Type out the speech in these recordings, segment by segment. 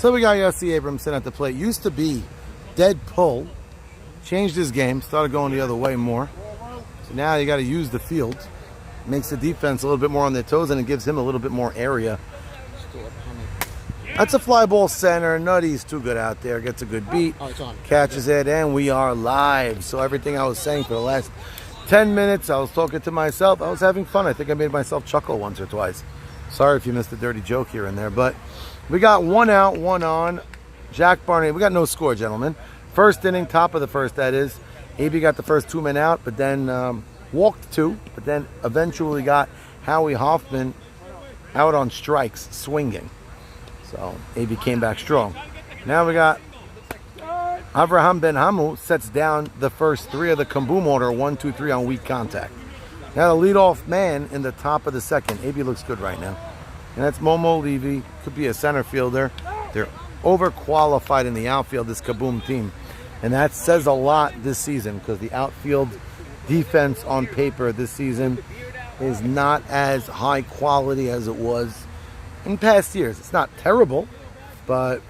So we got Yossi Abramson at the plate. Used to be dead pull. Changed his game. Started going the other way more. So now you got to use the field. Makes the defense a little bit more on their toes, and it gives him a little bit more area. That's a fly ball center. Nutty's too good out there. Gets a good beat. Catches it, and we are live. So everything I was saying for the last 10 minutes, I was talking to myself. I was having fun. I think I made myself chuckle once or twice. Sorry if you missed a dirty joke here and there. But we got 1 out, 1 on. Jack Barney. We got no score, gentlemen. First inning, top of the first, that is. AB got the first 2 men out, but then walked 2. But then eventually got Howie Hoffman out on strikes, swinging. So AB came back strong. Now we got Avraham Ben Hamu sets down the first 3 of the Kaboom order, 1, 2, 3 on weak contact. Now the leadoff man in the top of the second. AB looks good right now. And that's Momo Levy. Could be a center fielder. They're overqualified in the outfield, this Kaboom team. And that says a lot this season because the outfield defense on paper this season is not as high quality as it was in past years. It's not terrible, but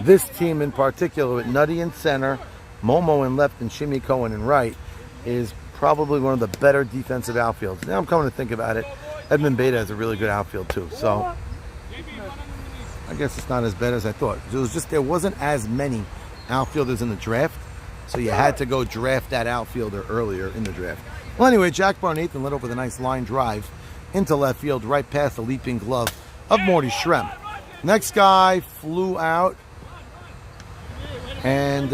this team in particular with Nutty in center, Momo in left, and Shimmy Cohen in right is probably one of the better defensive outfields. Now I'm coming to think about it, Edmund Beta has a really good outfield too. So I guess it's not as bad as I thought. It was just there wasn't as many outfielders in the draft, so you had to go draft that outfielder earlier in the draft. Well, anyway, Jack Barnathan led over with a nice line drive into left field, right past the leaping glove of Morty Shrem. Next guy flew out, and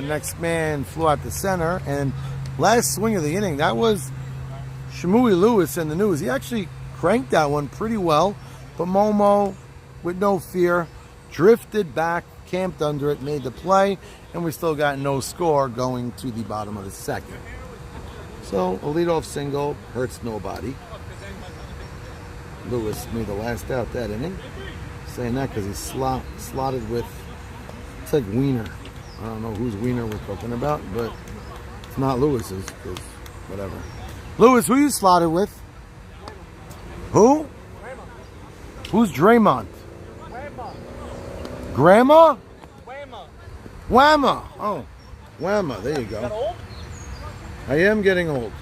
next man flew out to center. And last swing of the inning, that was Shamui Lewis in the news. He actually cranked that one pretty well, but Momo, with no fear, drifted back, camped under it, made the play, and we still got no score going to the bottom of the second. So a leadoff single hurts nobody. Lewis made the last out that inning. Saying that because he's slotted with, it's like Wiener. I don't know whose Wiener we're talking about, but it's not Lewis's, because whatever. Lewis, who you slotted with? Who? Who's Draymond? Grandma? Whamma. Oh, Whamma. There you go. I am getting old.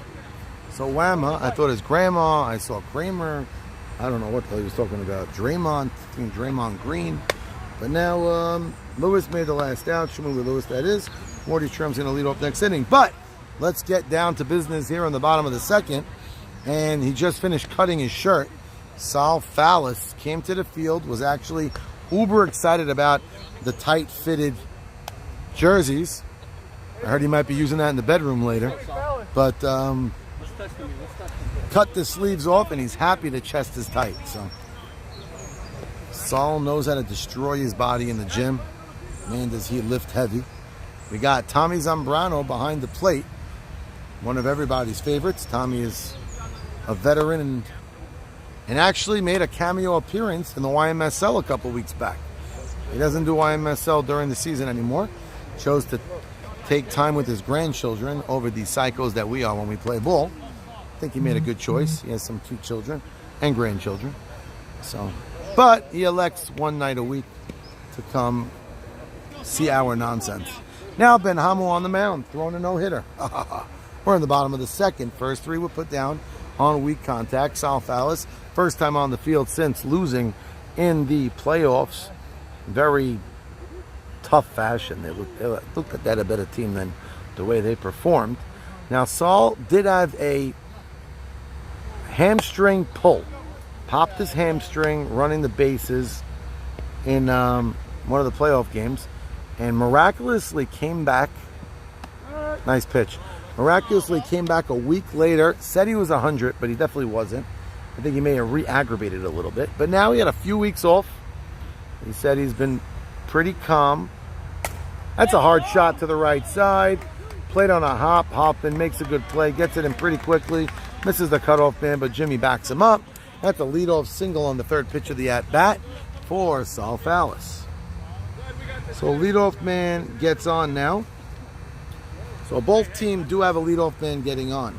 So Whamma, I thought his grandma. I saw Kramer. I don't know what the hell he was talking about. Draymond Green. But now Lewis made the last out. Shimui Lewis, that is. Morty Shrem's going to lead off next inning. But let's get down to business here on the bottom of the second. And he just finished cutting his shirt. Sal Fallis came to the field, was actually uber excited about the tight-fitted jerseys. I heard he might be using that in the bedroom later. But cut the sleeves off, and he's happy the chest is tight. So Saul knows how to destroy his body in the gym. Man, does he lift heavy. We got Tommy Zambrano behind the plate. One of everybody's favorites. Tommy is a veteran and actually made a cameo appearance in the YMSL a couple weeks back. He doesn't do YMSL during the season anymore. Chose to take time with his grandchildren over the psychos that we are when we play ball. I think he made a good choice. He has some cute children and grandchildren. So, but he elects one night a week to come see our nonsense. Now Ben Hamu on the mound, throwing a no-hitter. We're in the bottom of the second. First 3 were put down on weak contact. Sal Fallis, first time on the field since losing in the playoffs. Very tough fashion. They looked at that a better team than the way they performed. Now Saul did have a hamstring pull. Popped his hamstring running the bases in one of the playoff games, and miraculously came back. Nice pitch. Miraculously came back a week later. Said he was 100, but he definitely wasn't. I think he may have re-aggravated it a little bit. But now he had a few weeks off. He said he's been pretty calm. That's a hard shot to the right side. Played on a hop. Hoffman makes a good play. Gets it in pretty quickly. Misses the cutoff man, but Jimmy backs him up. That's a leadoff single on the third pitch of the at-bat for Sal Fallis. So leadoff man gets on now. So both teams do have a leadoff man getting on.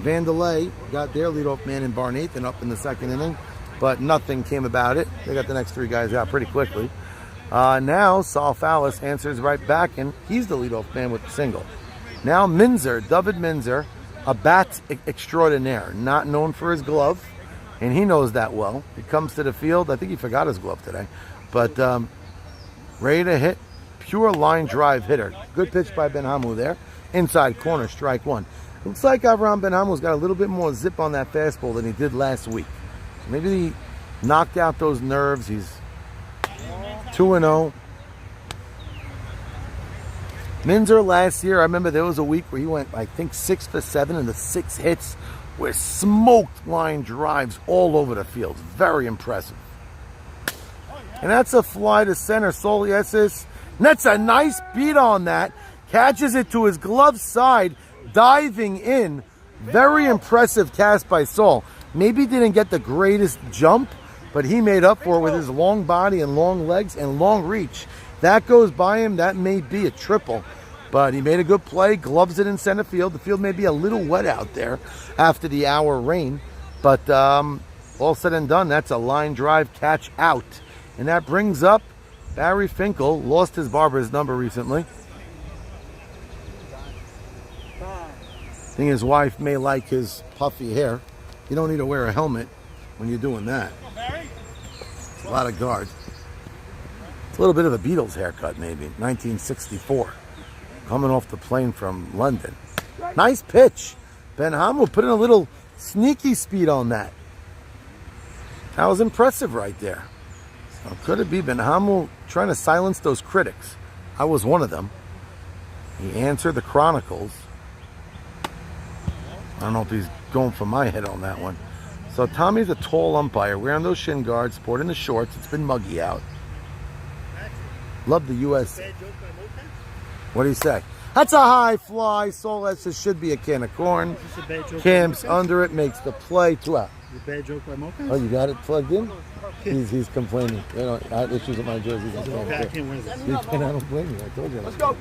Vandelay got their leadoff man in Barnathan up in the second inning. but nothing came about it. They got the next 3 guys out pretty quickly. Now Saul Fallis answers right back, and he's the leadoff man with the single. Now Minzer, David Minzer, a bat extraordinaire, not known for his glove, and he knows that well. He comes to the field. I think he forgot his glove today, but ready to hit. Pure line drive hitter. Good pitch by Benhamu there. Inside corner, strike 1. Looks like Avram Benhamu's got a little bit more zip on that fastball than he did last week. So maybe he knocked out those nerves. He's 2-0. Minzer last year, I remember there was a week where he went, I think, 6 for 7 and the 6 hits were smoked line drives all over the field. Very impressive. And that's a fly to center. Soliesis. And that's a nice beat on that. Catches it to his glove side, diving in. Very impressive cast by Saul. Maybe didn't get the greatest jump, but he made up for it with his long body and long legs and long reach. That goes by him. That may be a triple, but he made a good play. Gloves it in center field. The field may be a little wet out there after the hour rain, but all said and done, that's a line drive catch out. And that brings up Barry Finkel. Lost his barber's number recently. I think his wife may like his puffy hair. You don't need to wear a helmet when you're doing that. It's a lot of guard. It's a little bit of a Beatles haircut, maybe. 1964. Coming off the plane from London. Nice pitch. Benhamu put in a little sneaky speed on that. That was impressive right there. So could it be Benhamu trying to silence those critics? I was one of them. He answered the Chronicles. I don't know if he's going for my head on that one. So Tommy's a tall umpire, wearing those shin guards, sporting the shorts. It's been muggy out. Love the U.S. What do you say? That's a high fly. Soliesis should be a can of corn. Camps under it, makes the play. 2 out. Bad joke by Mocha? Oh, you got it plugged in? He's complaining. You know, I have issues with my jerseys. I don't blame you. I told you. Let's go.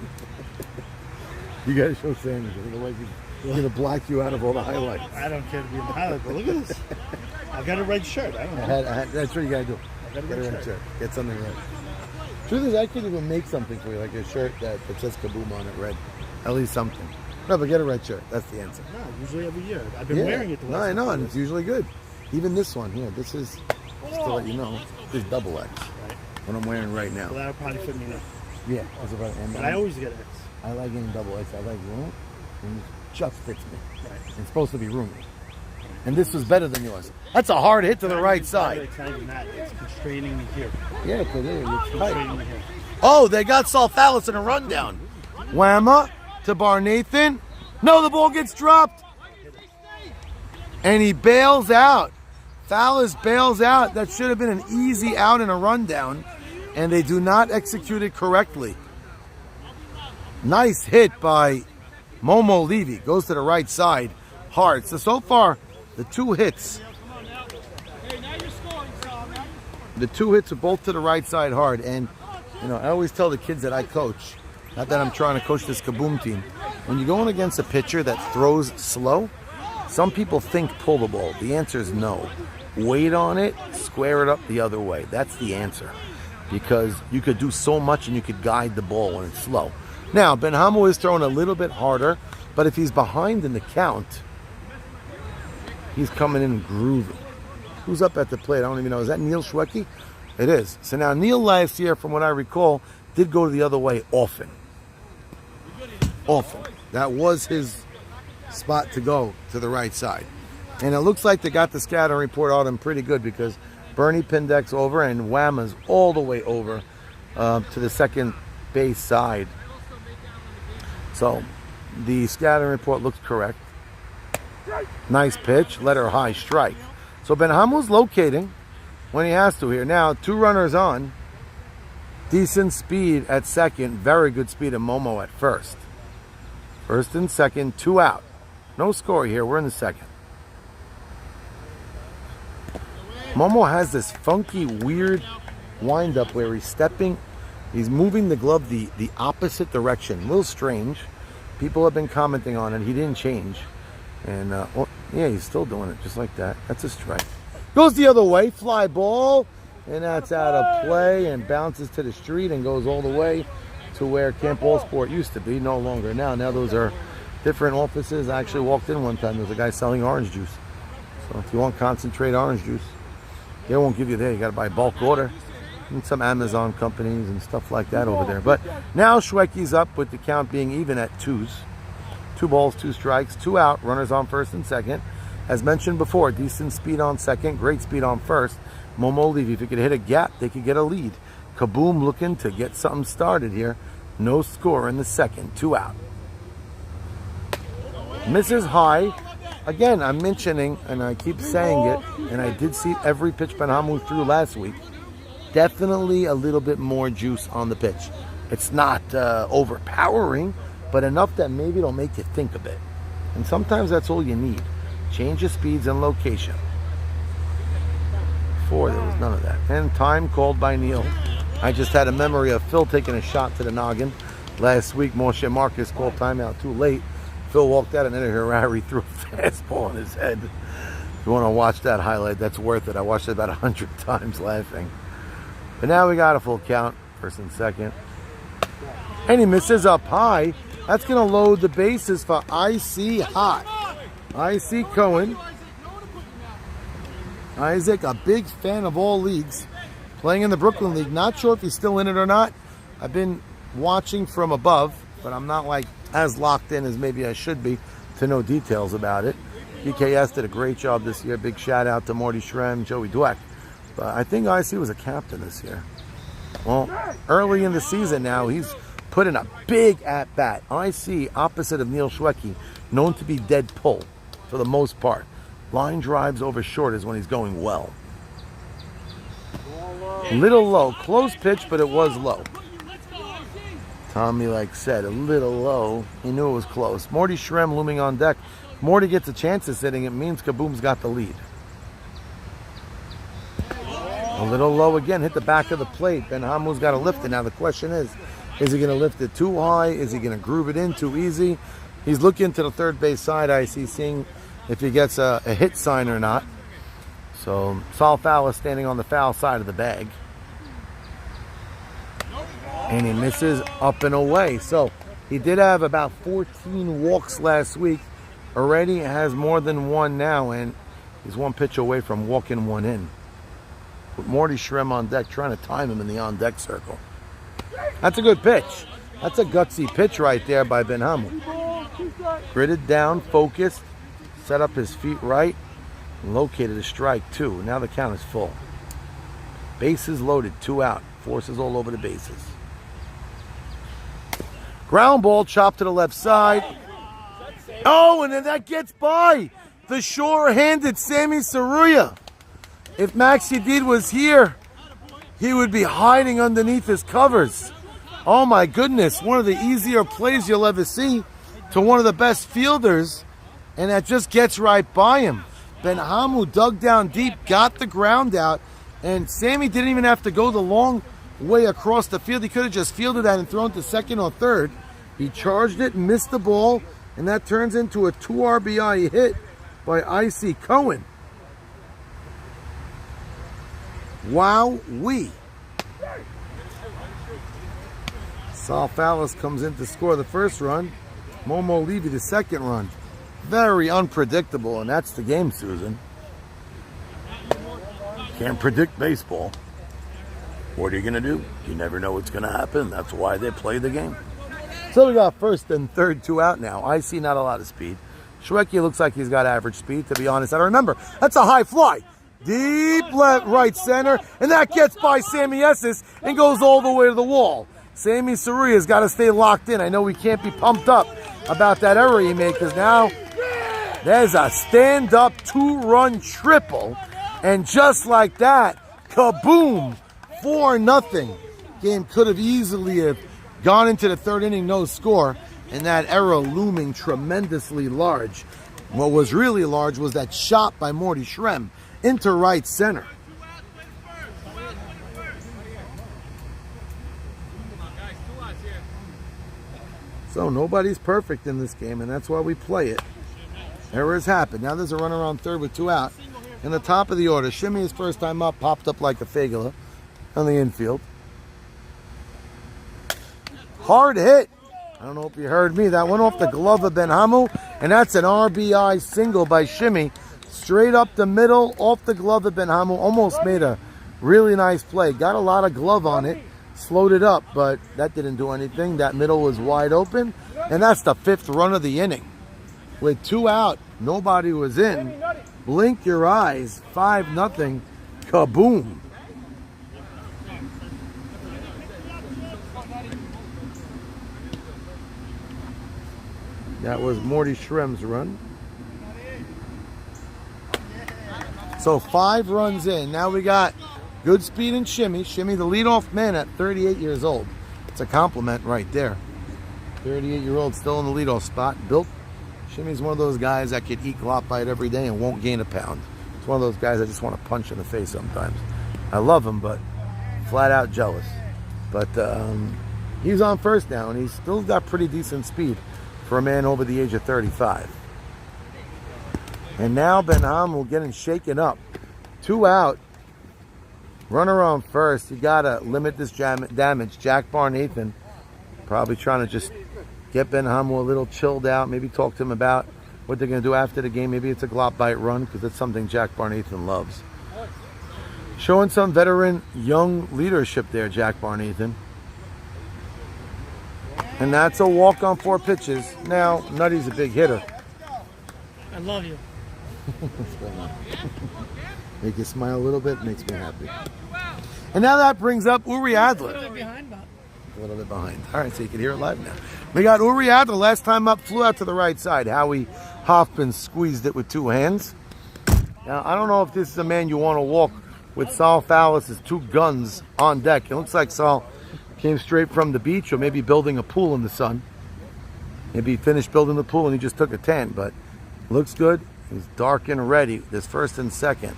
You got to show Sanders. Otherwise, he's going to black you out of all the highlights. I don't care to be in the highlights, but look at this. I've got a red shirt. I don't know. That's what you got to do. I got a red shirt. Get something red. Truth is, I could even make something for you, like a shirt that says Kaboom on it, red. At least something. No, but get a red shirt. That's the answer. No, usually every year. I've been wearing it the last I know, and it's usually good. Even this one here. This is, just to let you know, this is double X. Right. What I'm wearing right now. Well, that'll probably fit me now. Yeah, that's about it. But I always get X. I like getting double X. I like room, and it just fits me. Right. It's supposed to be roomy. And this was better than yours. That's a hard hit to the right side. It's not even that. It's constraining me here. Yeah, because it's constraining me here. Oh, they got Saul Fallis in a rundown. Whamma to Barnathan. No, the ball gets dropped. And he bails out. Fallis bails out. That should have been an easy out and a rundown. And they do not execute it correctly. Nice hit by Momo Levy. Goes to the right side. Hard. So far, the 2 hits. The 2 hits are both to the right side hard. And, you know, I always tell the kids that I coach, not that I'm trying to coach this Kaboom team, when you're going against a pitcher that throws slow, some people think pull the ball. The answer is no. Wait on it, square it up the other way. That's the answer. Because you could do so much and you could guide the ball when it's slow. Now, Benhamu is throwing a little bit harder, but if he's behind in the count, he's coming in groovy. Who's up at the plate? I don't even know. Is that Neil Schwecke? It is. So now Neil last year, from what I recall, did go the other way often. Often. That was his spot to go to the right side. And it looks like they got the scouting report on him pretty good because Bernie Pindek's over and Whamma's all the way over to the second base side. So the scouting report looks correct. Nice pitch, letter high strike. So Benhamu's locating when he has to here. Now, 2 runners on. Decent speed at second. Very good speed of Momo at first. First and second, 2 out. No score here. We're in the second. Momo has this funky, weird wind-up where he's stepping. He's moving the glove the opposite direction. A little strange. People have been commenting on it. He didn't change. And, yeah, he's still doing it just like that. That's a strike. Goes the other way, fly ball, and that's out of play and bounces to the street and goes all the way to where Camp All Sport used to be. No longer now. Now those are different offices. I actually walked in one time. There was a guy selling orange juice. So if you want concentrate orange juice, they won't give you there. You got to buy bulk order. And some Amazon companies and stuff like that over there. But now Schwecky's up with the count being even at 2s. 2 balls, 2 strikes, 2 out. Runners on first and second. As mentioned before, decent speed on second, great speed on first. Momo Levy, if he could hit a gap, they could get a lead. Kaboom looking to get something started here. No score in the second, 2 out. Misses high. Again, I'm mentioning, and I keep saying it, and I did see every pitch Benhamu threw last week. Definitely a little bit more juice on the pitch. It's not overpowering, but enough that maybe it'll make you think a bit. And sometimes that's all you need. Change your speeds and location. Before, there was none of that. And time called by Neil. I just had a memory of Phil taking a shot to the noggin. Last week, Moshe Marcus called timeout too late. Phil walked out and then Harari threw a fastball on his head. If you want to watch that highlight, that's worth it. I watched it about 100 times laughing. But now we got a full count, first and second. And he misses up high. That's going to load the bases for IC Hot. IC Cohen. Isaac, a big fan of all leagues. Playing in the Brooklyn League. Not sure if he's still in it or not. I've been watching from above, but I'm not like as locked in as maybe I should be to know details about it. BKS did a great job this year. Big shout out to Morty Shrem, Joey Dweck. But I think IC was a captain this year. Well, early in the season now, he's put in a big at-bat. IC, opposite of Neil Schwecki, known to be dead pull for the most part. Line drives over short is when he's going well. Little low. Close pitch, but it was low. Tommy, like said, a little low. He knew it was close. Morty Shrem looming on deck. Morty gets a chance of sitting. It means Kaboom's got the lead. A little low again. Hit the back of the plate. Benhamu's got to lift it. Now the question is he going to lift it too high? Is he going to groove it in too easy? He's looking to the third base side, I see, seeing if he gets a hit sign or not. So Saul Fowler standing on the foul side of the bag. And he misses up and away. So he did have about 14 walks last week. Already has more than one now, and he's one pitch away from walking one in. With Morty Shrem on deck, trying to time him in the on-deck circle. That's a good pitch. That's a gutsy pitch right there by Benhamu. Gritted down, focused, set up his feet right, and located a strike two. Now the count is full. Bases loaded, 2 out. Forces all over the bases. Ground ball chopped to the left side. Oh, and then that gets by the sure-handed Sammy Saruya. If Max Yedid was here, he would be hiding underneath his covers. Oh my goodness, one of the easier plays you'll ever see to one of the best fielders, and that just gets right by him. Benhamu dug down deep, got the ground out, and Sammy didn't even have to go the long way across the field. He could have just fielded that and thrown to second or third. He charged it, missed the ball, and that turns into a 2 RBI hit by IC Cohen. Wow-wee. Saul Fallis comes in to score the first run. Momo Levy the second run. Very unpredictable, and that's the game, Susan. Can't predict baseball. What are you going to do? You never know what's going to happen. That's why they play the game. So we got first and third, 2 out now. I see not a lot of speed. Schwecki looks like he's got average speed, to be honest. I remember, that's a high fly. Deep left, right center. And that gets by Sammy Esses and goes all the way to the wall. Sammy Saruya's got to stay locked in. I know we can't be pumped up about that error he made, because now there's a stand-up 2-run triple. And just like that, kaboom, 4-0. Game could have easily have gone into the third inning, no score, and that error looming tremendously large. What was really large was that shot by Morty Shrem into right center. So nobody's perfect in this game, and that's why we play it. Errors happen. Now there's a runner on third with 2 out. in the top of the order. Shimmy, his first time up, popped up like a fagula on the infield. Hard hit. I don't know if you heard me. That went off the glove of Ben Hamu, and that's an RBI single by Shimmy. Straight up the middle, off the glove of Ben Hamu. Almost made a really nice play. Got a lot of glove on it. Slowed it up, but that didn't do anything. That middle was wide open, and that's the 5th run of the inning. With 2 out, nobody was in. Blink your eyes, 5-0, kaboom. That was Morty Shrem's run. So 5 runs in. Now we got good speed and Shimmy. Shimmy, the leadoff man at 38 years old. It's a compliment right there. 38-year-old still in the leadoff spot. Built. Shimmy's one of those guys that could eat glop bite every day and won't gain a pound. It's one of those guys I just want to punch in the face sometimes. I love him, but flat out jealous. But he's on first now, and he's still got pretty decent speed for a man over the age of 35. And now Ben Hamu getting shaken up. 2 out. Runner on first. You got to limit this damage. Jack Barnathan probably trying to just get Ben Hamu a little chilled out. Maybe talk to him about what they're going to do after the game. Maybe it's a glop bite run because it's something Jack Barnathan loves. Showing some veteran young leadership there, Jack Barnathan. And that's a walk on 4 pitches. Now, Nutty's a big hitter. I love you. What's going on? Make you smile a little bit, makes me happy. And now that brings up Uri Adler. A little bit behind, Bob. A little bit behind. All right, so you can hear it live now. We got Uri Adler, last time up, flew out to the right side. Howie Hoffman squeezed it with 2 hands. Now, I don't know if this is a man you want to walk with Saul Fallis' 2 guns on deck. It looks like Saul came straight from the beach, or maybe building a pool in the sun. Maybe he finished building the pool and he just took a tan, but looks good. He's dark and ready. This first and second.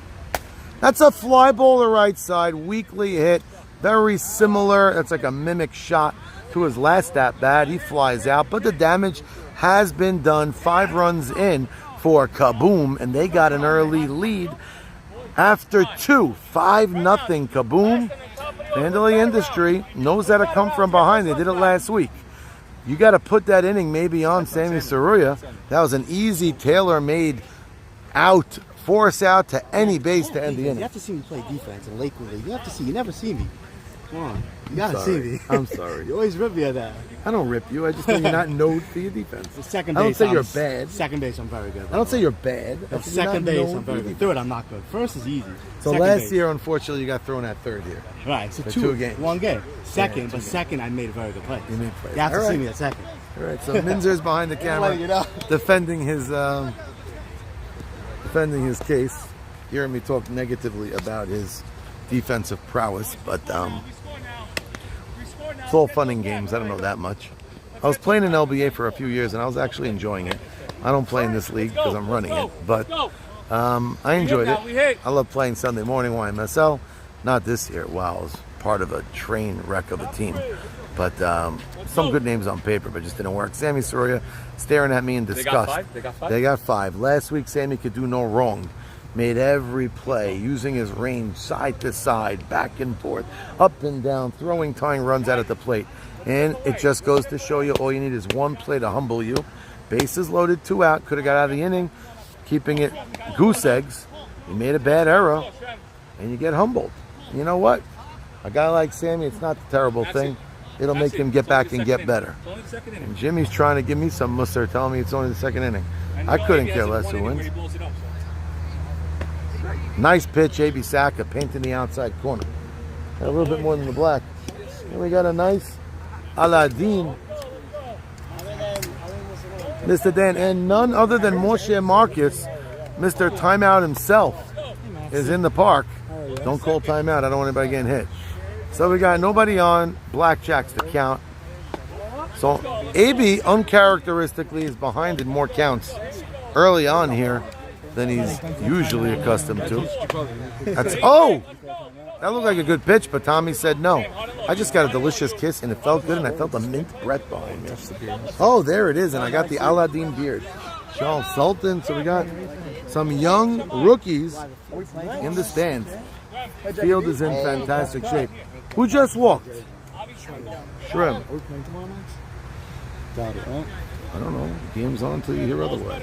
That's a fly ball to right side, weakly hit. Very similar. That's like a mimic shot to his last at bat. He flies out, but the damage has been done. 5 runs in for Kaboom, and they got an early lead after 2. 5-0 Kaboom. Vandelay Industry knows how to come from behind. They did it last week. You got to put that inning maybe on Sammy Saruya. That was an easy, tailor-made out, force out to any base to end the inning. You have to see me play defense in Lakewood League. You have to see. You never see me. Come on. You got to see me. I'm sorry. You always rip me at that. I don't rip you. I just think you're not known for your defense. The second base, I don't say you're bad. Second base, I'm very good. I don't say you're bad. The second base, I'm very good. Third, I'm not good. First is easy. So last year, unfortunately, you got thrown at third here. Right. So for 2 games. 1 game. Second, but second, I made a very good play. You made plays. You have to see me at second. All right. So Minzer's behind the camera, defending his case. Hearing me talk negatively about his defensive prowess, but it's all fun and games. I don't know that much. I was playing in LBA for a few years, and I was actually enjoying it. I don't play in this league because I'm running it, but I enjoyed it. I love playing Sunday morning YMSL. Not this year. Wow, I was part of a train wreck of a team. But some good names on paper, but just didn't work. Sammy Saruya staring at me in disgust. They got 5. Last week, Sammy could do no wrong. Made every play, using his range side to side, back and forth, up and down, throwing tying runs out at the plate. And it just goes to show you all you need is 1 play to humble you. Bases loaded, 2 out. Could have got out of the inning, keeping it goose eggs. You made a bad error, and you get humbled. You know what? A guy like Sammy, it's not a terrible thing. It'll make him get back and get better. And Jimmy's trying to give me some musser, telling me it's only the 2nd inning. I couldn't care less who wins. Nice pitch, A.B. Saka, painting the outside corner. Got a little bit more than the black. And we got a nice Aladdin. Mr. Dan, and none other than Moshe Marcus, Mr. Timeout himself, is in the park. Don't call timeout. I don't want anybody getting hit. So we got nobody on. Blackjacks to count. So AB uncharacteristically is behind in more counts early on here than he's usually accustomed to. That's that looked like a good pitch, but Tommy said no. I just got a delicious kiss and it felt good, and I felt the mint breath behind me. Oh, there it is, and I got the Aladdin beard. Charles Sultan. So we got some young rookies in the stands. Field is in fantastic shape. Who just walked? Shrimp. Are we playing tomorrow night? Got it, right? I don't know. Game's on until you hear otherwise.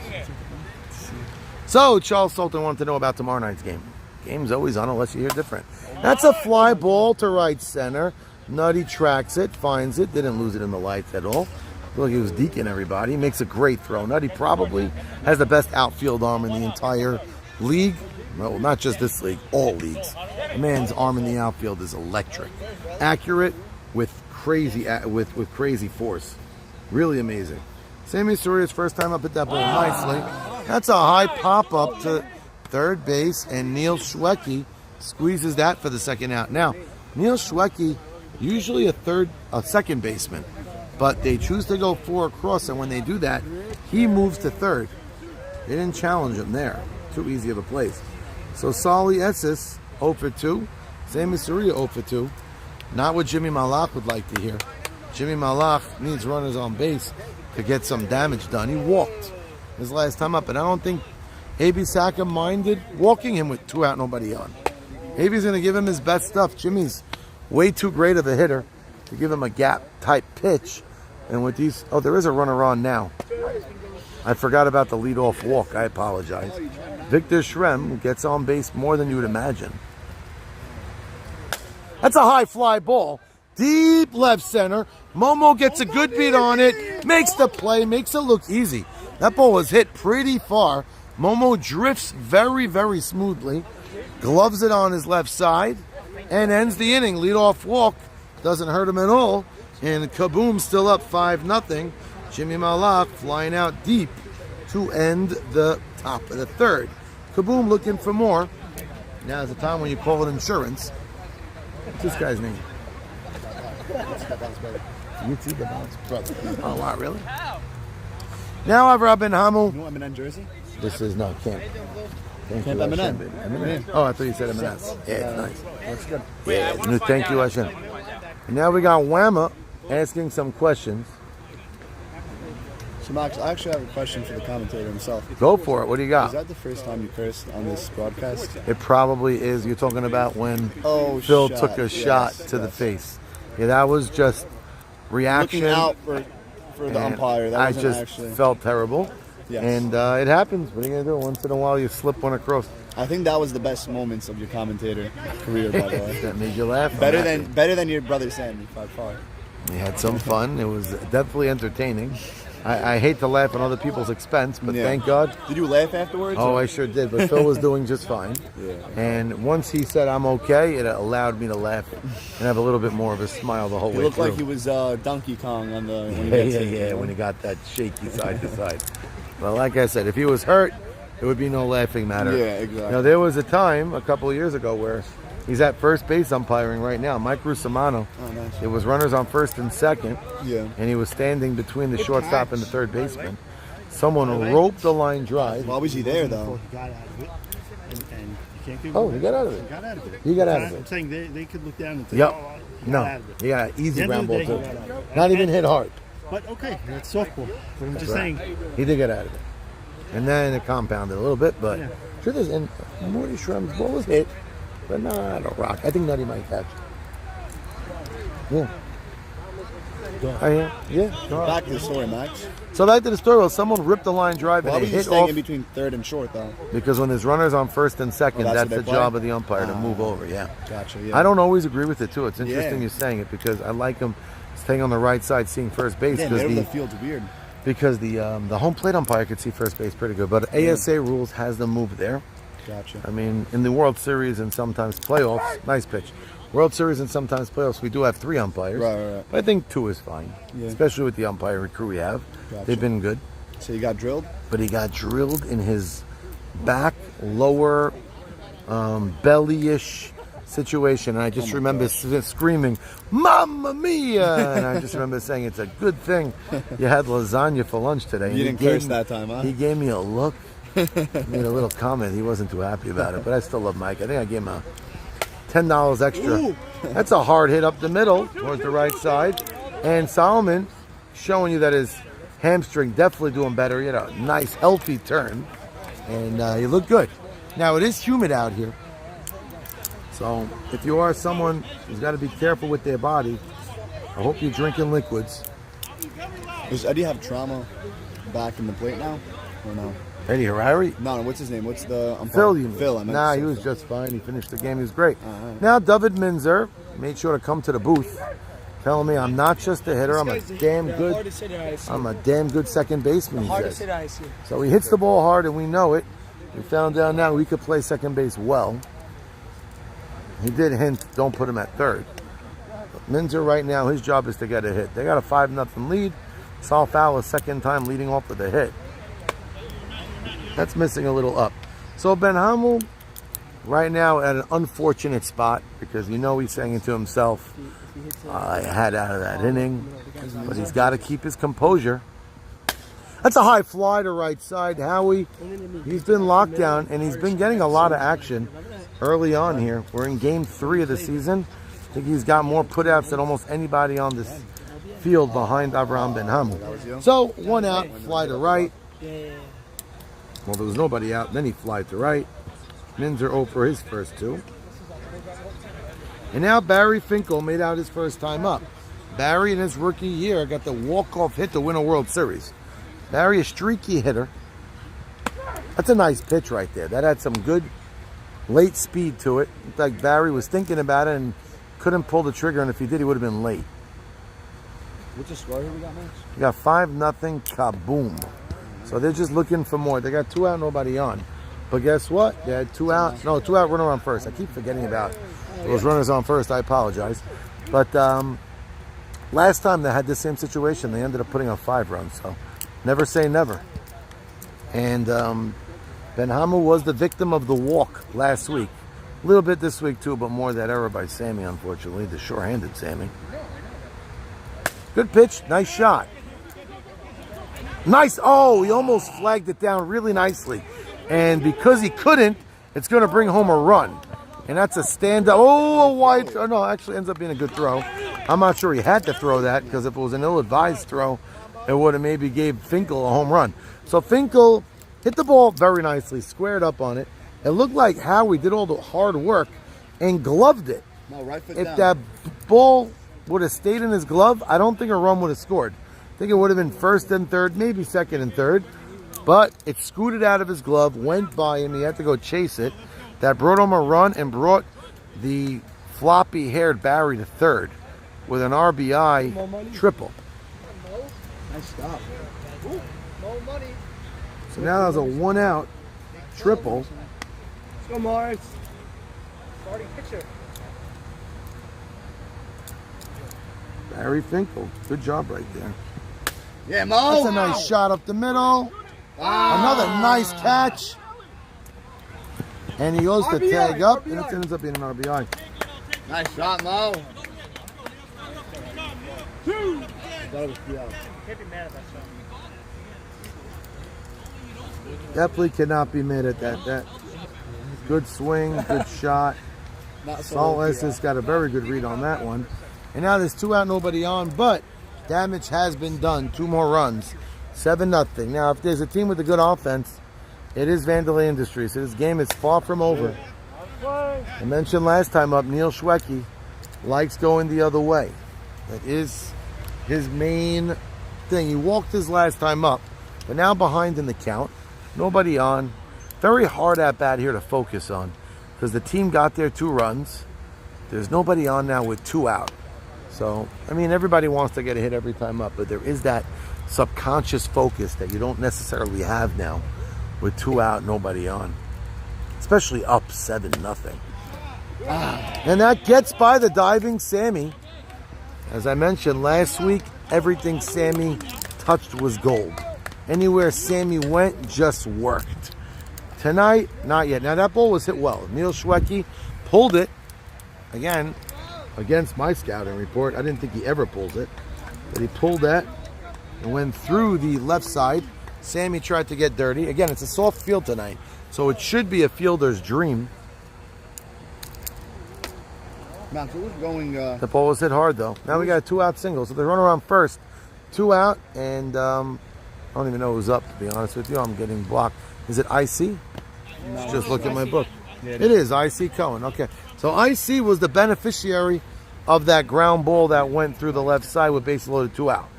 So, Charles Sultan wanted to know about tomorrow night's game. Game's always on unless you hear different. That's a fly ball to right center. Nutty tracks it, finds it, didn't lose it in the lights at all. Looked like he was deking everybody. He makes a great throw. Nutty probably has the best outfield arm in the entire league. Well, not just this league, all leagues. The man's arm in the outfield is electric. Accurate with crazy force. Really amazing. Sammy Soria's first time up at that ball nicely. That's a high pop-up to third base, and Neil Schwecke squeezes that for the second out. Now, Neil Schwecke, usually a second baseman, but they choose to go 4 across, and when they do that, he moves to third. They didn't challenge him there. Too easy of a place. So Solly Esses, 0 for 2. Sammy Soria, 0 for 2. Not what Jimmy Malak would like to hear. Jimmy Malak needs runners on base to get some damage done. He walked his last time up, and I don't think A.B. Saka minded walking him with 2 out, nobody on. A.B.'s going to give him his best stuff. Jimmy's way too great of a hitter to give him a gap-type pitch. And with these... Oh, there is a runner on now. I forgot about the leadoff walk. I apologize. Victor Schrem gets on base more than you would imagine. That's a high fly ball. Deep left center. Momo gets a good beat on it. Makes the play. Makes it look easy. That ball was hit pretty far. Momo drifts very, very smoothly. Gloves it on his left side. And ends the inning. Leadoff walk. Doesn't hurt him at all. And Kaboom still up 5-0. Jimmy Malak flying out deep to end the top of the third. Kaboom looking for more. Now's the time when you call it insurance. What's this guy's name? UT the Bounce brother. Oh, wow, really? Now I've Robin Hamu. You know M&N jersey? This is not Camp. Camp M&N. M&N. Oh, I thought you said M&S. Yeah, it's nice. That's good. Yeah, no, thank you, Hashem. And now we got Whamma asking some questions. So Max, I actually have a question for the commentator himself. Go for it. What do you got? Is that the first time you cursed on this broadcast? It probably is. You're talking about when Phil took a shot to the face. Yeah, that was just reaction. Looking out for the umpire. That I wasn't just actually... felt terrible. Yes. And it happens. What are you going to do? Once in a while, you slip one across. I think that was the best moments of your commentator career, by the way. That made you laugh? Better than your brother Sammy, by far. We had some fun. It was definitely entertaining. I hate to laugh on other people's expense, but thank God. Did you laugh afterwards? Oh, I sure did. But Phil was doing just fine. Yeah. And once he said I'm okay, it allowed me to laugh and have a little bit more of a smile the whole way through. He looked like he was Donkey Kong on the. When he got that shaky side to side. Well, like I said, if he was hurt, it would be no laughing matter. Yeah, exactly. You know, there was a time a couple of years ago where he's at first base umpiring right now. Mike Rusamano. Oh, nice. It was runners on first and second. Yeah. And he was standing between the shortstop and the third baseman. Someone roped the line drive. Why was he there, though? He got out of it. And you can't give Oh, he got out of it. He got out of it. He got out of I'm it. saying they could look down and think, Yep. oh, he No. got out of it. He got an easy At the end ground of ball, the day, too. he got out of it. Not even hit hard. But okay, that's softball. But I'm just Right. saying. He did get out of it. And then it compounded a little bit, but Yeah. truth is, and Morty Shrem's ball was hit, but not a rock. I think Nutty might catch it. Yeah. Yeah. No. Back to the story, Max. So back to the story. Well, someone ripped the line drive Why and was it he hit staying off in between third and short, though? because when there's runners on first and second, Oh, that's that's what the they play? job of the umpire to move over. Yeah. Gotcha, yeah. I don't always agree with it too. It's interesting Yeah. you're saying it because I like him staying on the right side, seeing first base Yeah, middle of the field's weird. because the home plate umpire could see first base pretty good, but ASA rules has them move there. Gotcha. I mean, in the World Series and sometimes playoffs, nice pitch. World Series and sometimes playoffs, we do have 3 umpires. Right. But I think 2 is fine, Yeah. especially with the umpire crew we have. Gotcha. They've been good. So you got drilled? But he got drilled in his back, lower, belly-ish situation. And I just remember screaming, Mamma Mia! And I just remember saying, it's a good thing you had lasagna for lunch today. You didn't curse that time, huh? He gave me a look, made a little comment. He wasn't too happy about it, but I still love Mike. I think I gave him a $10 extra. That's a hard hit up the middle towards the right side. And Solomon showing you that his hamstring definitely doing better. He had a nice, healthy turn. and he looked good. Now, it is humid out here, so if you are someone who's got to be careful with their body, I hope you're drinking liquids. Does Eddie have trauma back in the plate now? Or no? Eddie Harari? No, what's his name? What's the Phil, you mean? Phil, I meant Nah, to he say was Phil. just fine. He finished the game. He was great. Right. Now, David Minzer made sure to come to the booth, telling me I'm not just a hitter. I'm a damn good second baseman. He says. So he hits the ball hard, and we know it. We found out now we could play second base well. He did hint, don't put him at third. But Minzer right now, his job is to get a hit. They got a 5-0 lead. Sal Fowler, second time leading off with a hit. That's missing a little up. So Ben Hamel right now at an unfortunate spot because you know he's saying to himself, I had out of that inning, but he's got to keep his composure. That's a high fly to right side. Howie, he's been locked down and he's been getting a lot of action early on here. We're in game 3 of the season. I think he's got more putouts than almost anybody on this field behind Avraham Ben Hamel. So 1 out, fly to right. Well, there was nobody out. Then he flied to right. Minzer 0 for his first 2. And now Barry Finkel made out his first time up. Barry in his rookie year got the walk-off hit to win a World Series. Barry, a streaky hitter. That's a nice pitch right there. That had some good late speed to it. Looked like Barry was thinking about it and couldn't pull the trigger, and if he did, he would have been late. What's the score here we got, Max? We got 5-0 Kaboom. So they're just looking for more. They got 2 out, nobody on. But guess what? They had 2 out. No, 2 out, runner on first. I keep forgetting about those runners on first. I apologize. But last time they had the same situation. They ended up putting on 5 runs. So never say never. And Ben Hamel was the victim of the walk last week. A little bit this week too, but more that error by Sammy, unfortunately. The sure-handed Sammy. Good pitch. Nice shot. Nice. Oh, he almost flagged it down really nicely. And because he couldn't, it's going to bring home a run. And that's a stand-up. Oh, a wide. Oh, no, actually ends up being a good throw. I'm not sure he had to throw that because if it was an ill-advised throw, it would have maybe gave Finkel a home run. So Finkel hit the ball very nicely, squared up on it. It looked like Howie did all the hard work and gloved it. No, right foot If down. that ball would have stayed in his glove, I don't think a run would have scored. I think it would have been first and third, maybe second and third. But it scooted out of his glove, went by him. He had to go chase it. That brought him a run and brought the floppy-haired Barry to third with an RBI triple. Nice stop. So now there's a 1-out triple. Let's go, Morris. Starting pitcher. Barry Finkel. Good job right there. Yeah, Mo. That's a nice shot up the middle. Another nice catch. And he goes to tag up, and it ends up being an RBI. Nice shot, Mo. Can't be mad at that shot. Definitely cannot be mad at that. Good swing, good shot. Scoreless has got a very good read on that one. And now there's 2 out, nobody on, but damage has been done. 2 more runs. 7-0. Now, if there's a team with a good offense, it is Vandelay Industries. So this game is far from over. I mentioned last time up, Neil Schwecke likes going the other way. That is his main thing. He walked his last time up, but now behind in the count. Nobody on. Very hard at bat here to focus on because the team got their 2 runs. There's nobody on now with 2 out. So, I mean, everybody wants to get a hit every time up, but there is that subconscious focus that you don't necessarily have now with 2 out, nobody on. Especially up 7-0. And that gets by the diving Sammy. As I mentioned last week, everything Sammy touched was gold. Anywhere Sammy went just worked. Tonight, not yet. Now that ball was hit well. Neil Schwecke pulled it. Again, against my scouting report, I didn't think he ever pulls it. But he pulled that and went through the left side. Sammy tried to get dirty. Again, it's a soft field tonight, so it should be a fielder's dream. Max, it was going... The ball was hit hard, though. Now we got a 2-out single, so they run around first. 2 out, and I don't even know who's up, to be honest with you. I'm getting blocked. Is it IC? Let's just look at my book. It is IC Cohen. Okay. So IC was the beneficiary of that ground ball that went through the left side with base loaded 2 out.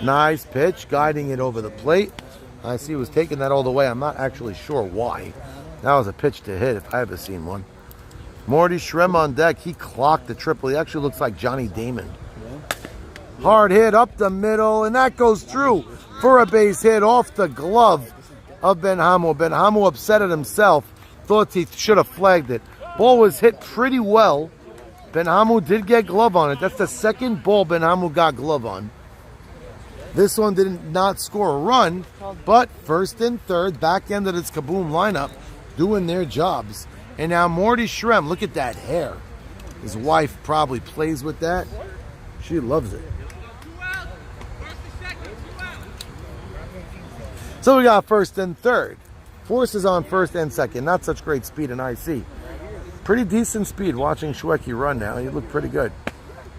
Nice pitch, guiding it over the plate. IC was taking that all the way. I'm not actually sure why. That was a pitch to hit if I ever seen one. Morty Shrem on deck. He clocked the triple. He actually looks like Johnny Damon. Hard hit up the middle, and that goes through for a base hit off the glove of Ben Hamu. Ben Hamu upset at himself. Thought he should have flagged it. Ball was hit pretty well. Ben Hamu did get glove on it. That's the second ball Ben Hamu got glove on. This one did not score a run, but first and third, back end of its Kaboom lineup, doing their jobs. And now Morty Shrem, look at that hair. His wife probably plays with that. She loves it. So we got first and third. Force is on first and second. Not such great speed in IC. Pretty decent speed watching Shweki run now. He looked pretty good.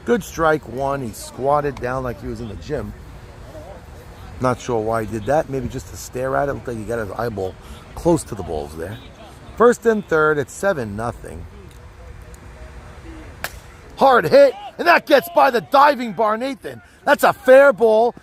Good strike one. He squatted down like he was in the gym. Not sure why he did that. Maybe just to stare at it. Looked like he got his eyeball close to the balls there. First and third, it's 7-0. Hard hit, and that gets by the diving bar, Nathan. That's a fair ball.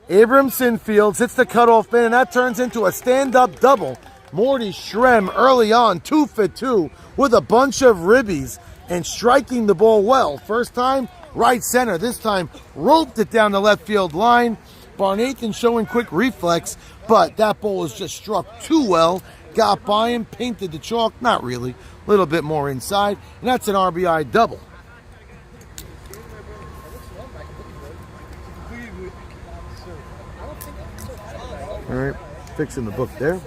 Abramson fields, hits the cutoff man, and that turns into a stand-up double. Morty Shrem early on, 2 for 2, with a bunch of ribbies and striking the ball well. First time, right center. This time, roped it down the left field line. Barnathan showing quick reflex, but that ball was just struck too well. Got by him, painted the chalk. Not really. A little bit more inside. And that's an RBI double. All right. Fixing the book there.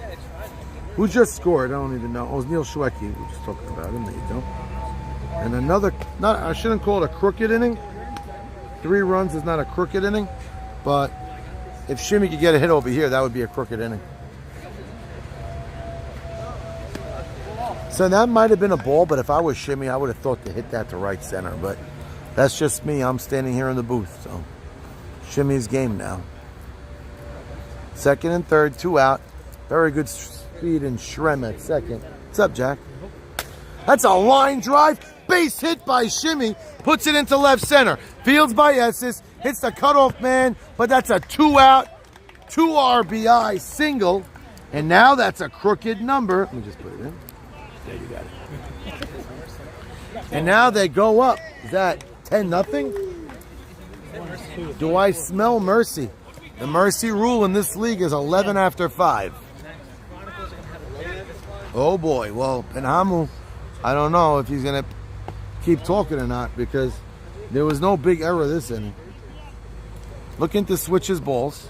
Who just scored? I don't even know. Oh, it was Neil Shweki. We were just talking about him. There you go. And another, I shouldn't call it a crooked inning. 3 runs is not a crooked inning. But if Shimmy could get a hit over here, that would be a crooked inning. So that might have been a ball, but if I was Shimmy, I would have thought to hit that to right center. But that's just me. I'm standing here in the booth. So Shimmy's game now. Second and third, 2 out. Very good speed in Shrem at second. What's up, Jack? That's a line drive. Base hit by Shimmy. Puts it into left center. Fields by Esses. Hits the cutoff man. But that's a 2 out, 2 RBI single. And now that's a crooked number. Let me just put it in. There you got it. And now they go up. Is that 10-0? Do I smell mercy? The mercy rule in this league is 11 after 5. Oh boy. Well, Ben Hamu, I don't know if he's going to keep talking or not because there was no big error this inning. Looking to switch his balls.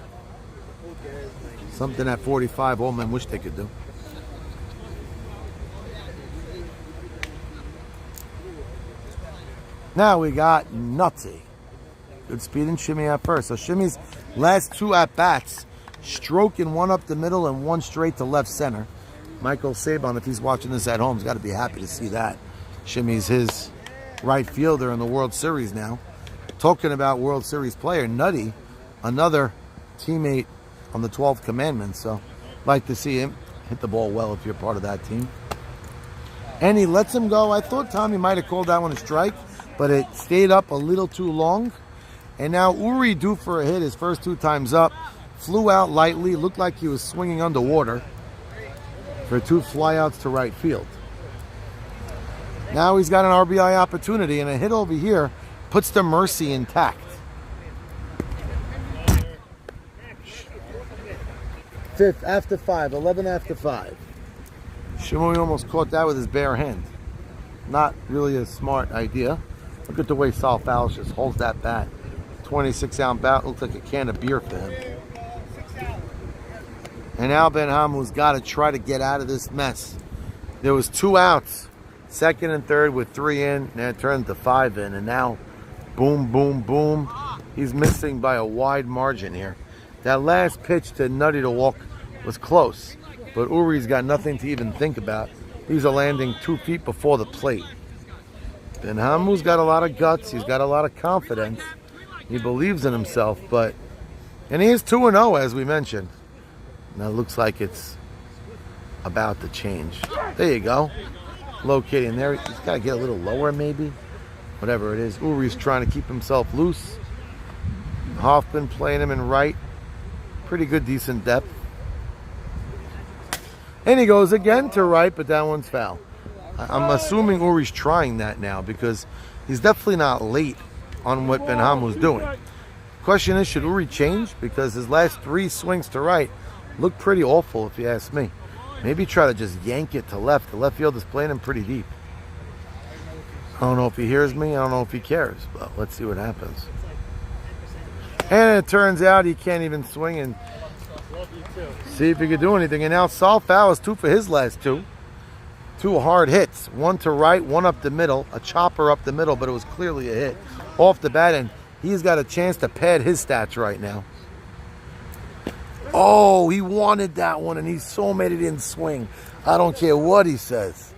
Something at 45 all men wish they could do. Now we got Nutty. Good speed and Shimmy at first. So Shimmy's last 2 at-bats, stroking 1 up the middle and 1 straight to left center. Michael Sabon, if he's watching this at home, has got to be happy to see that. Shimmy's his right fielder in the World Series now. Talking about World Series player, Nutty, another teammate on the 12th commandment. So like to see him hit the ball well if you're part of that team. And he lets him go. I thought Tommy might have called that one a strike, but it stayed up a little too long. And now Uri due for a hit his first 2 times up. Flew out lightly. Looked like he was swinging underwater for 2 flyouts to right field. Now he's got an RBI opportunity, and a hit over here puts the mercy intact. 5th after 5, 11 after 5. Shimui almost caught that with his bare hand. Not really a smart idea. Look at the way Sal Fowles just holds that bat. 26-ounce bat looks like a can of beer for him. And now Ben Hamu's got to try to get out of this mess. There was 2 outs, second and third with 3 in, and it turned to 5 in, and now boom, boom, boom. He's missing by a wide margin here. That last pitch to Nutty to walk was close, but Uri's got nothing to even think about. These are landing 2 feet before the plate. Ben Hamu's got a lot of guts. He's got a lot of confidence. He believes in himself, but And he is 2-0, as we mentioned. Now it looks like it's about to change. There you go. Locating there. He's got to get a little lower, maybe. Whatever it is. Uri's trying to keep himself loose. Hoffman playing him in right. Pretty good, decent depth. And he goes again to right, but that one's foul. I'm assuming Uri's trying that now because he's definitely not late on what Ben Hamu's doing. Question is, should Uri change? Because his last 3 swings to right look pretty awful, if you ask me. Maybe try to just yank it to left. The left field is playing him pretty deep. I don't know if he hears me. I don't know if he cares. But let's see what happens. And it turns out he can't even swing and see if he could do anything. And now Saul Fowl is 2 for his last 2. 2 hard hits. 1 to right, 1 up the middle. A chopper up the middle, but it was clearly a hit off the bat. And he's got a chance to pad his stats right now. Oh, he wanted that one, and he's so mad he didn't swing. I don't care what he says.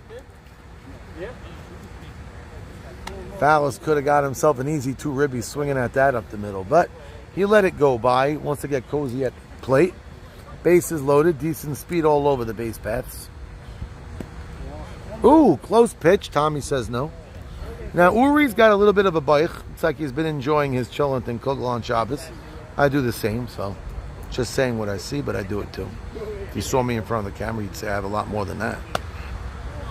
Fowles could have got himself an easy 2 ribby swinging at that up the middle, but he let it go by. He wants to get cozy at the plate. Bases loaded, decent speed all over the base paths. Ooh, close pitch. Tommy says no. Now, Uri's got a little bit of a bite. It's like he's been enjoying his chillin' and kugel on Shabbos. I do the same, so just saying what I see, but I do it too. If you saw me in front of the camera, you'd say I have a lot more than that.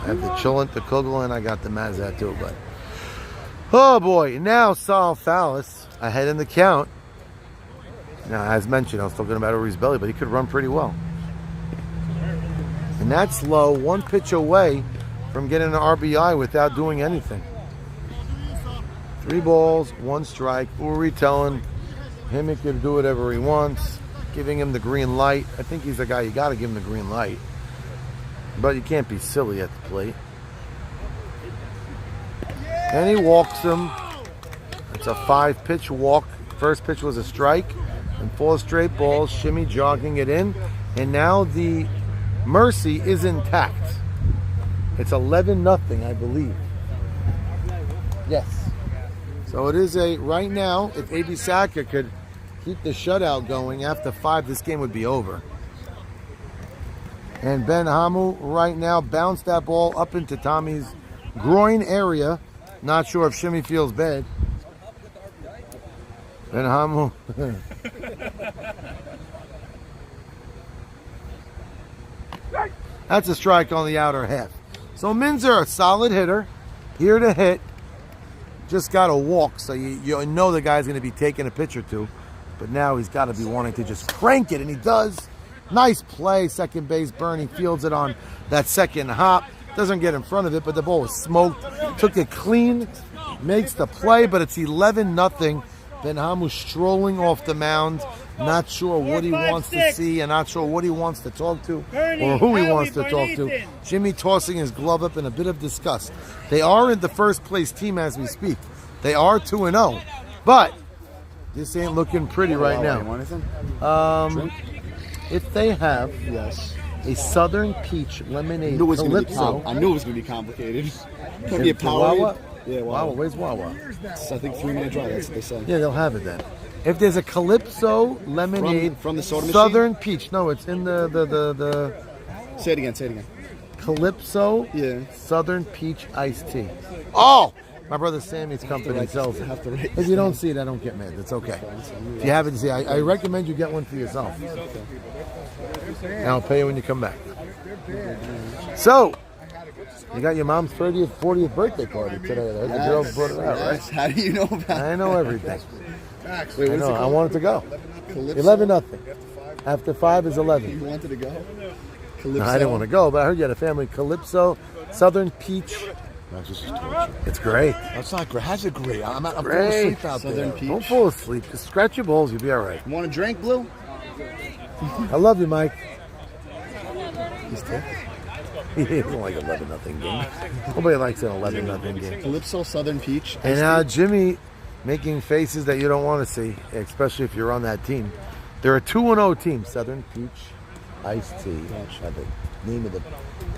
I have the chillin', the kugel, and I got the mazat too, but oh boy, now Saul Fallis ahead in the count. Now, as mentioned, I was talking about Uri's belly, but he could run pretty well. And that's low, 1 pitch away from getting an RBI without doing anything. 3 balls, 1 strike. Uri telling him he can do whatever he wants, giving him the green light. I think he's the guy you got to give him the green light. But you can't be silly at the plate. And he walks him. It's a 5-pitch walk. First pitch was a strike. And 4 straight balls, shimmy jogging it in. And now the mercy is intact. It's 11-0, I believe. Yes. So it is a, right now, if A.B. Saka could keep the shutout going after 5, this game would be over. And Ben Hamu right now bounced that ball up into Tommy's groin area. Not sure if shimmy feels bad. Ben Hamu. That's a strike on the outer half. So Minzer, a solid hitter, here to hit. Just got to walk, so you know the guy's going to be taking a pitch or 2. But now he's got to be wanting to just crank it, and he does. Nice play, second base. Bernie fields it on that second hop. Doesn't get in front of it, but the ball was smoked. Took it clean, makes the play, but it's 11-0. Ben Hamu strolling off the mound. Not sure what he wants to see and not sure what he wants to talk to or who he wants to talk to. Jimmy tossing his glove up in a bit of disgust. They are in the first place team as we speak. They are 2-0, but this ain't looking pretty right now. If they have a Southern Peach Lemonade Calypso. I knew it was going to be complicated. Can be a Wawa? Yeah, Wawa. Where's Wawa? It's, I think 3-minute drive. That's what they say. Yeah, they'll have it then. If there's a Calypso Lemonade from the soda machine? Southern Peach. No, it's in the Say it again. Say it again. Calypso Yeah. Southern Peach Iced Tea. Oh! My brother Sammy's company sells it. If you don't see it, I don't get mad. It's okay. If you haven't seen it, I recommend you get one for yourself. And I'll pay you when you come back. So, you got your mom's 30th, 40th birthday party today. The girl brought it out, right? How do you know about that? I know everything. Wait, I know. I wanted to go. 11-0. After 5 is 11. You wanted to go? No, I didn't want to go, but I heard you had a family. Calypso, Southern Peach. It's great. That's not great. How's it great? I'm falling Great. asleep out Southern there. Peach. Don't fall asleep. Just scratch your balls. You'll be all right. Want a drink, Blue? I love you, Mike. He's taking. He doesn't like 11-0 game. Nobody likes an 11-0 game. Calypso Southern Peach. And now Jimmy making faces that you don't want to see, especially if you're on that team. They're a 2-0 team. Southern Peach Iced Tea. The name of the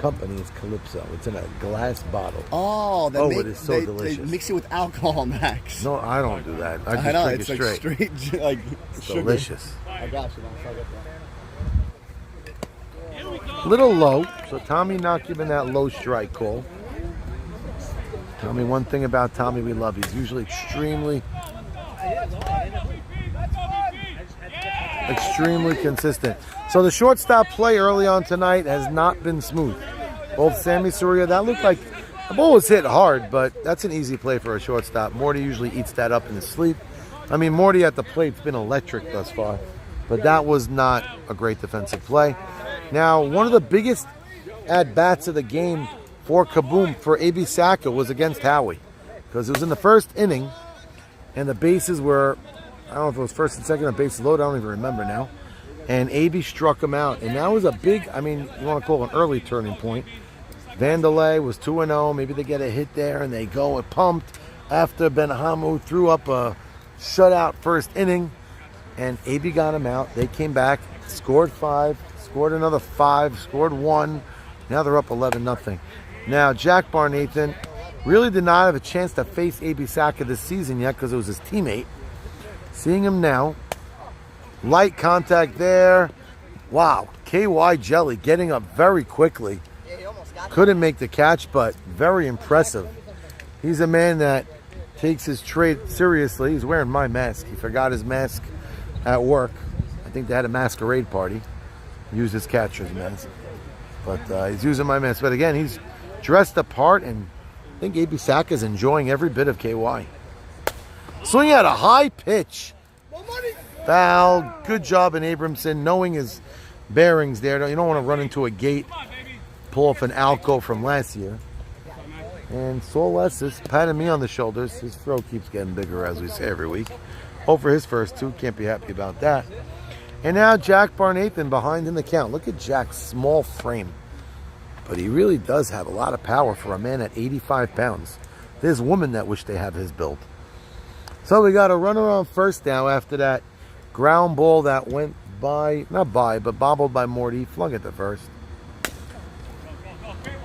company is Calypso. It's in a glass bottle. Oh, it is so delicious. They mix it with alcohol, Max. No, I don't do that. I just I know, drink it's it like straight. straight like It's sugar. delicious. I got you, man. So I got that. Little low, so Tommy not giving that low strike call. Tell me one thing about Tommy we love. He's usually extremely consistent. So the shortstop play early on tonight has not been smooth. Both Sammy Soria, that looked like the ball was hit hard, but that's an easy play for a shortstop. Morty usually eats that up in his sleep. I mean, Morty at the plate's been electric thus far, but that was not a great defensive play. Now, one of the biggest at-bats of the game for Kaboom, for A.B. Saka, was against Howie, because it was in the first inning, and the bases were, I don't know if it was first and second or bases loaded, I don't even remember now, and A.B. struck him out, and that was a big, I mean, you want to call it an early turning point. Vandelay was 2-0, maybe they get a hit there, and they go and pumped after Benhamu threw up a shutout first inning, and A.B. got him out. They came back, scored 5, scored another 5, scored 1. Now they're up 11-0. Now, Jack Barnathan really did not have a chance to face A.B. Saka this season yet because it was his teammate. Seeing him now, light contact there. Wow, KY Jelly getting up very quickly. Couldn't make the catch, but very impressive. He's a man that takes his trade seriously. He's wearing my mask. He forgot his mask at work. I think they had a masquerade party. Used his catcher's mask. But he's using my mask. But again, he's dressed apart, and I think A.B. Saka's enjoying every bit of KY. Swing at a high pitch. Foul. Good job in Abramson, knowing his bearings there. You don't want to run into a gate, pull off an Alco from last year. And Scoreless is patting me on the shoulders. His throw keeps getting bigger, as we say every week. Hope for his first 2. Can't be happy about that. And now Jack Barnathan behind in the count. Look at Jack's small frame. But he really does have a lot of power for a man at 85 pounds. There's women that wish they have his build. So we got a runner on first now after that ground ball that went by, not by, but bobbled by Morty. Flung it to first.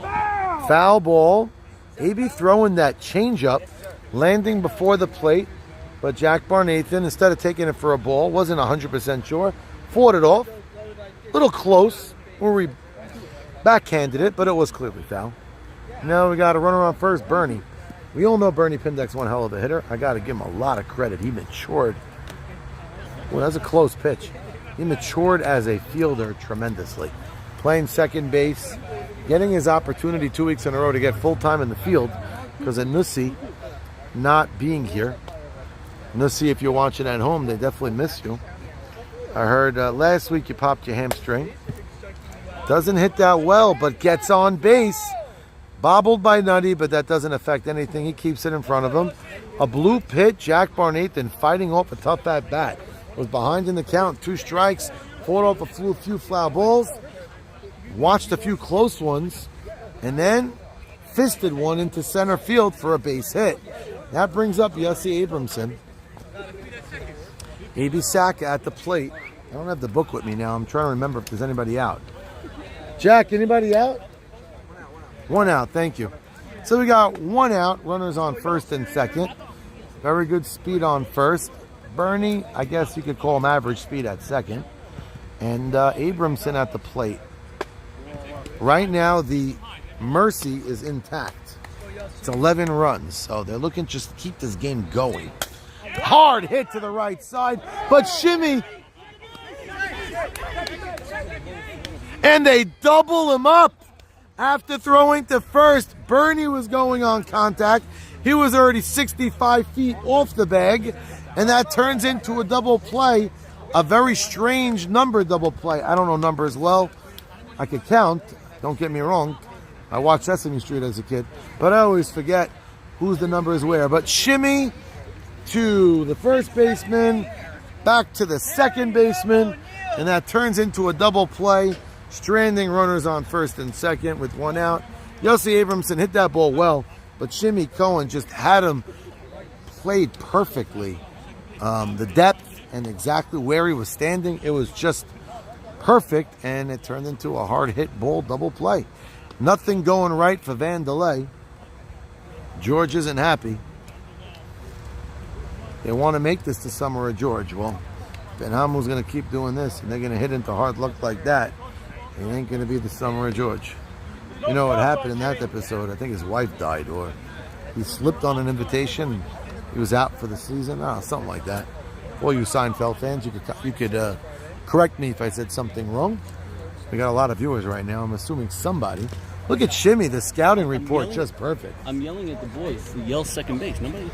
Foul ball. A.B. throwing that changeup, landing before the plate, but Jack Barnathan, instead of taking it for a ball, wasn't 100% sure, fought it off. A little close, where we backhanded it, but it was clearly foul. Now we got a runner on first, Bernie. We all know Bernie Pindek's one hell of a hitter. I got to give him a lot of credit. He matured. Well, that's a close pitch. He matured as a fielder tremendously. Playing second base, getting his opportunity 2 weeks in a row to get full time in the field because of Nussi not being here. Nussi, if you're watching at home, they definitely miss you. I heard last week you popped your hamstring. Doesn't hit that well, but gets on base. Bobbled by Nutty, but that doesn't affect anything. He keeps it in front of him. A blue pitch, Jack Barnathan fighting off a tough at-bat. Was behind in the count, 2 strikes, fought off a few foul balls. Watched a few close ones, and then fisted one into center field for a base hit. That brings up Yossi Abramson. A.B. Saka at the plate. I don't have the book with me now. I'm trying to remember if there's anybody out. Jack, anybody out? 1 out, thank you. So we got 1 out. Runners on first and second. Very good speed on first. Bernie, I guess you could call him average speed at second. And Abramson at the plate. Right now, the Mercy is intact. It's 11 runs, so they're looking just to keep this game going. Hard hit to the right side, but shimmy. And they double him up. After throwing to first, Bernie was going on contact. He was already 65 feet off the bag, and that turns into a double play. A very strange number double play. I don't know numbers well. I could count. Don't get me wrong. I watched Sesame Street as a kid, but I always forget whose the number is where. But shimmy to the first baseman, back to the second baseman, and that turns into a double play, stranding runners on first and second with 1 out. Yossi Abramson hit that ball well, but Shimmy Cohen just had him played perfectly. The depth and exactly where he was standing, it was just perfect, and it turned into a hard hit ball double play. Nothing going right for Vandelay. George isn't happy. They want to make this the summer of George. Well, Benhamu's going to keep doing this, and they're going to hit into hard luck like that. It ain't going to be the summer of George. You know what happened in that episode? I think his wife died, or he slipped on an invitation. He was out for the season. Something like that. All you Seinfeld fans, you could correct me if I said something wrong. We got a lot of viewers right now. I'm assuming somebody. Look at Shimmy, the scouting report, just perfect. I'm yelling at the boys to yell second base. Nobody.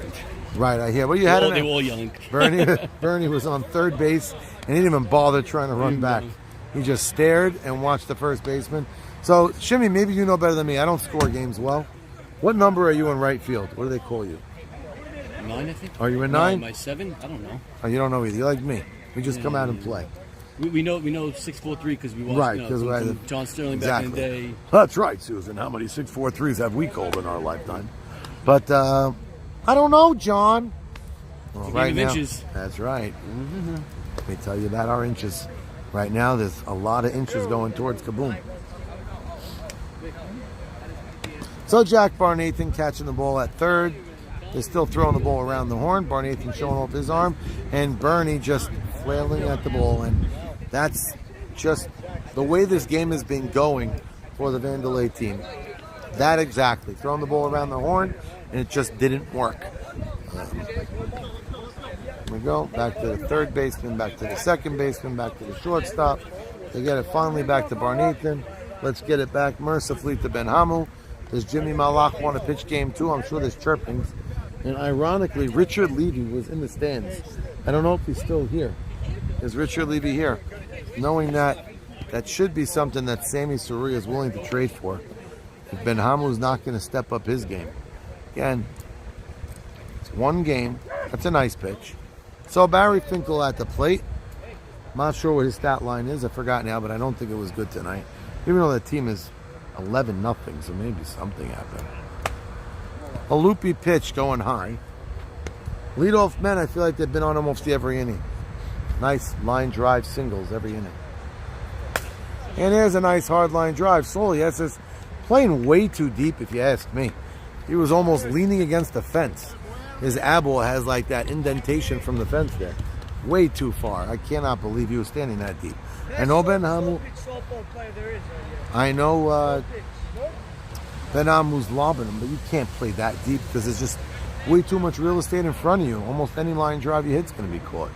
Right, I hear. What do you had? They were all yelling. Bernie was on third base and he didn't even bother trying to run back. He just stared and watched the first baseman. So, Shimmy, maybe you know better than me. I don't score games well. What number are you in right field? What do they call you? 9, I think. Are you in 9? Am I 7? I don't know. Oh, you don't know either. You're like me. We just come out and play. We know 6'4", because we watched right, from John Sterling back in the day. That's right, Susan. How many 6'4" have we called in our lifetime? But I don't know, John. Well, right now, inches. That's right. Mm-hmm. Let me tell you about our inches. Right now, there's a lot of inches going towards Kaboom. So Jack Barnathan catching the ball at third. They're still throwing the ball around the horn. Barnathan showing off his arm, and Bernie just flailing at the ball. And that's just the way this game has been going for the Vandelay team. That exactly. Throwing the ball around the horn, and it just didn't work. Here we go. Back to the third baseman, back to the second baseman, back to the shortstop. They get it finally back to Barnathan. Let's get it back mercifully to Benhamu. Does Jimmy Malach want to pitch game 2? I'm sure there's chirpings. And ironically, Richard Levy was in the stands. I don't know if he's still here. Is Richard Levy here? Knowing that should be something that Sammy Surya is willing to trade for. If Benhamu's not going to step up his game. Again, it's one game. That's a nice pitch. So Barry Finkel at the plate. I'm not sure what his stat line is. I forgot now, but I don't think it was good tonight. Even though the team is 11-0, so maybe something happened. A loopy pitch going high. Leadoff men, I feel like they've been on almost every inning. Nice line drive singles every inning. And here's a nice hard line drive. Slowly, that's just playing way too deep, if you ask me. He was almost leaning against the fence. His eyeball has like that indentation from the fence there. Way too far. I cannot believe he was standing that deep. I know Benhamu. I know Benhamu's lobbing him, but you can't play that deep because there's just way too much real estate in front of you. Almost any line drive you hit's going to be caught.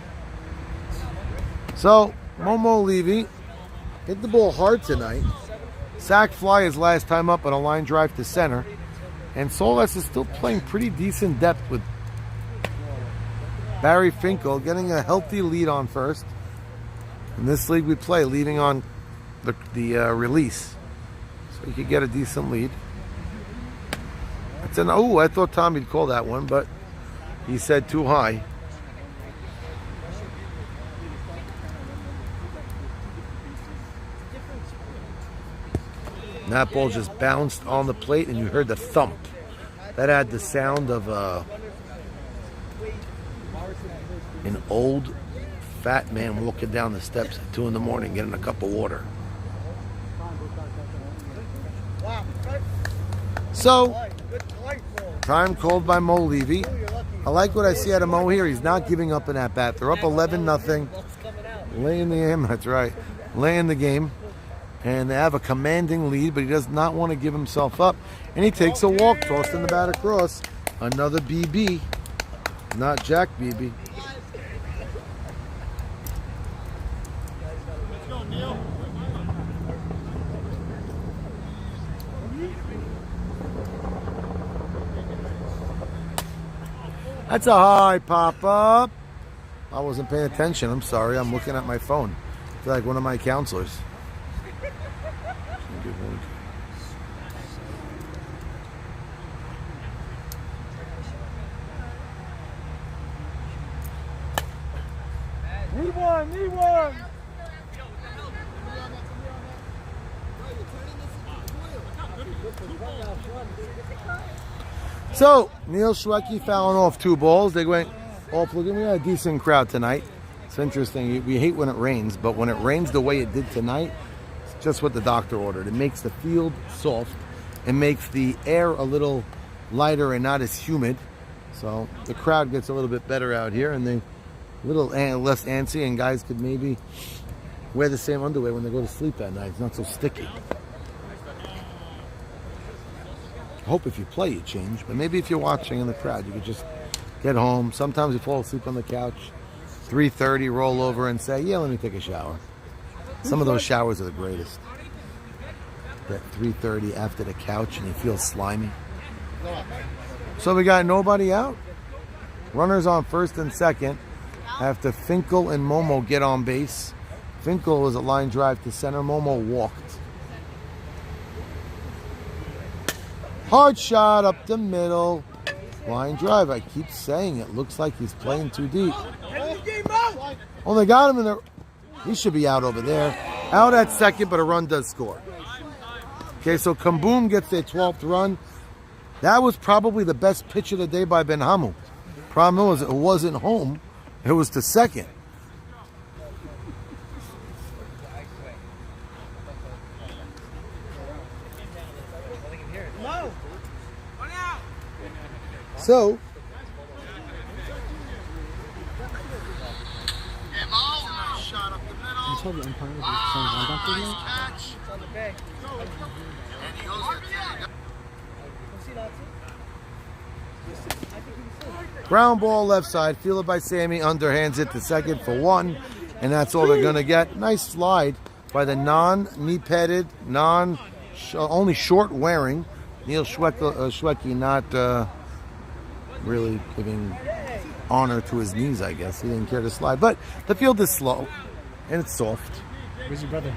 So, Momo Levy hit the ball hard tonight. Sack fly his last time up on a line drive to center. And Solis is still playing pretty decent depth with Barry Finkel getting a healthy lead on first. In this league we play, leading on the release. So you could get a decent lead. I thought Tommy'd call that one, but he said too high. And that ball just bounced on the plate and you heard the thump. That had the sound of an old fat man walking down the steps at 2 in the morning getting a cup of water. So, time called by Mo Levy. I like what I see out of Mo here. He's not giving up an at-bat. They're up 11-0. Laying the game, that's right. Laying the game. And they have a commanding lead, but he does not want to give himself up. And he takes a walk, tossing the bat across. Another BB. Not Jack BB. That's a high pop-up. I wasn't paying attention. I'm sorry. I'm looking at my phone. I feel like one of my counselors. Need one. So, Neil Schwecke fouling off 2 balls. They went off. Look, we had a decent crowd tonight. It's interesting. We hate when it rains, but when it rains the way it did tonight, it's just what the doctor ordered. It makes the field soft. It makes the air a little lighter and not as humid. So the crowd gets a little bit better out here, and they little less antsy, and guys could maybe wear the same underwear when they go to sleep at night. It's not so sticky. I hope if you play you change, but maybe if you're watching in the crowd, you could just get home. Sometimes you fall asleep on the couch, 3:30, roll over and say, yeah, let me take a shower. Some of those showers are the greatest. At 3:30 after the couch and you feel slimy. So we got nobody out. Runners on first and second after Finkel and Momo get on base. Finkel was a line drive to center. Momo walked. Hard shot up the middle. Line drive. I keep saying it. Looks like he's playing too deep. Oh, they got him in there. He should be out over there. Out at second, but a run does score. Okay, so Kaboom gets their 12th run. That was probably the best pitch of the day by Benhamu. Problem was, it wasn't home. It was to second. So, You told the umpire to send one back to you? It's on the bay. ground ball left side, fielded by Sammy, underhands it to second for one, and that's all they're going to get. Nice slide by the non-knee padded, only short wearing Neil Schwecke, not really giving honor to his knees, I guess. He didn't care to slide. But the field is slow, and it's soft. Where's your brother?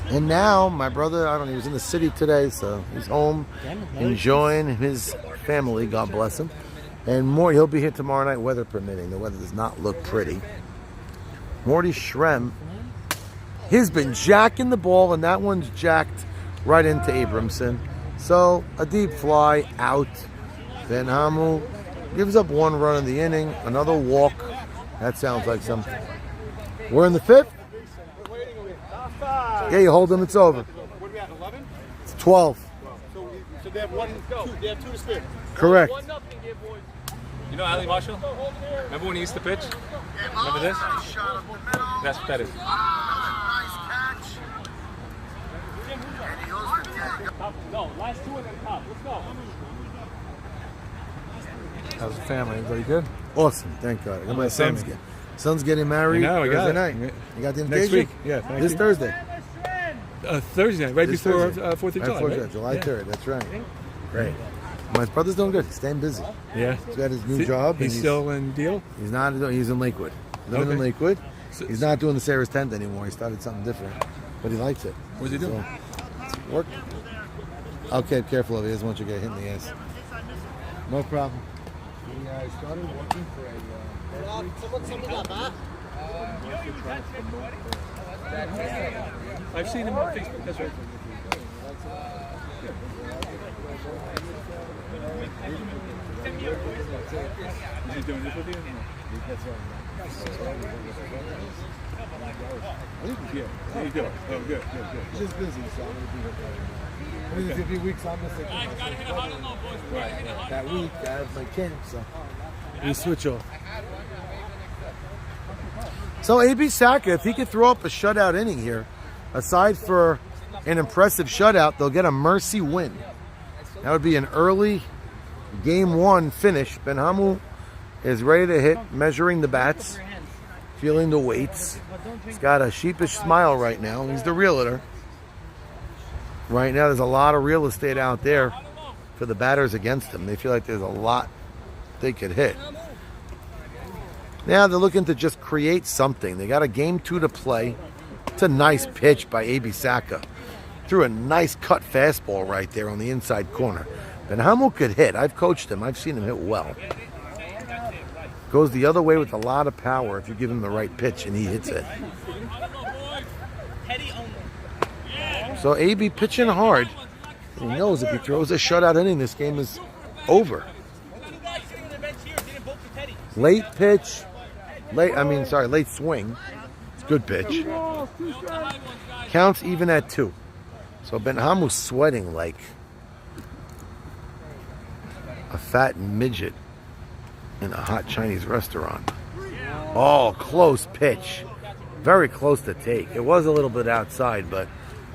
And now, my brother, I don't know, he was in the city today, so he's home enjoying his family, God bless him. And more, he'll be here tomorrow night, weather permitting. The weather does not look pretty. Morty Shrem, he's been jacking the ball, and that one's jacked right into Abramson. So, a deep fly, out. Benhamu gives up one run in the inning, another walk. That sounds like something. We're in the fifth. Yeah, you hold them, it's over. What are we at, 11? It's 12. So they have one, two. They have two to spin. Correct. You know Ali Marshall? Remember when he used to pitch? Remember this? That's what that is. No, last two and then top. Let's go. How's the family? Everybody good? Awesome, thank God. I got my son's getting married Thursday night. You got the invitation? Next week. Yeah, thank This you. Thursday. Thursday night, right This before Thursday. 4th of July. Right? July 3rd, that's right. Great. My brother's doing good. He's staying busy. Yeah. He's got his new job. He's and still in deal? He's not. He's in Lakewood. Living in Okay. Lakewood. He's not doing the Sarah's tent anymore. He started something different, but he likes it. What's he doing? So, work. Okay, careful of it. He doesn't want you to get hit in the ass. No problem. He started working for I've seen him on Facebook. That's right. Is he doing this with you? I think he's here. How you doing? Oh, good. He's just busy, so I'm going to be here for him. A few weeks I'm missing that week. I have my camp, so we switch off. So AB Saka, if he could throw up a shutout inning here, aside for an impressive shutout, they'll get a mercy win. That would be an early game one finish. Benhamu is ready to hit, measuring the bats, feeling the weights. He's got a sheepish smile right now. He's the realtor. Right now, there's a lot of real estate out there for the batters against him. They feel like there's a lot they could hit. Now they're looking to just create something. They got a game two to play. It's a nice pitch by AB Saka. Threw a nice cut fastball right there on the inside corner. Benhamu could hit. I've coached him. I've seen him hit well. Goes the other way with a lot of power if you give him the right pitch and he hits it. So AB pitching hard. He knows if he throws a shutout inning, this game is over. Late pitch. Late swing. It's a good pitch. Counts even at 2. So Benhamu's sweating like a fat midget in a hot Chinese restaurant. Oh, close pitch. Very close to take. It was a little bit outside, but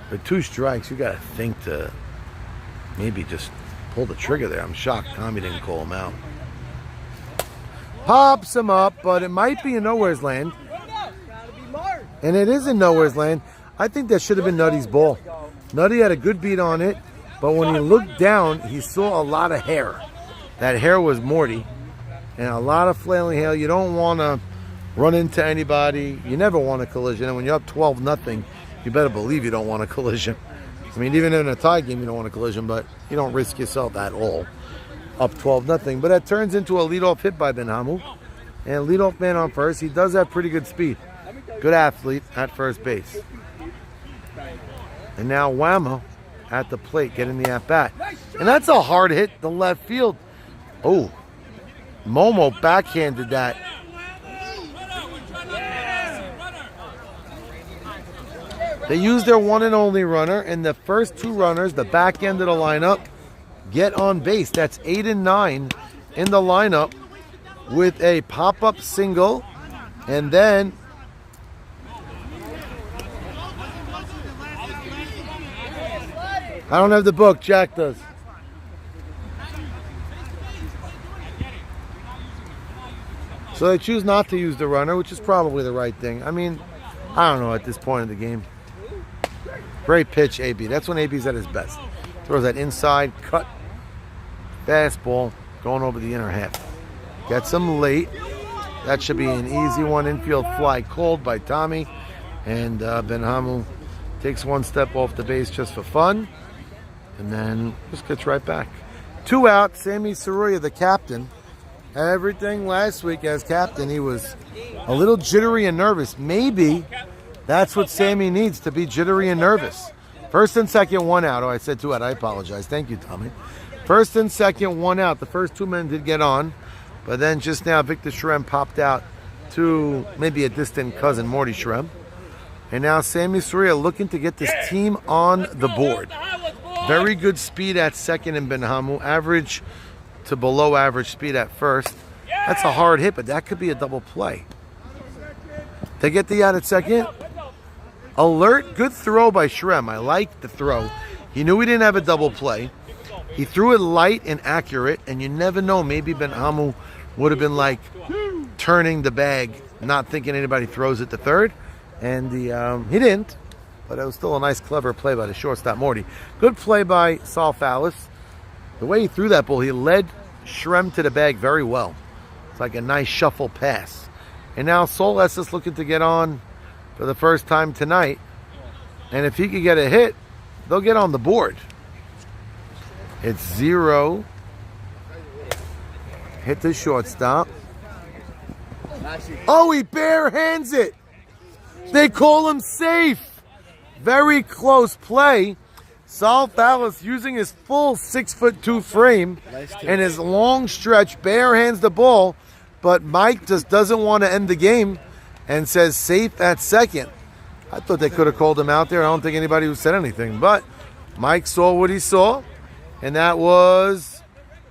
with 2 strikes, you got to think to maybe just pull the trigger there. I'm shocked Tommy didn't call him out. Pops him up, but it might be in nowhere's land. And it is in nowhere's land. I think that should have been Nutty's ball. Nutty had a good beat on it, but when he looked down, he saw a lot of hair. That hair was Morty, and a lot of flailing hair. You don't want to run into anybody. You never want a collision, and when you're up 12-0, you better believe you don't want a collision. I mean, even in a tie game, you don't want a collision, but you don't risk yourself at all. Up 12-0. But that turns into a leadoff hit by Ben Hamu. And leadoff man on first. He does have pretty good speed. Good athlete at first base. And now Whammo at the plate getting the at-bat. And that's a hard hit to left field. Oh, Momo backhanded that. They use their one and only runner, and the first 2 runners, the back end of the lineup, get on base. That's 8 and 9 in the lineup with a pop-up single, and then I don't have the book, Jack does. So they choose not to use the runner, which is probably the right thing. I mean, I don't know at this point in the game. Great pitch, AB. That's when AB's at his best. Throws that inside cut fastball going over the inner half. Gets him late. That should be an easy one. Infield fly called by Tommy. And Ben Hamu takes 1 step off the base just for fun. And then just gets right back. 2 out. Sammy Saruya, the captain. Everything last week as captain, he was a little jittery and nervous. Maybe that's what Sammy needs, to be jittery and nervous. First and second, 1 out. Oh, I said 2 out. I apologize. Thank you, Tommy. First and second, 1 out. The first 2 men did get on. But then just now, Victor Shrem popped out to maybe a distant cousin, Morty Shrem. And now Sammy Saruya looking to get this team on the board. Very good speed at second in Ben Hamu. Average to below average speed at first. That's a hard hit, but that could be a double play. They get the out at second. Alert, good throw by Shrem. I like the throw. He knew he didn't have a double play. He threw it light and accurate, and you never know. Maybe Ben Hamu would have been like turning the bag, not thinking anybody throws it to third. And he didn't, but it was still a nice, clever play by the shortstop, Morty. Good play by Saul Fallis. The way he threw that ball, he led Shrem to the bag very well. It's like a nice shuffle pass. And now Saul is looking to get on for the first time tonight. And if he could get a hit, they'll get on the board. It's 0. Hit the shortstop. Oh, he bare hands it. They call him safe. Very close play. Saul Fallis using his full 6'2" frame and his long stretch, bare hands the ball, but Mike just doesn't want to end the game and says safe at second. I thought they could have called him out there. I don't think anybody said anything, but Mike saw what he saw, and that was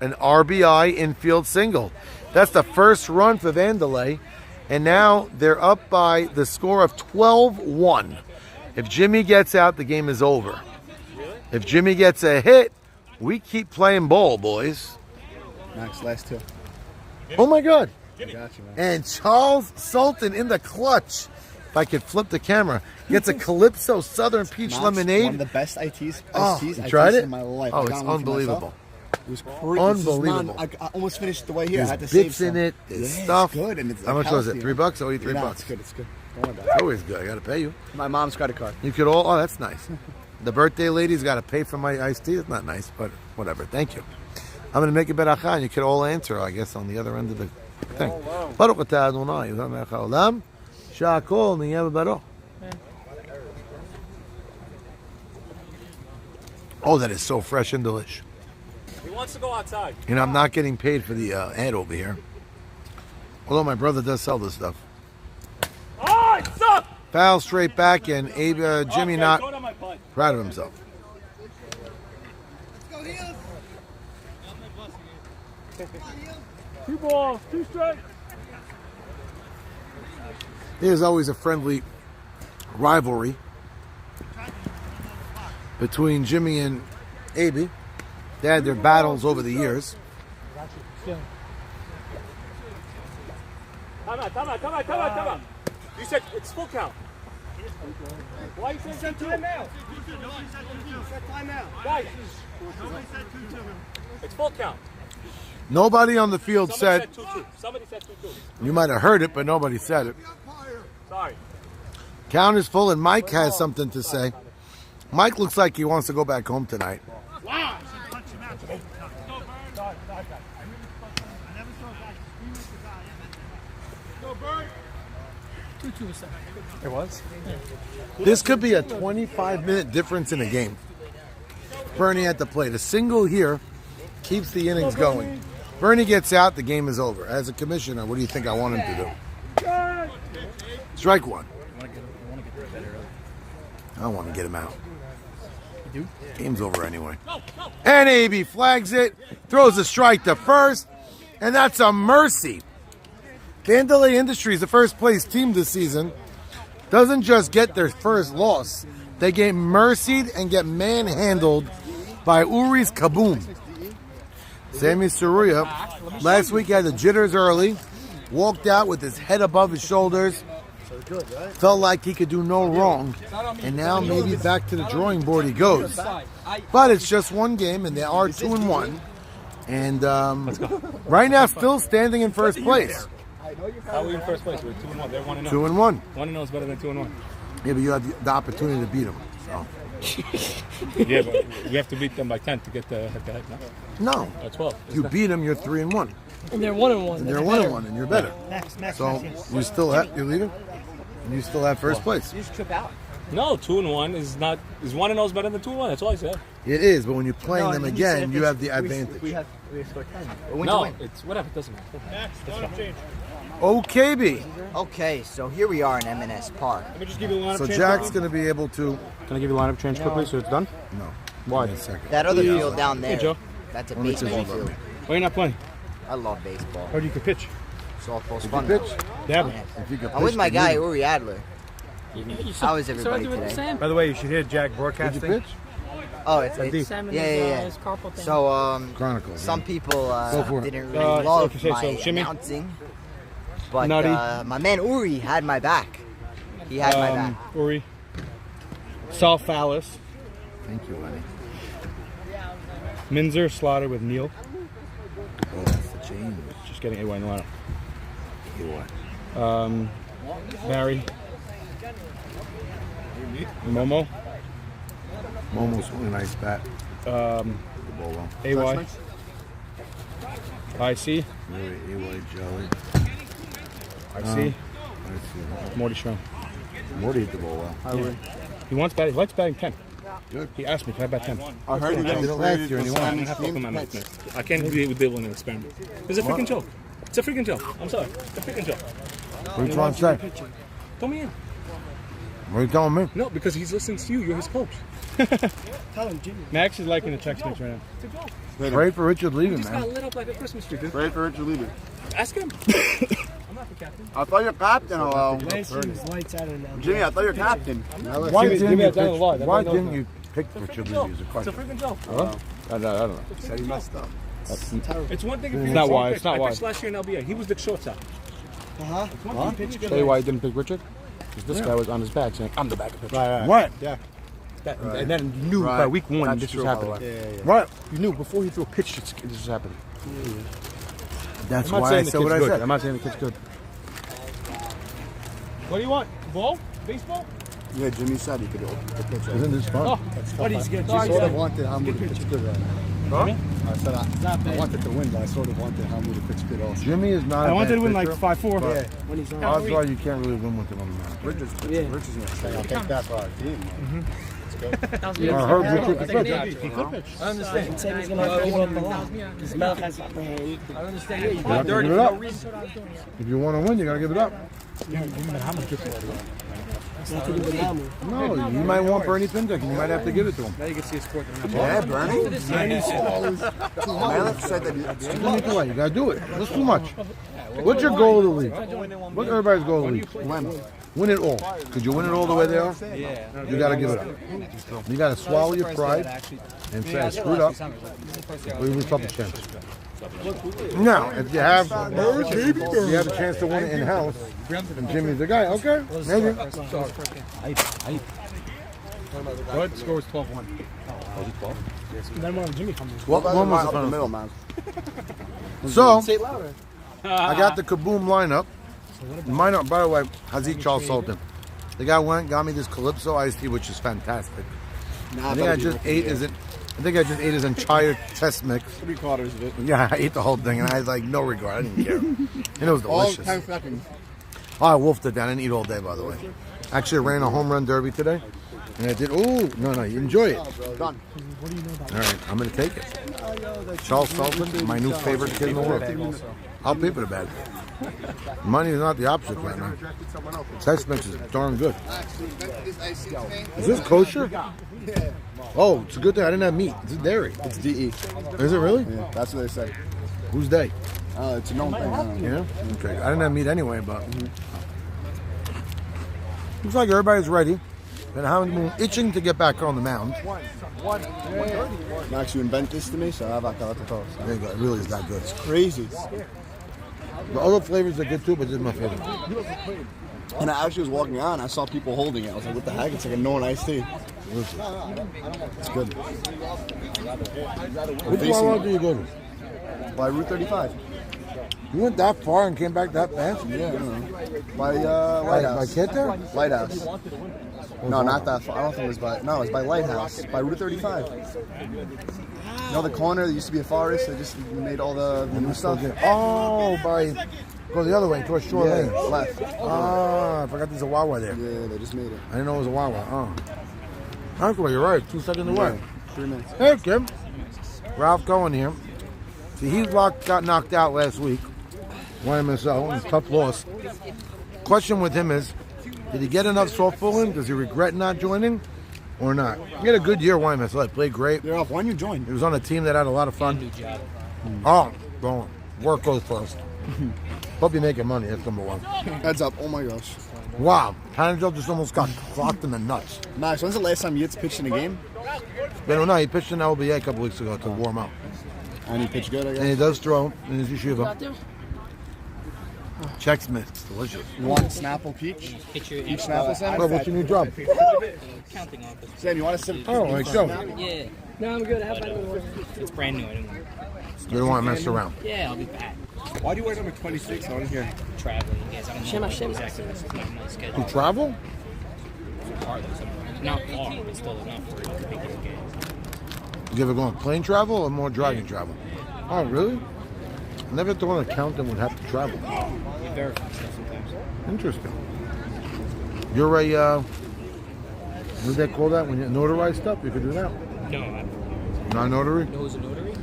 an RBI infield single. That's the first run for Vandelay, and now they're up by the score of 12-1. If Jimmy gets out, the game is over. If Jimmy gets a hit, we keep playing ball, boys. Max, last 2. Oh, my God. I got you, man. And Charles Sultan in the clutch. If I could flip the camera. Gets a Calypso Southern Peach Max, Lemonade. One of the best ITs You tried it? in my life. Oh, I it's got one for unbelievable. myself. It was crazy. Unbelievable. I almost finished the way here. I had to There's save bits some. in it. There's Yeah, stuff. It's good. And it's How much was it? $3? I'll eat $3. No, it's good. It's good. Don't worry about It's it. always good. I got to pay you. My mom's credit card. You could all. Oh, that's nice. The birthday lady's got to pay for my iced tea. It's not nice, but whatever. Thank you. I'm going to make a beracha, and you could all answer, I guess, on the other end of the thing. Baruch atah Adonai, melech haolam, she'akol niyeh b'baruch. Oh, that is so fresh and delish. He wants to go outside. You know, I'm not getting paid for the ad over here. Although my brother does sell this stuff. Oh, it's up! Foul straight back, and Jimmy not Go to my butt. proud of himself. 2 balls, 2 strikes. There's always a friendly rivalry between Jimmy and Aby. They had their battles over the years. Time out. You said it's full count. Why you saying 2-2? Guys, it's full count. Nobody on the field Somebody said, said 2-2. Somebody said 2-2. you might have heard it, but nobody said it. Sorry. Count is full, and Mike has something to say. Mike looks like he wants to go back home tonight. It was? This could be a 25-minute difference in a game. Bernie at the plate. A single here keeps the innings going. Bernie gets out, the game is over. As a commissioner, what do you think I want him to do? Strike one. I want to get him out. You do? Game's over anyway. And AB flags it, throws a strike to first, and that's a mercy. Vandelay Industries, the first place team this season, doesn't just get their first loss. They get mercied and get manhandled by Uri's Kaboom. Sammy Saruya last week had the jitters early, walked out with his head above his shoulders, felt like he could do no wrong, and now maybe back to the drawing board he goes. But it's just one game, and they are 2-1, and right now still standing in first place. How are we in first place? We're 2-1. They're 1-0. 2-1. 1-0 is better than 2-1. Yeah, but you have the opportunity to beat them. So. Yeah, but we have to beat them by 10 to get the head-to-head. No? No, 12. you beat them, you're 3-1. And they're 1-1. And they're 1-1, and you're better. So you still have you're leading, and you still have first place. You just trip out. No, 2-1 is not. Is 1-0 is better than 2-1. That's all I said. It is, but when you're playing them again, you have the advantage. We score 10. No, it's whatever. It doesn't matter. OKB. Okay, so here we are in M&S Park. Let me just give you a lineup So change. Jack's going to be able to. Can I give you a lineup change quickly so it's done? No. Why? Wait a second. That other field down there, Hey, Joe. that's a Only baseball two field. Why are you not playing? I love baseball. Or you can pitch. Softball's If you fun. pitch, Yeah. if you can I'm with pitch, my you guy, need it. Uri Adler. How is everybody today? By the way, you should hear Jack Did broadcasting. you pitch? Oh, it's Salmon yeah. is carpal thing. So, Chronicles. some people Go for it. didn't really love okay, so my shimmy. announcing, but Nutty. my man Uri had my back. He had my back. Uri. Sal Fallis. Thank you, Lenny. Minzer Slaughter with Neil. Oh, that's the change. Just getting AY in the lineup. Boy. Barry. Momo. Momo's really nice bat. The ball well. AY. IC. Really, AY jelly. IC. Morty Strong. Morty hit the ball well. He wants batting. He likes batting 10. Good. He asked me, can I bat 10? I heard you I did it last year and he won. I can't be with an experiment. It's a freaking joke. It's a freaking joke. I'm sorry. It's a freaking joke. What are you trying to say? Throw me in. What are you telling me? No, because he's listening to you. You're his coach. Max is liking the Chex Mix right now. It's a joke. Pray for Richard leaving, He just got man. lit up like a Christmas tree, dude. Ready for Richard Lieber. Ask him. I'm not the captain. I thought you're captain. Hello. Last year was lights out and down. Jimmy, I thought you're captain. Why Jimmy, didn't you that's down the line. pick? Why Everyone knows didn't you pick Richard Levy as a It's a question? freaking joke. I don't know. Said he messed up. It's one thing if you It's not pitch. why, it's not I why. pitched last year in LBA. He was the shortstop. Tell you why he didn't pick Richard? Because this guy was on his back saying, I'm the backup pitcher. Right. What? Yeah. And then you knew by week 1 That's this true, was by the happening. way. Yeah. What? You knew before he threw a pitch this was happening. That's I'm not why I saying the said kid's what I good. said. I'm not saying the kid's good. What do you want? Ball? Baseball? Yeah, Jimmy said he could open the pitch. Isn't this fun? What he's good. I sort of wanted Hamu to pitch good right now. I said I wanted to win, but I sort of wanted Hamu to pitch good also. Jimmy is not. I a wanted bad to win like pitcher, 5-4. but When he's on. Odds are you can't really win with him on the mound. Richard's going to stay. I think that's our team. I heard Richard could pitch. I understand. Said he's going to give up a lot. His mouth has upper hand. I understand. You have to give it up. If you want to win, you got to give it up. No, you might want Bernie Pindick, and you might have to give it to him. Now you can see a score. Yeah, Bernie. Man said that it's too much. Either way, you gotta do it. That's too much. What's your goal of the league? What's everybody's goal of the league? Win it all. Could you win it all the way they are? Yeah. You gotta give it up. You gotta swallow your pride and say, I screwed up. We will up a chance. Now, if you have a chance to win it in house, and Jimmy's the guy, okay, maybe. Good score was 12-1. Then when Jimmy comes in. What one was Up the the middle, man. So, I got the Kaboom lineup. Mine are, by the way, Hazik Charles Sultan. The guy went got me this Calypso iced tea, which is fantastic. I think I just ate his entire test mix. 3/4 of it. Yeah, I ate the whole thing, and I had like no regret. I didn't care, and it was All delicious. 10 seconds. Oh, I wolfed it down. I didn't eat all day, by the way. Actually, I ran a home run derby today, and I did. Oh, no, you enjoy it. Done. All right, I'm gonna take it. Charles Sultan, my new favorite kid in the world. I'll pay for the bag. Money is not the opposite right now. Test mix is darn good. Is this kosher? Oh, it's a good thing I didn't have meat. It's dairy. It's DE. Is it really? Yeah, that's what they say. Who's they? It's a known thing. Yeah? Okay. I didn't have meat anyway, but... Looks like everybody's ready. And I'm itching to get back on the mound. Max, you invent this to me, so how about that? There you go. It really is that good. Crazy. The other flavors are good too, but this is my favorite. And I actually was walking out and I saw people holding it. I was like, what the heck? It's like a known iced tea. It's good. Which one do you go to? By Route 35. You went that far and came back that fast? Yeah, I don't know. By Lighthouse. By Kenta? Lighthouse. No, not that far. I don't think it was by... No, it was by Lighthouse. By Route 35. You know the corner that used to be a forest? They just made all the new stuff? Oh, go the other way, towards Shore Lane. Left. Ah, I forgot there's a Wawa there. Yeah, they just made it. I didn't know it was a Wawa. Oh. Actually, you're right. 2 seconds away. 3 minutes. Hey, Kim. Ralph Cohen here. See, he got knocked out last week. YMSL, tough loss. Question with him is, did he get enough softball in? Does he regret not joining or not? He had a good year, YMSL. He played great. They're off. Why didn't you join? He was on a team that had a lot of fun. Oh, going. Work goes first. Hope you're making money. That's number one. Heads up. Oh my gosh. Wow. Tannehill just almost got clocked in the nuts. Max, when's the last time Yitz pitched in a game? No, he pitched in LBA a couple weeks ago to warm up. And he pitched good, I guess. And he does throw in his yeshiva. Chex Mix. Delicious. You want Snapple Peach? Peach Snapple sandwich? Well, what's your new job? Counting office. Sam, you want to sit? Oh, like so. Yeah. No, I'm good. How about It's brand new. I didn't You don't want to mess around. Yeah, I'll be back. Why do you wear number 26? I want to hear. Traveling, yes. I don't know exactly what's my schedule. You travel? Not far, but still enough for big games. You ever go on plane travel or more driving travel? Oh, really? I never thought an accountant would have to travel. You verify stuff sometimes. Interesting. You're a, what do they call that? When you notarize stuff, you could do that. No, I'm Non-notary? no, who's a notary?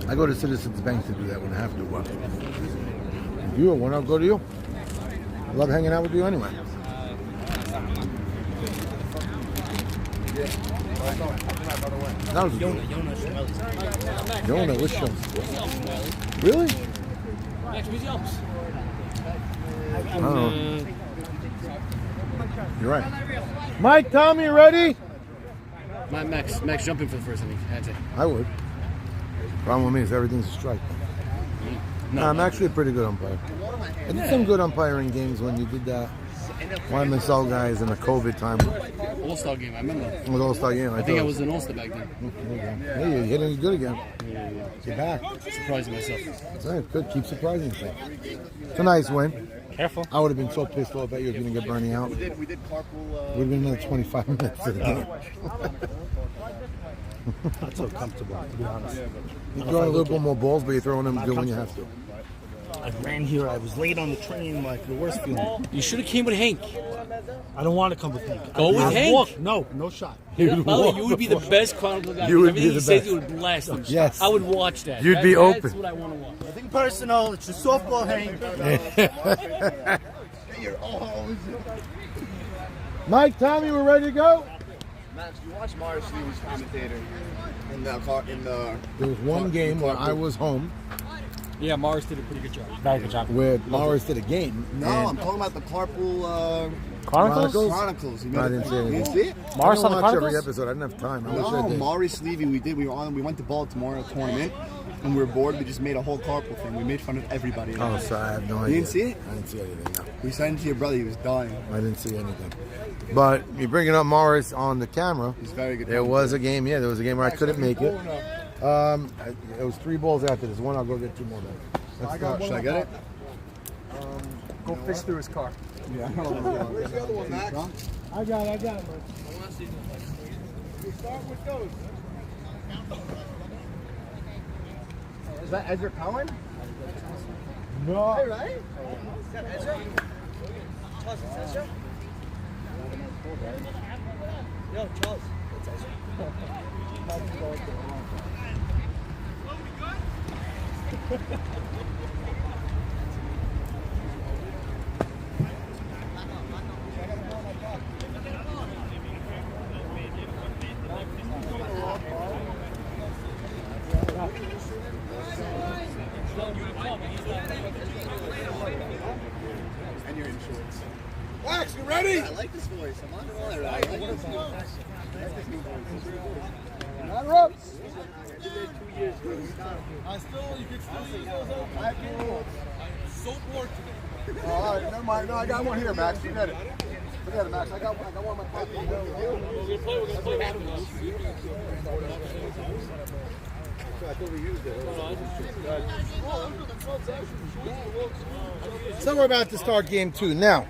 I go to Citizens Bank to do that when I have to. If you want, I'll go to you. I love hanging out with you anyway. That was good. Yona, what's your? Really? I don't know. You're right. Mike, Tommy, you ready? Max jumping for the first inning. That's it. I would. Problem with me is everything's a strike. No, I'm actually a pretty good umpire. I did some good umpiring games when you did that. YMSL guys in the COVID time. All-Star game, I remember. With All-Star game. I think I was an All-Star back then. Hey, you're hitting good again. You're back. Surprising myself. That's right. Good. Keep surprising yourself. It's a nice win. Careful. I would have been so pissed off that you were going to get Bernie out. We did carpool. Would have been another 25 minutes to the game. Not so comfortable, to be honest. You're throwing a little bit more balls, but you're throwing them good when you have to. I ran here. I was late on the train, like the worst feeling. You should have came with Hank. I don't want to come with Hank. Go with Hank. Walk. No shot. You would be the best Chronicle guy. You would be Everything the he says, best. you would blast him. Yes. I would watch that. You'd be open. That's what I want to watch. Nothing personal. It's just softball, Hank. Mike, Tommy, we're ready to go? Max, you watch Morris Lee was commentator in the There was one game where I was home Yeah, Morris did a pretty good job. Very good job. where Morris did a game. No, I'm talking about the Carpool Chronicles? Chronicles. You I didn't see You anything. didn't see it? Morris I on didn't the watch every Chronicles? episode. I didn't have time. I wish I No, did. Maurice Levy, we went to Baltimore, a tournament, and we were bored. We just made a whole carpool thing. We made fun of everybody. Oh, sorry, I have no idea. You didn't see it? I didn't see anything, no. We sent it to your brother. He was dying. I didn't see anything. But you're bringing up Morris on the camera. He's very good. There was a game, yeah, there was a game where I couldn't make it. It was 3 balls after this one. I'll go get 2 more then. Let's go. Should I get it? Go fish through his car. Yeah. I got it, man. Is that Ezra Cohen? No. Hey, right? Is that Ezra? Charles, it's Ezra? Yo, Charles, it's Ezra. And you're in shorts. Wax, you ready? I like this voice. I'm on the line. I like this voice. Not ropes. I still, you can still use those. I can. So bored today. Oh, all right, never mind. No, I got one here, Max. Forget it. Forget it, Max. I got one in my pocket. We're gonna play So we're about to start game 2. Now,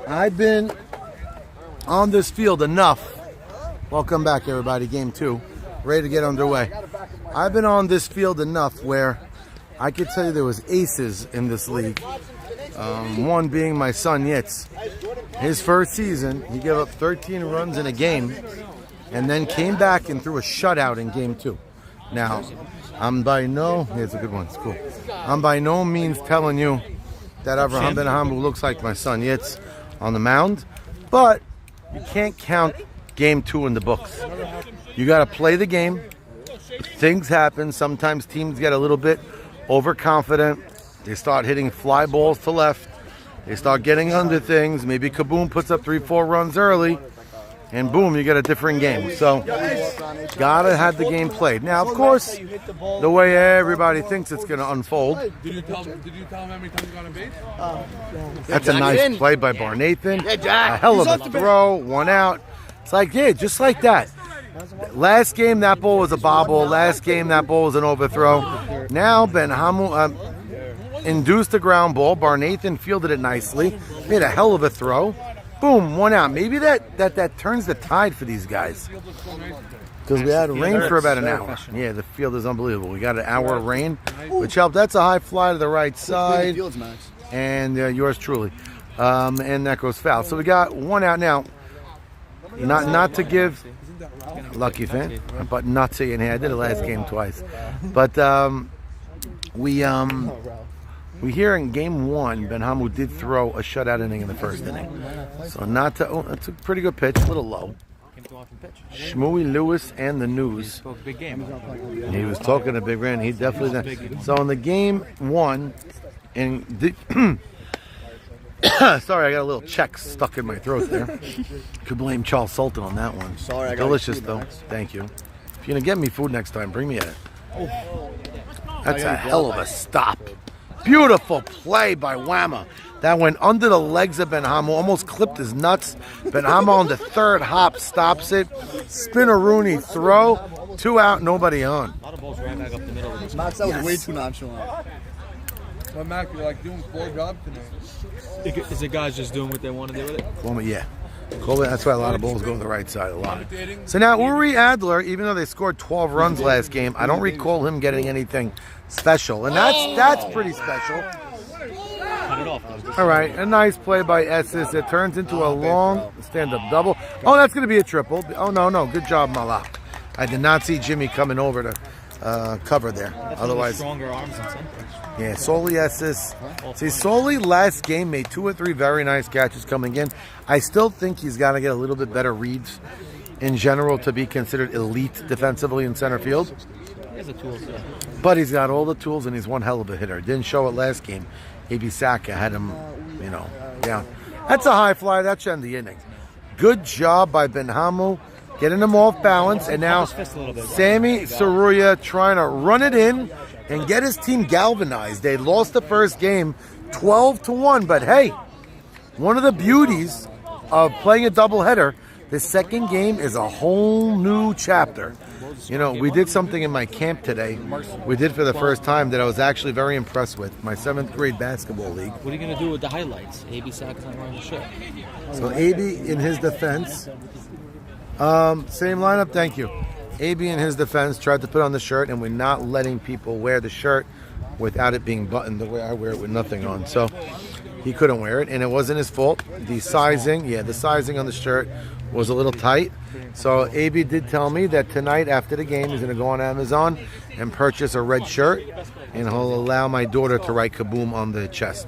I've been on this field enough. Welcome back, everybody. Game 2. Ready to get underway. I've been on this field enough where I could tell you there was aces in this league. One being my son Yitz. His first season, he gave up 13 runs in a game and then came back and threw a shutout in game 2. Now, I'm by no, here's a good one, it's cool. I'm by no means telling you that Avraham Ben Hamu looks like my son Yitz on the mound, but you can't count game 2 in the books. You got to play the game. Things happen. Sometimes teams get a little bit overconfident. They start hitting fly balls to left. They start getting under things. Maybe Kaboom puts up 3-4 runs early, and boom, you get a different game. So, gotta have the game played. Now, of course, the way everybody thinks it's going to unfold. Did you tell him how many times you got on base? That's a nice play by Barnathan. A hell of a throw, 1 out. It's like, yeah, just like that. Last game, that ball was a bobble. Last game, that ball was an overthrow. Now, Ben Hamu induced a ground ball. Barnathan fielded it nicely. Made a hell of a throw. Boom, 1 out. Maybe that turns the tide for these guys. Because we had rain for about an hour. Yeah, the field is unbelievable. We got an hour of rain, which helped. That's a high fly to the right side. And yours truly. And that goes foul. So we got 1 out now. Not to give lucky fan, but not saying, hey, I did it last game twice. But we hear in game 1, Ben Hamu did throw a shutout inning in the first inning. So that's a pretty good pitch, a little low. Shmooey Lewis and the News. Big game. He was talking to Big Ran. He definitely did. So in the game 1, sorry, I got a little check stuck in my throat there. Could blame Charles Sultan on that one. Sorry, I got delicious though. Thank you. If you're gonna get me food next time, bring me it. That's a hell of a stop. Beautiful play by Whamma. That went under the legs of Ben Hamu, almost clipped his nuts. Ben Hamu on the third hop stops it. Spin-a-rooney throw. 2 out, nobody on. A lot of balls ran back up the middle of this. Max, that was way too nonchalant. But Mac, you're like doing 4 jobs tonight. Is the guys just doing what they want to do with it? Well, yeah. That's why a lot of balls go to the right side a lot. So now Uri Adler, even though they scored 12 runs last game, I don't recall him getting anything special. And that's pretty special. All right, a nice play by Esses. It turns into a long stand-up double. Oh, that's going to be a triple. Oh, no. Good job, Malak. I did not see Jimmy coming over to cover there. Otherwise, stronger arms and center. yeah, Soliesis. See, Soli last game made 2 or 3 very nice catches coming in. I still think he's got to get a little bit better reads in general to be considered elite defensively in center field. He has the tools, yeah. But he's got all the tools and he's one hell of a hitter. Didn't show it last game. A.B. Saka had him, down. That's a high fly. That should end the inning. Good job by Benhamu getting him off balance. And now Sammy Saruya trying to run it in and get his team galvanized. They lost the first game 12-1. But hey, one of the beauties of playing a doubleheader, the second game is a whole new chapter. We did something in my camp today. We did for the first time that I was actually very impressed with. My 7th grade basketball league. What are you going to do with the highlights? A.B. Saka's not wearing the shirt. So A.B. in his defense, same lineup, thank you. A.B. in his defense tried to put on the shirt, and we're not letting people wear the shirt without it being buttoned the way I wear it with nothing on. So he couldn't wear it, and it wasn't his fault. The sizing on the shirt was a little tight. So A.B. did tell me that tonight after the game he's going to go on Amazon and purchase a red shirt, and he'll allow my daughter to write Kaboom on the chest.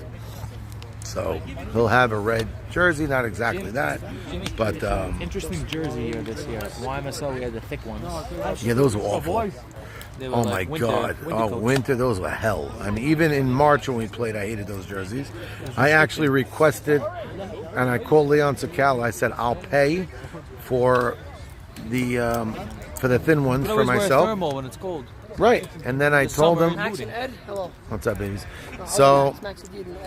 So he'll have a red jersey, not exactly that, but interesting jersey here this year. YMSL, we had the thick ones. Yeah, those were awful. Oh my God! Winter, those were hell. I mean, even in March when we played, I hated those jerseys. I actually requested, and I called Leon Sakala. I said I'll pay for the thin ones for myself. Thermal when it's cold. Right, and then I told him. Max and Ed, hello. What's up, babies? So,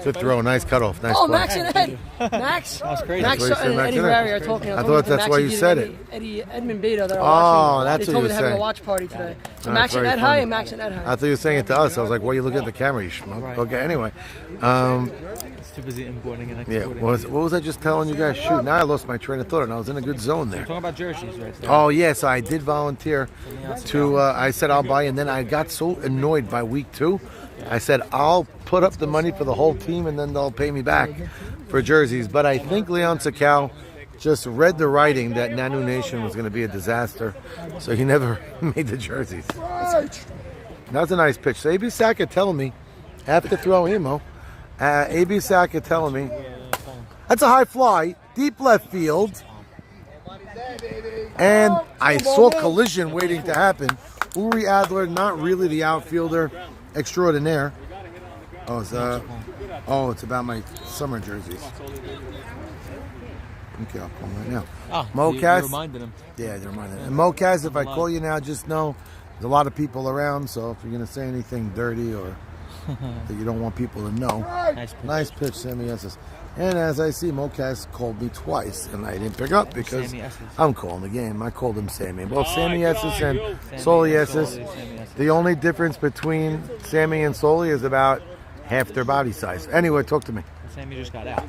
good throw, nice cutoff, nice play. Max and Ed. Max? That was crazy. Max and Eddie Rary are talking. I thought that's why you said it. Edmund Beta, they're watching. That's they what told me you're they're having saying. a watch party today. So Oh, Max that's and very Ed hi funny. and Max and Ed hi. I thought you were saying it to us. I was like, why are you looking at the camera, you schmuck? Right. Okay, anyway. It's too busy importing and Yeah, exporting. what was I just telling you guys? Shoot, now I lost my train of thought, and I was in a good zone there. Talking about jerseys right there. Oh, yes, I did volunteer to, I said I'll buy, and then I got so annoyed by week 2. I said I'll put up the money for the whole team, and then they'll pay me back for jerseys. But I think Leon Sakal just read the writing that Nanu Nation was going to be a disaster, so he never made the jerseys. That was a nice pitch. So A.B. Saka telling me, have to throw Emo. A.B. Saka telling me, that's a high fly, deep left field. And I saw collision waiting to happen. Uri Adler, not really the outfielder extraordinaire. It's about my summer jerseys. Okay, I'll call him right now. Oh, Mocas. you reminded him. Yeah, they reminded him. And Mocas, if I call you now, just know there's a lot of people around, so if you're going to say anything dirty or that you don't want people to know. Nice pitch, Sammy Esses. And as I see, Mocas called me twice, and I didn't pick up because I'm calling the game. I called him Sammy. Both Sammy Esses and Soli Esses. The only difference between Sammy and Soli is about half their body size. Anyway, talk to me. Sammy just got out.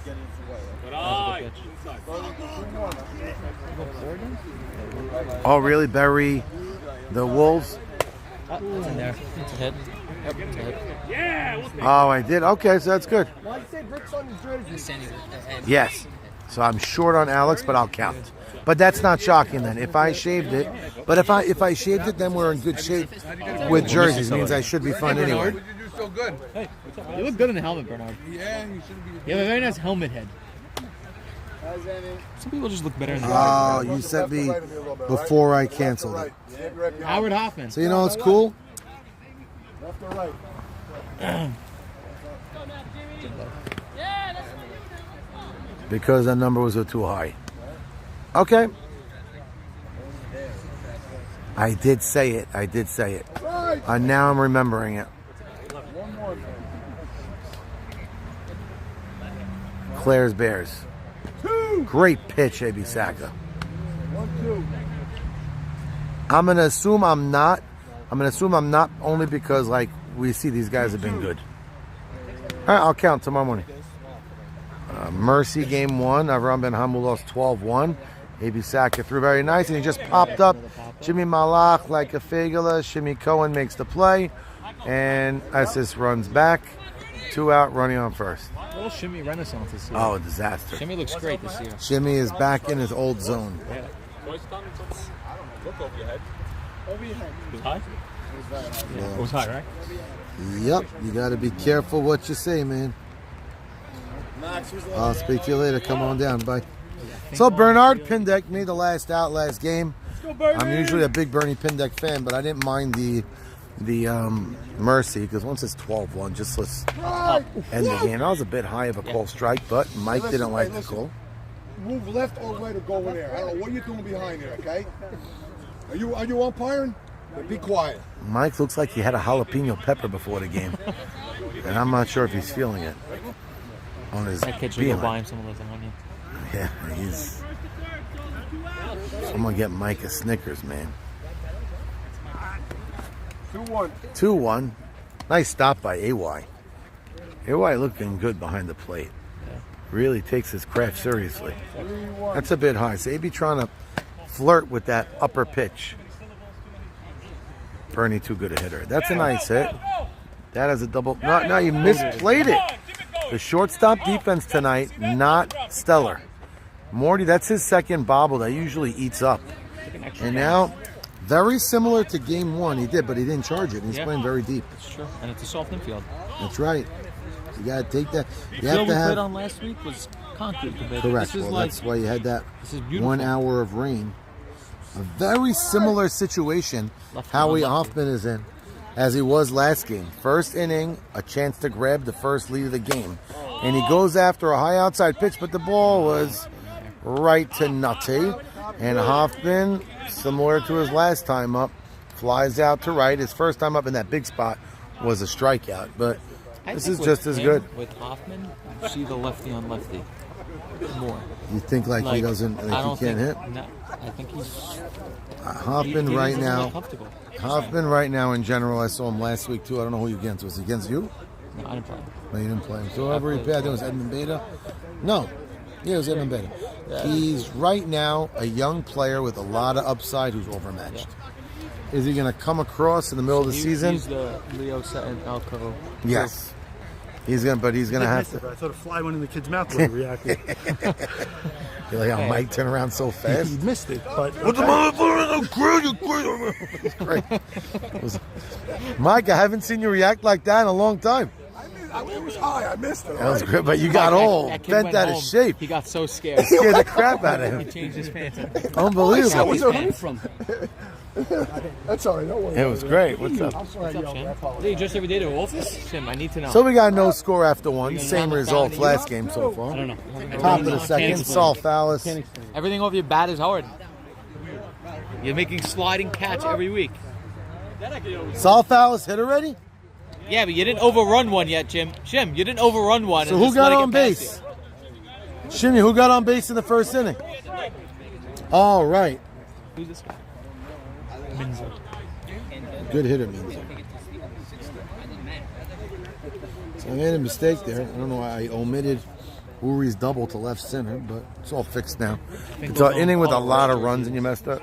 Oh, really? Bury the Wolves? It's in there. It's a hit. Yep, it's a hit. Oh, I did? Okay, so that's good. Why say bricks on his jersey? Yes. So I'm short on Alex, but I'll count. But that's not shocking then. If I shaved it, but if I shaved it, then we're in good shape with jerseys. Means I should be fine anyway. Hey, you look good in the helmet, Bernard. Yeah, you should be. You have a very nice helmet head. Some people just look better in the Oh, you sent me before I canceled it. Howard Hoffman. So you know what's cool? Left or right? Because that number was too high. Okay. I did say it. Now I'm remembering it. Claire's Bears. Great pitch, A.B. Saka. 1-2. I'm gonna assume I'm not only because like we see these guys have been good. All right, I'll count tomorrow morning. Mercy game 1. Avram Ben Hamu lost 12-1. A.B. Saka threw very nice, and he just popped up. Jimmy Malach like a fagula. Shimmy Cohen makes the play, and Esses runs back. 2 out, running on first. A little Shimmy renaissance this year. Oh, a disaster. Shimmy looks great this year. Shimmy is back in his old zone. Look over your head. Over your head. Too high? It was high, right? Yep, you got to be careful what you say, man. I'll speak to you later. Come on down. Bye. So Bernard Pindek made the last out last game. I'm usually a big Bernie Pindek fan, but I didn't mind the mercy because once it's 12-1, just let's end the game. That was a bit high of a call strike, but Mike didn't like the call. Move left or right or go in there. I don't know what you're doing behind there, okay? Are you umpiring? Be quiet. Mike looks like he had a jalapeno pepper before the game, and I'm not sure if he's feeling it on his Go buy him some of those onions. Yeah, he's. Someone get Mike a Snickers, man. 2-1. 2-1. Nice stop by AY. AY looking good behind the plate. Really takes his craft seriously. That's a bit high. So AB trying to flirt with that upper pitch. Bernie too good a hitter. That's a nice hit. That is a double. No, you misplayed it. The shortstop defense tonight, not stellar. Morty, that's his second bobble that usually eats up. And now, very similar to game one, he did, but he didn't charge it. He's playing very deep. That's true, and it's a soft infield. That's right. You got to take that. The field we played on last week was concrete. Correct. Well, that's why you had that 1 hour of rain. A very similar situation Howie Hoffman is in as he was last game. First inning, a chance to grab the first lead of the game. And he goes after a high outside pitch, but the ball was right to Nutty. And Hoffman, similar to his last time up, flies out to right. His first time up in that big spot was a strikeout. But this is just as good. With Hoffman, you see the lefty on lefty more. You think like he doesn't, like he can't hit? No, I think he's... Hoffman right now. Hoffman right now in general, I saw him last week too. I don't know who you against. Was he against you? No, I didn't play him. No, you didn't play him. So whoever he played, I think it was Edmund Beta. No. Yeah, it was Edmund Beta. Yeah. He's right now a young player with a lot of upside who's overmatched. Yeah. Is he going to come across in the middle of the season? He's the Leo Sutton Alco. Yes. He's gonna have to. I thought a fly went in the kid's mouth when he reacted. You like how Mike turned around so fast? He missed it, but what's the motherfucker? It's great. Mike, I haven't seen you react like that in a long time. It was high. I missed it. That was good, but you got all bent out of shape. He got so scared. He scared the crap out of him. He changed his pants. Unbelievable. Where's it from? That's all right. Don't worry. It was great. What's up? What's up, Shim? Are you just every day to office? Shim, I need to know. So we got no score after one. Same results last game so far. I don't know. Top of the second. Saul Fallis. Everything over your bat is hard. You're making sliding catch every week. Saul Fallis hit already? Yeah, but you didn't overrun one yet, Jim. Jim, you didn't overrun one. So who got on base? Shimmy, who got on base in the first inning? All right. Who's this guy? Minzer. Good hitter, Minzer. So I made a mistake there. I don't know why I omitted Uri's double to left center, but it's all fixed now. It's an inning with a lot of runs and you messed up.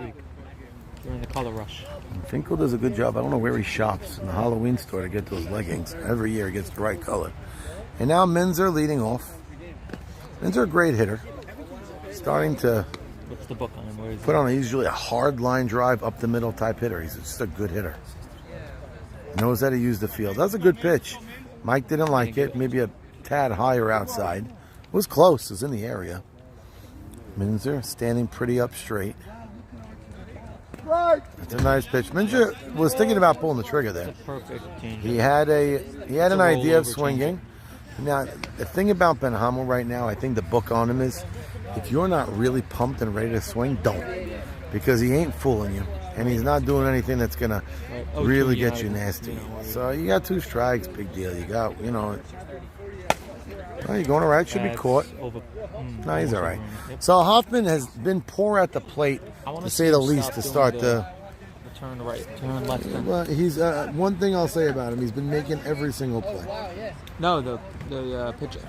You're in the color rush. Finkel does a good job. I don't know where he shops in the Halloween store to get those leggings. Every year he gets the right color. And now Minzer leading off. Minzer a great hitter. Starting to What's the book on him? Where is put on usually a hard line drive up the middle type hitter. He's just a good hitter. Knows how to use the field. That's a good pitch. Mike didn't like it. Maybe a tad higher outside. It was close. It was in the area. Minzer standing pretty up straight. That's a nice pitch. Minzer was thinking about pulling the trigger there. Perfect change. He had an idea of swinging. Now, the thing about Ben Hamel right now, I think the book on him is, if you're not really pumped and ready to swing, don't. Because he ain't fooling you. And he's not doing anything that's going to really get you nasty. So you got 2 strikes, big deal. You got, well, you're going all right. Should be caught. No, he's all right. So Hoffman has been poor at the plate, to say the least, to start the turn right, turn left. Well, he's one thing I'll say about him, he's been making every single play. No, the pitcher.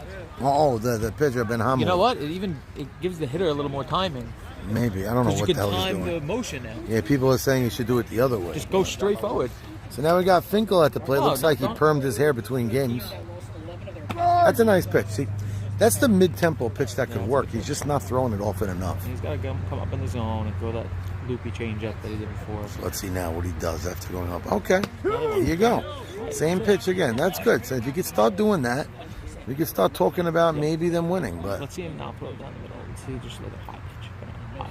Oh, the pitcher, Ben Hamel. You know what? It gives the hitter a little more timing. Maybe. I don't know what the hell he's doing. You can time the motion now. Yeah, people are saying he should do it the other way. Just go straight forward. So now we got Finkel at the plate. Looks like he permed his hair between games. That's a nice pitch. See, that's the mid-tempo pitch that could work. He's just not throwing it often enough. He's got to come up in the zone and throw that loopy changeup that he did before. Let's see now what he does after going up. Okay, there you go. Same pitch again. That's good. So if you could start doing that, we could start talking about maybe them winning. But let's see him not throw down the middle. Let's see just a little high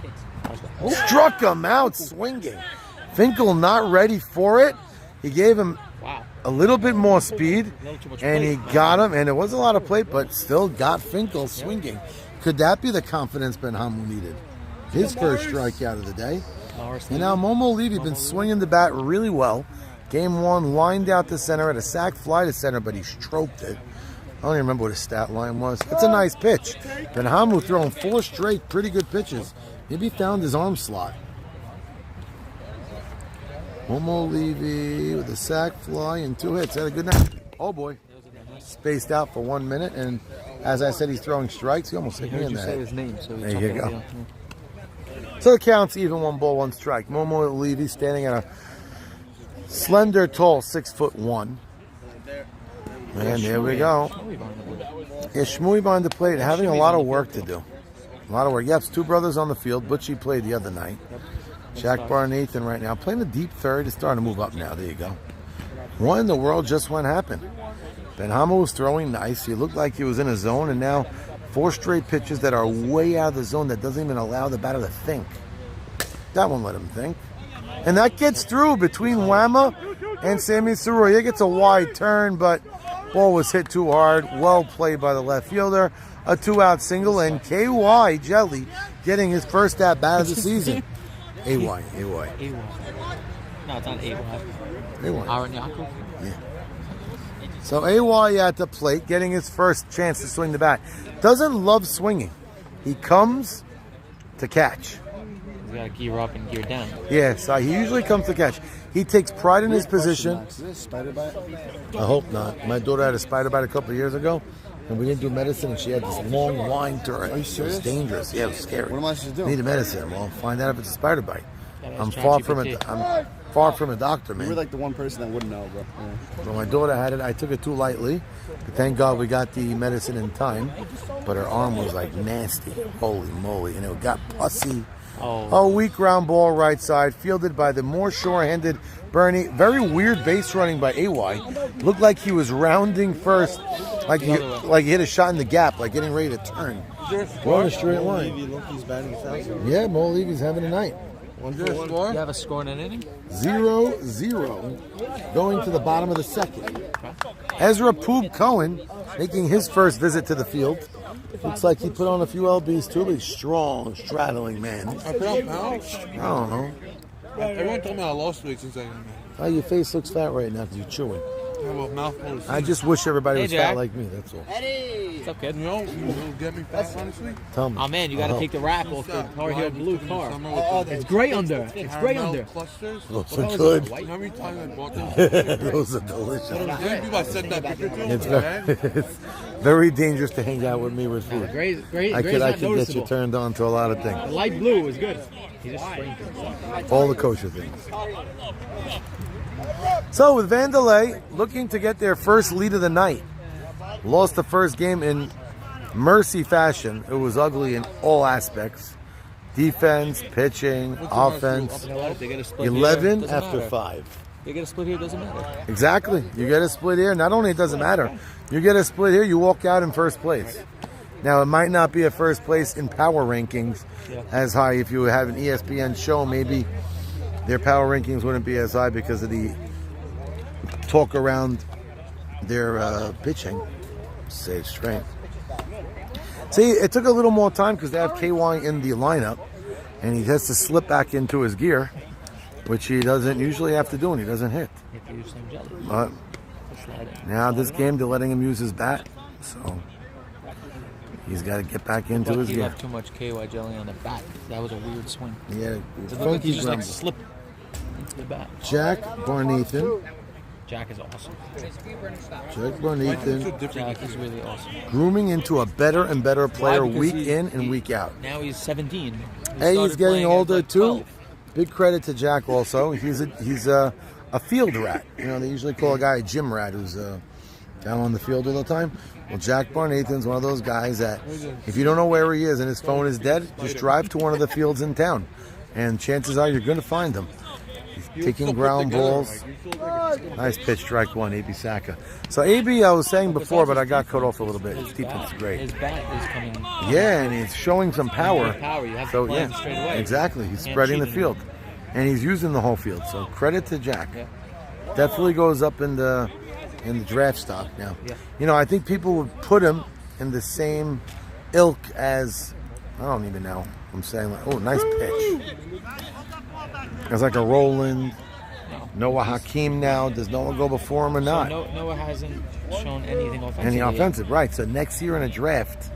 pitch. Struck him out swinging. Finkel not ready for it. He gave him a little bit more speed, and he got him. And it was a lot of plate, but still got Finkel swinging. Could that be the confidence Ben Hamu needed? His first strikeout of the day. And now Momo Levy been swinging the bat really well. Game 1, lined out to center at a sac fly to center, but he stroked it. I don't even remember what his stat line was. It's a nice pitch. Ben Hamu throwing 4 straight pretty good pitches. Maybe found his arm slot. Momo Levy with a sac fly and 2 hits. Had a good night. Oh boy. Spaced out for 1 minute, and as I said, he's throwing strikes. He almost hit me in the head. His name, so there you go. So the count's even, 1 ball, 1 strike. Momo Levy standing at a slender, tall 6'1". And there we go. Yeah, Shmooey behind the plate, having a lot of work to do. A lot of work. Yep, 2 brothers on the field. Butchie played the other night. Jack Barnathan right now playing the deep third. It's starting to move up now. There you go. What in the world just went happen? Ben Hamu was throwing nice. He looked like he was in a zone, and now 4 straight pitches that are way out of the zone that doesn't even allow the batter to think. That won't let him think. And that gets through between Whamma and Sammy Saroya. He gets a wide turn, but ball was hit too hard. Well played by the left fielder. A 2-out single, and KY Jelly getting his first at bat of the season. AY. No, it's not AY. Aaron Yaakov? Yeah. So AY at the plate, getting his first chance to swing the bat. Doesn't love swinging. He comes to catch. He's got to gear up and gear down. Yeah, so he usually comes to catch. He takes pride in his position. Is this a spider bite? I hope not. My daughter had a spider bite a couple of years ago, and we didn't do medicine, and she had this long line to her. Are you serious? It was dangerous. Yeah, it was scary. What am I supposed to do? Need a medicine. Well, find out if it's a spider bite. I'm far from a doctor, man. You were like the one person that wouldn't know, bro. Yeah. Well, my daughter had it. I took it too lightly. But thank God we got the medicine in time. But her arm was like nasty. Holy moly. And it got pussy. A weak ground ball right side. Fielded by the more sure-handed Bernie. Very weird base running by AY. Looked like he was rounding first. Like he hit a shot in the gap. Like getting ready to turn. We're on a straight line. Yeah, Mo Levy's having a night. You have a score in an inning? 0-0 going to the bottom of the second. Ezra Poob Cohen making his first visit to the field. Looks like he put on a few LBs too, but he's strong, straddling man. I put on pounds? I don't know. Everyone told me I lost weight since I Oh, your face looks fat right now because you're chewing. have a mouthful of I just wish everybody was Jack. fat like me, that's all. What's up, kid? You know, you'll get me fat, honestly. Tell me. Oh, man, you got to take the wrap off the Tar Heel blue car. Oh, It's gray under. It's gray under. Clusters. Those are good. You know how many times I bought them? Those are delicious. How many people I sent that picture to? It's very dangerous to hang out with me with food. Gray, I gray's could not get you noticeable. turned on to a lot of The things. light blue is good. He just sprained it. All the kosher things. So with Vandelay looking to get their first lead of the night. Lost the first game in mercy fashion. It was ugly in all aspects. Defense, pitching, offense. You know what? If they get a split 11 here, it doesn't after matter. 5. They get a split here, it doesn't matter. Exactly. You get a split here. Not only it doesn't matter, you get a split here, you walk out in first place. Now, it might not be a first place in power rankings as high. If you have an ESPN show, maybe their power rankings wouldn't be as high because of the talk around their pitching. Say it straight. See, it took a little more time because they have KY in the lineup, and he has to slip back into his gear, which he doesn't usually have to do when he doesn't hit. You have to use some jelly. But now this game, they're letting him use his bat, so he's got to get back into his He gear. left too much KY jelly on the bat. That was a weird swing. Yeah, It looked like funky he just like grumble. slipped into the bat. Jack Barnathan. Jack is awesome. Jack Barnathan Jack is really awesome. grooming into a better and better player Because week in and week out. Now he's 17. He Hey, he's started getting playing at, older like, too. 12. Big credit to Jack also. He's a field rat. You know, they usually call a guy a gym rat who's down on the field all the time. Well, Jack Barnathan's one of those guys that if you don't know where he is and his phone is dead, just drive to one of the fields in town. and chances are you're going to find them. He's taking ground balls. Nice pitch, strike one, A.B. Saka. So A.B. I was saying before, but I got cut off a little bit. His defense is great. His bat is coming. Yeah, and he's showing some power. You have So to play him straight away. exactly. He's Can't spreading the cheat field, and he's using the whole field. So credit to Jack. Definitely goes up in the draft stock now. Yeah. You know, I think people would put him in the same ilk as, I don't even know. I'm saying, like, oh, nice pitch. It's like a Roland. Noah Hakeem now. Does Noah go before him or not? So Noah hasn't shown anything offensive. Any offensive, right. So next year in a draft,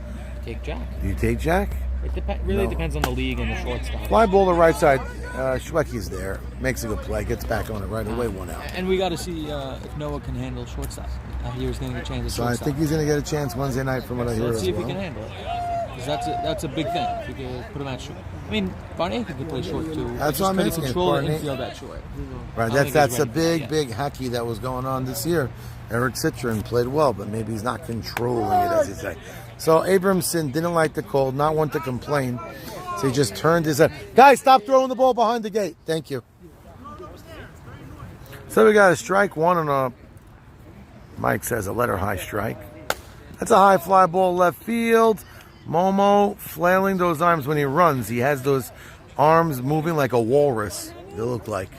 Take Jack. do you take Jack? It really depends on the league and the shortstop. Fly ball to right side. Schwecky's there. Makes a good play. Gets back on it right away. 1 out. And we got to see if Noah can handle shortstop. I hear he's going to get a chance at So I shortstop. think he's going to get a chance Wednesday night from what I hear Let's as see if well. he can handle it. Because that's a big thing. If you can put him at short. I mean, Barney could play short too. That's Just what I'm couldn't asking. control the Barney- infield at short. Right, that's a big hacky that was going on this year. Eric Citron played well, but maybe he's not controlling it, as you say. So Abramson didn't like the call, not one to complain. So he just turned his head. Guys, stop throwing the ball behind the gate. Thank you. So we got a strike one on a, Mike says a letter high strike. That's a high fly ball left field. Momo flailing those arms when he runs. He has those arms moving like a walrus. They look like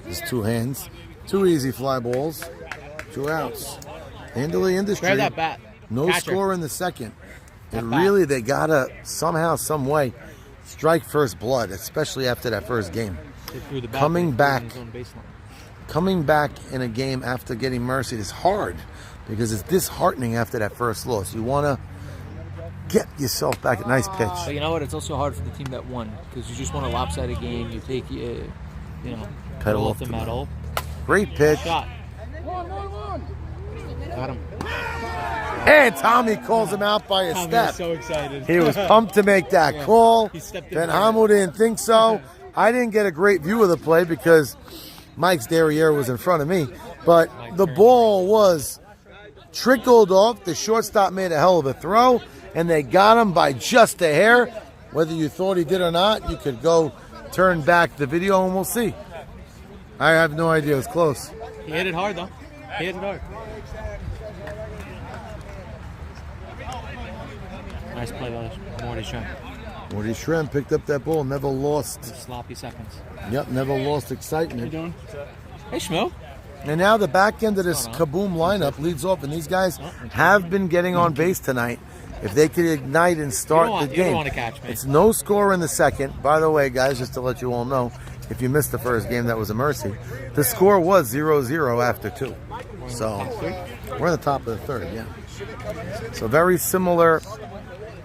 his two hands. Two easy fly balls. 2 outs. Vandelay Industries. Grab that bat. No Catcher. score in the second. And bat. really, they gotta somehow, some way, strike first blood, especially after that first game. They threw the bat Coming in back. his own baseline. Coming back in a game after getting mercied is hard because it's disheartening after that first loss. You want to get yourself back. Nice pitch. But you know what? It's also hard for the team that won because you just want a lopsided game. You take, Pedal off the the metal. Great pitch. Shot. Got him. And Tommy calls him out by a Tommy step. was so excited. He was pumped to make that call. He stepped in Ben right Hamel didn't think so. I didn't get a great view of the play because Mike's derriere was in front of me. But the ball was trickled off. The shortstop made a hell of a throw, and they got him by just a hair. Whether you thought he did or not, you could go turn back the video and we'll see. I have no idea. It was close. He hit it hard, though. He hit it hard. Nice play by Morty Shrimp. Morty Shrimp picked up that ball, never lost. Sloppy seconds. Yep, never lost How you excitement. doing? Hey, Schmo. And now the back end of this Kaboom lineup leads off, and these guys have been getting on base tonight. If they could ignite and start the You game. don't want to catch me. It's no score in the second. By the way, guys, just to let you all know, if you missed the first game, that was a mercy. The score was 0-0 after 2. So we're in the top of the third, yeah. So very similar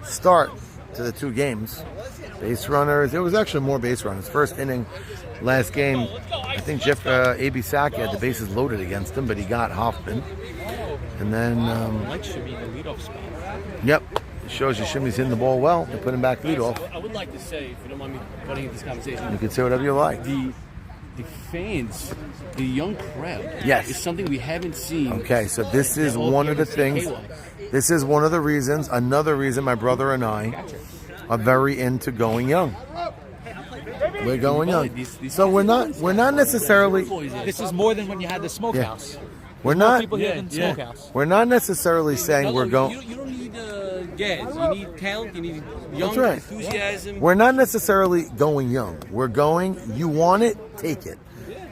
start to the 2 games. Base runners. There was actually more base runners. First inning, last game, I think A.B. Saka had the bases loaded against him, but he got Hoffman. And then, Mike should be in the leadoff spot. yep, it shows you Shimmy's hitting the ball well. They put him back leadoff. I would like to say, if you don't mind me putting in this conversation, You can say whatever you like. the fans, the young crowd, Yes. is something we haven't seen. Okay, so this is all one of the games things. in Halo. This is one of the reasons, another reason my brother and I are very into going young. We're going young. So we're not necessarily This is more than when you had the smokehouse. we're More not people here than the smokehouse. we're not necessarily saying we're going You don't need gas. You need talent. You need young That's right. enthusiasm. We're not necessarily going young. We're going, you want it, take it.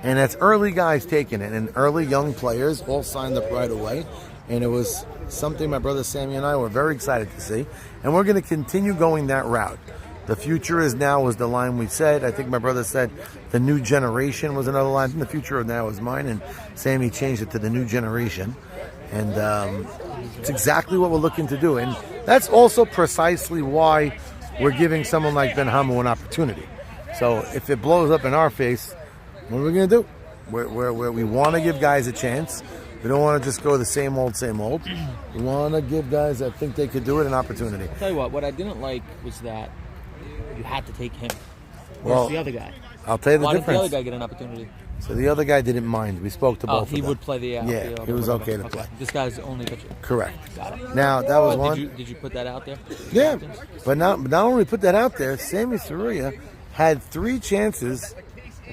And that's early guys taking it, and early young players all signed up right away. And it was something my brother Sammy and I were very excited to see. And we're going to continue going that route. The future is now was the line we said. I think my brother said the new generation was another line. And the future of now is mine. And Sammy changed it to the new generation. And it's exactly what we're looking to do. And that's also precisely why we're giving someone like Ben Hamel an opportunity. So if it blows up in our face, what are we going to do? We want to give guys a chance. We don't want to just go the same old, same old. We want to give guys that think they could do it an opportunity. I'll tell you what I didn't like was that you had to take him. Well, Where's the other guy? I'll tell you the Why did difference. the other guy get an opportunity? So the other guy didn't mind. We spoke to both of them. He would play the outfield. Yeah, he was or okay whatever. to play. This guy's the only pitcher. Correct. Got it. Now, that was But one. Did you put that out there? Yeah, but not only put that out there, Sammy Saruya had 3 chances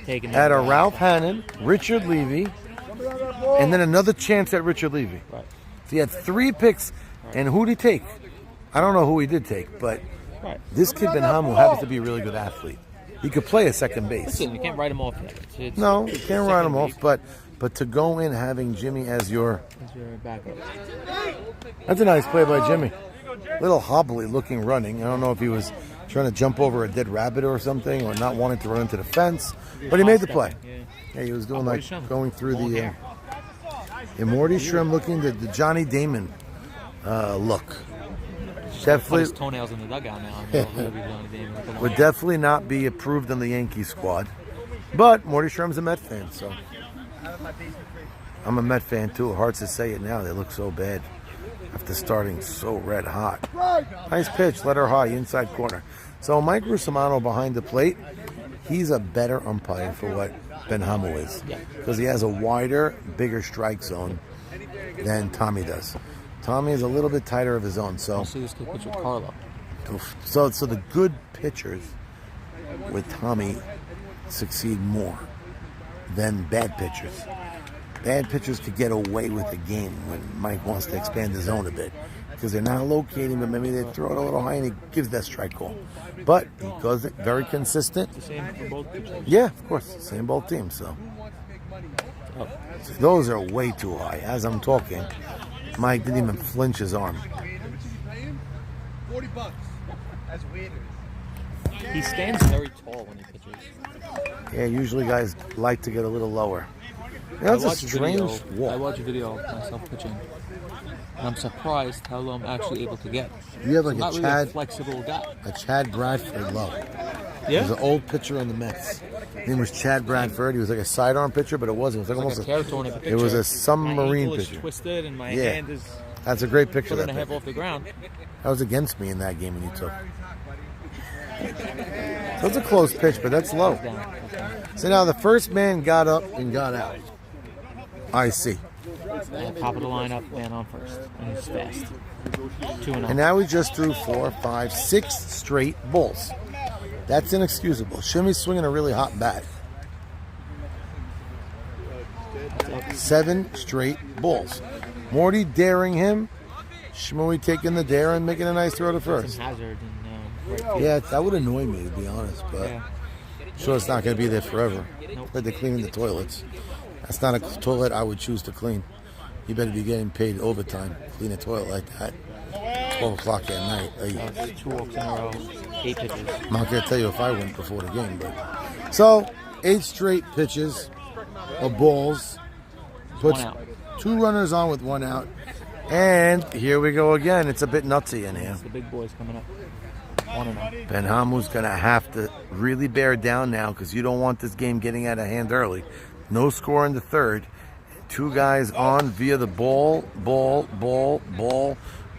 Taking at it a back. Ralph Hannon, Richard Levy, and then another chance at Richard Levy. Right. So he had 3 picks, and who did he take? I don't know who he did take, but Right. this kid Benhamu happens to be a really good athlete. He could play at second base. Listen, you can't write him off yet. It's No, you can't write him second off, but to go in having Jimmy as your... As your backup. That's a nice play by Jimmy. Little hobbly looking running. I don't know if he was trying to jump over a dead rabbit or something, or not wanting to run into the fence, but he made the play. Yeah, he was doing like going through the... Morty Shrimp looking the Johnny Damon look. Put Definitely his toenails in the dugout now. would definitely not be approved on the Yankee squad. But Morty Shrimp's a Met fan, so I'm a Met fan too. It hurts to say it now. They look so bad after starting so red hot. Nice pitch, let her high, inside corner. So Mike Rusomano behind the plate, he's a better umpire for what Benhamu is, because he has a wider, bigger strike zone than Tommy does. Tommy is a little bit tighter of his own, so I'll see this kid pitch with Carlo. So the good pitchers with Tommy succeed more than bad pitchers. Bad pitchers could get away with the game when Mike wants to expand the zone a bit, because they're not locating, but maybe they throw it a little high and he gives that strike call. But he does it very consistent. The same for both pitchers. Yeah, of course, same both teams. So those are way too high. As I'm talking, Mike didn't even flinch his arm. $40. That's weird. He stands very tall when he pitches. Yeah, usually guys like to get a little lower. That's a strange walk. I watch a video of myself pitching, and I'm surprised how low I'm actually able to get. You have like I'm not a really Chad, a flexible guy. a Chad Bradford low. Yeah? There's an old pitcher on the Mets. His name was Chad Bradford. He was like a sidearm pitcher, but it wasn't. It was like It's almost like a carrot torn it was a My submarine ankle is pitcher. twisted, and my Yeah. hand is That's a great picture. foot and That a half picture. off the ground. That was against me in that game when you took. So it's a close pitch, but that's low. So now the first man got up and got out. I see. Top of the lineup, man on first, and he's fast. 2-0. And now we just threw 4, 5, 6 straight balls. That's inexcusable. Shimmy's swinging a really hot bat. 7 straight balls. Morty daring him. Shmooey taking the dare and making a nice throw to first. Hazard and right. Yeah, that would annoy me, to be honest, but Yeah. sure it's not going to be there forever. Nope. Like they're cleaning the toilets. That's not a toilet I would choose to clean. You better be getting paid overtime. Clean a toilet like that. 12 o'clock at night. That's 2 walks in a row, 8 pitches. I'm not going to tell you if I went before the game, but so 8 straight pitches of balls. Puts 1 out. 2 runners on with 1 out. And here we go again. It's a bit nutsy in here. The big boys coming up. 1-0. Benhamu's going to have to really bear down now, because you don't want this game getting out of hand early. No score in the third. 2 guys on via the ball.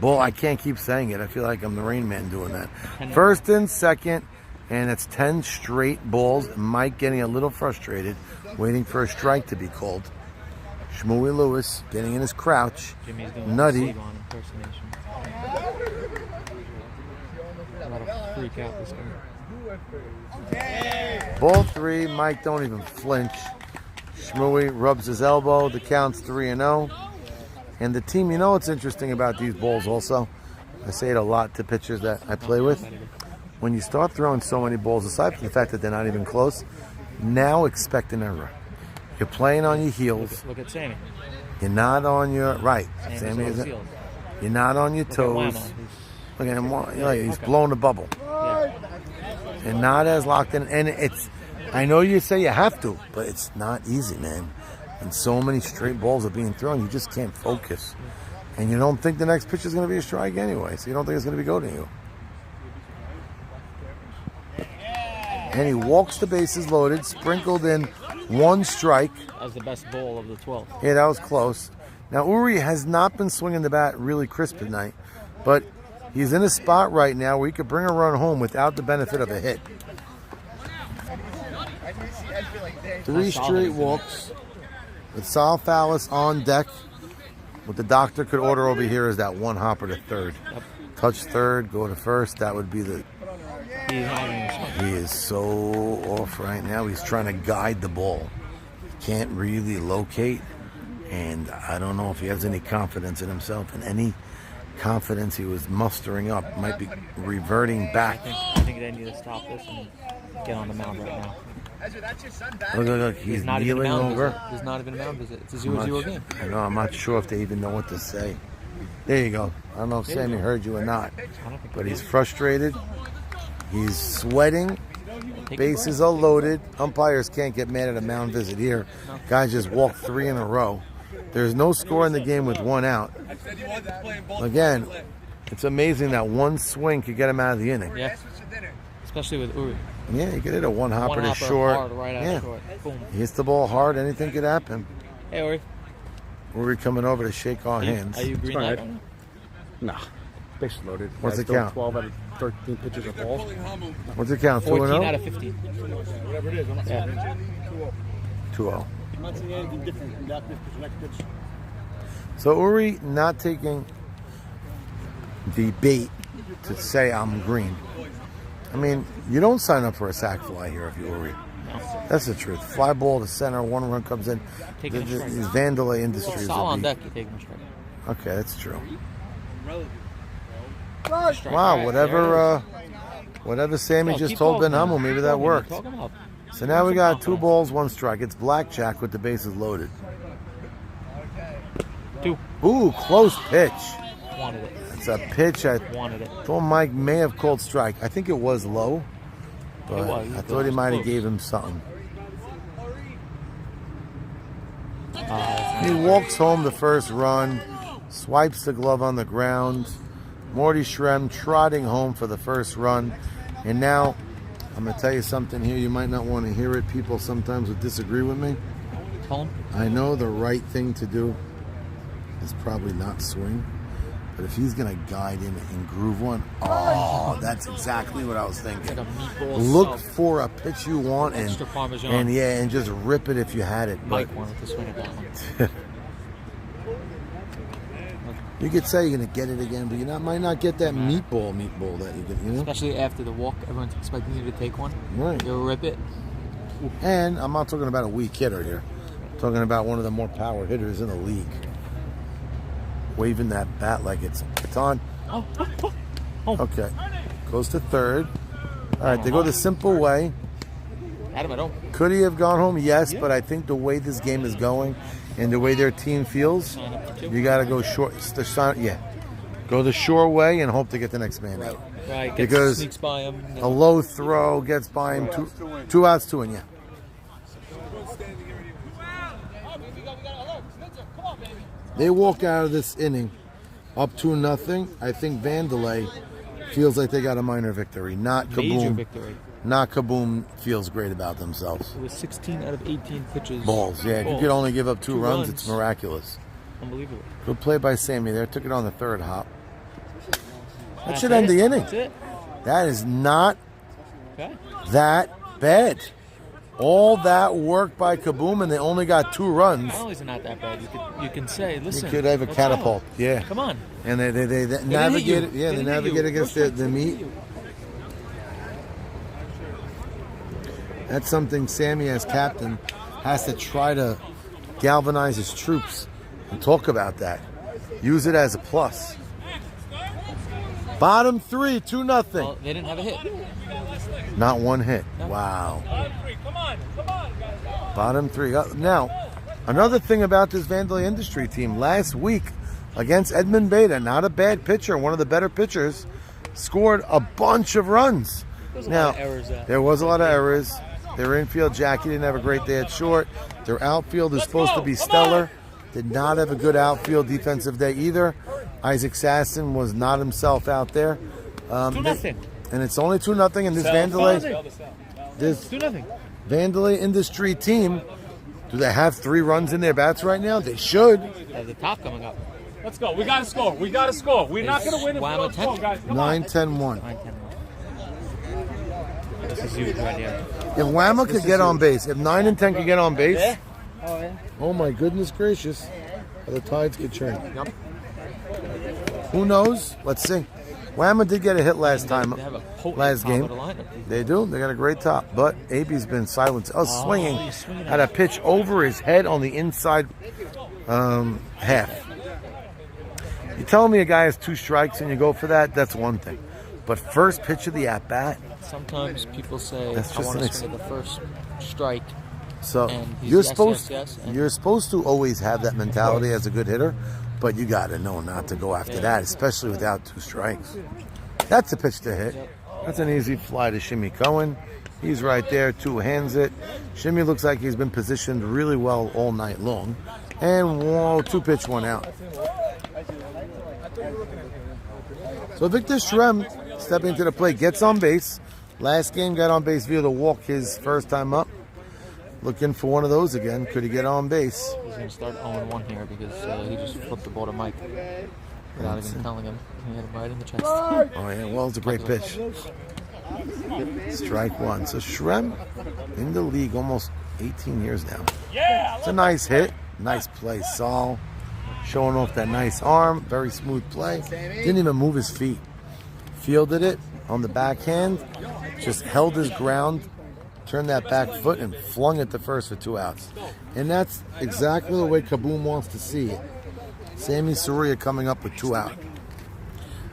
I can't keep saying it. I feel like I'm the Rain Man doing that. First and second, and it's 10 straight balls. Mike getting a little frustrated, waiting for a strike to be called. Shmooey Lewis getting in his crouch. Jimmy's doing Nutty. a Seagon impersonation. About to freak out this one. Ball 3. Mike don't even flinch. Shmooey rubs his elbow. The count's 3-0. And the team, you know what's interesting about these balls also? I say it a lot to pitchers that I play with. When you start throwing so many balls, aside from the fact that they're not even close, now expect an error. You're playing on your heels. Look at Sammy. You're not on your... Right. Sammy on isn't. seals. You're not on your Look at toes. Whammo. Look at him. He's blowing the bubble. Yeah. And not as locked in. And it's... I know you say you have to, but it's not easy, man. And so many straight balls are being thrown, you just can't focus. And you don't think the next pitch is going to be a strike anyway, so you don't think it's going to be go to you. And he walks the bases loaded, sprinkled in 1 strike. That was the best ball of the 12. Yeah, that was close. Now, Uri has not been swinging the bat really crisp tonight, but he's in a spot right now where he could bring a run home without the benefit of a hit. 3 straight walks with Sal Fallis on deck. What the doctor could order over here is that 1 hopper to third. Touch third, go to first. That would be the He's not even responding. He is so off right now. He's trying to guide the ball. Can't really locate. And I don't know if he has any confidence in himself. And any confidence he was mustering up might be reverting back. I think they need to stop this and get on the mound right now. Look. He's not even a kneeling mound over. visit. There's not even a mound visit. It's a 0-0 game. I know. I'm not sure if they even know what to say. There you go. I don't know if Sammy heard you or not. But he's frustrated. He's sweating. Bases are loaded. Umpires can't get mad at a mound visit here. Guys just walked 3 in a row. There's no score in the game with 1 out. Again, it's amazing that one swing could get him out of the inning. Yeah. Especially with Uri. Yeah, you could hit a one-hopper to One-hopper short. hard right out of short. Boom. He hits the ball hard. Anything could happen. Hey, Uri. We're coming over to shake our hands. Are you green light on? Nah. Base loaded. What's I it throw count? 12 out of 13 pitches of balls. What's it count? 14 2-0? out of 15. Whatever it is, I'm not saying anything. 2-0. I'm not saying anything different from that pitch to the next pitch. So Uri not taking the bait to say I'm green. I mean, you don't sign up for a sac fly here if you're Uri. That's the truth. Fly ball to center, 1 run comes in. These Vandelay Industries. Saw on deck, you take him straight. Okay, that's true. Strike. Wow, Right, whatever Sammy No, just keep told Ben talking, Hummel, man. maybe Keep that talking, worked. talk him up. So now we got 2 balls, 1 strike. It's blackjack with the bases loaded. 2. Ooh, close pitch. Wanted it. It's a pitch I Wanted it. thought Mike may have called strike. I think it was low, but It was. I thought he might have Close. gave him something. He walks home the first run, swipes the glove on the ground. Morty Shrem trotting home for the first run. And now, I'm going to tell you something here. You might not want to hear it. People sometimes would disagree with me. Tell him. I know the right thing to do is probably not swing. But if he's going to guide in and groove one, oh, that's exactly what I was thinking. Like a meatball Look sub. for a pitch you want Extra Parmesan. and just rip it if you had it. But Mike wanted to swing at that one. you could say you're going to get it again, but you might not get that meatball that you get, you know? Especially after the walk, everyone's expecting you to take one. Right. You'll rip it. And I'm not talking about a weak hitter here. I'm talking about one of the more power hitters in the league. Waving that bat like it's on. Oh. Okay. Goes to third. All right, they go the simple way. Adam, I don't. Could he have gone home? Yes, but I think the way this game is going and the way their team feels, you got to go short. Go the short way and hope to get the next man out. Right, Because sneaks by him. a low throw gets by him. 2 outs, 2 in, yeah. They walk out of this inning up 2-0. I think Vandelay feels like they got a minor victory. Not Kaboom. Major victory. Not Kaboom feels great about themselves. It was 16 out of 18 pitches. Balls, yeah. If you could only give up 2 runs, it's miraculous. Unbelievable. Good play by Sammy there. Took it on the 3rd hop. That That's should end the inning. That's it. That is not Okay. that bad. All that work by Kaboom, and they only got 2 runs. Not only is it not that bad, you can say, listen. You could have a let's catapult, go. yeah. Come on. And they hit you. navigate. Yeah, They they didn't hit navigate you. against Go the straight meat. to you. That's something Sammy, as captain, has to try to galvanize his troops and talk about that. Use it as a plus. Bottom 3, 2-0. Well, they didn't have a hit. Not 1 hit. No. Wow. Come on, guys. Bottom 3. Now, another thing about this Vandelay Industry team, last week against Edmund Beta, not a bad pitcher, one of the better pitchers, scored a bunch of runs. Now, there was a lot of errors. Their infield, Jackie, didn't have a great day at short. Their outfield is supposed to be stellar. Did not have a good outfield defensive day either. Isaac Sasson was not himself out there. 2-0. And it's only 2-0 in this Vandelay Industry team. Do they have 3 runs in their bats right now? They should. There's a top coming up. Let's go. We got to score. We got to score. We're not going to win if we Whammo don't score, 10. guys. Come on. 9-10-1. 9-10. This is huge right here. If Whammo could get on base, if 9 and 10 could get on base, Oh, yeah. oh my goodness gracious, the tides could turn. Who knows? Let's see. Whamma did get a hit last time, They have a potent last top game. of the lineup. They do. They got a great top. But AB's been silent. Swinging. he's swinging Had a pitch over his head on the inside half. You telling me a guy has 2 strikes and you go for that? That's one thing. But first pitch of the at-bat. Sometimes people say, That's I just want an to swing at the first strike. So And he's you're yes, supposed yes, yes, and- you're supposed to always have that mentality as a good hitter, but you got to know not to go after that, especially without 2 strikes. That's a pitch to hit. That's an easy fly to Shimmy Cohen. He's right there, 2 hands it. Shimmy looks like he's been positioned really well all night long. And 2 pitch, 1 out. So Victor Shrem stepping to the plate, gets on base. Last game got on base via the walk his first time up. Looking for one of those again. Could he get on base? He's going to start 0-1 here because he just flipped the ball to Mike without even telling him. He hit him right in the chest. Oh, yeah. Well, it's a great pitch. Strike 1. So Shrem in the league almost 18 years now. It's a nice hit. Nice play. Saul showing off that nice arm. Very smooth play. Didn't even move his feet. Fielded it on the backhand. Just held his ground. Turned that back foot and flung it to first for 2 outs. And that's exactly the way Kaboom wants to see it. Sammy Soria coming up with 2 out.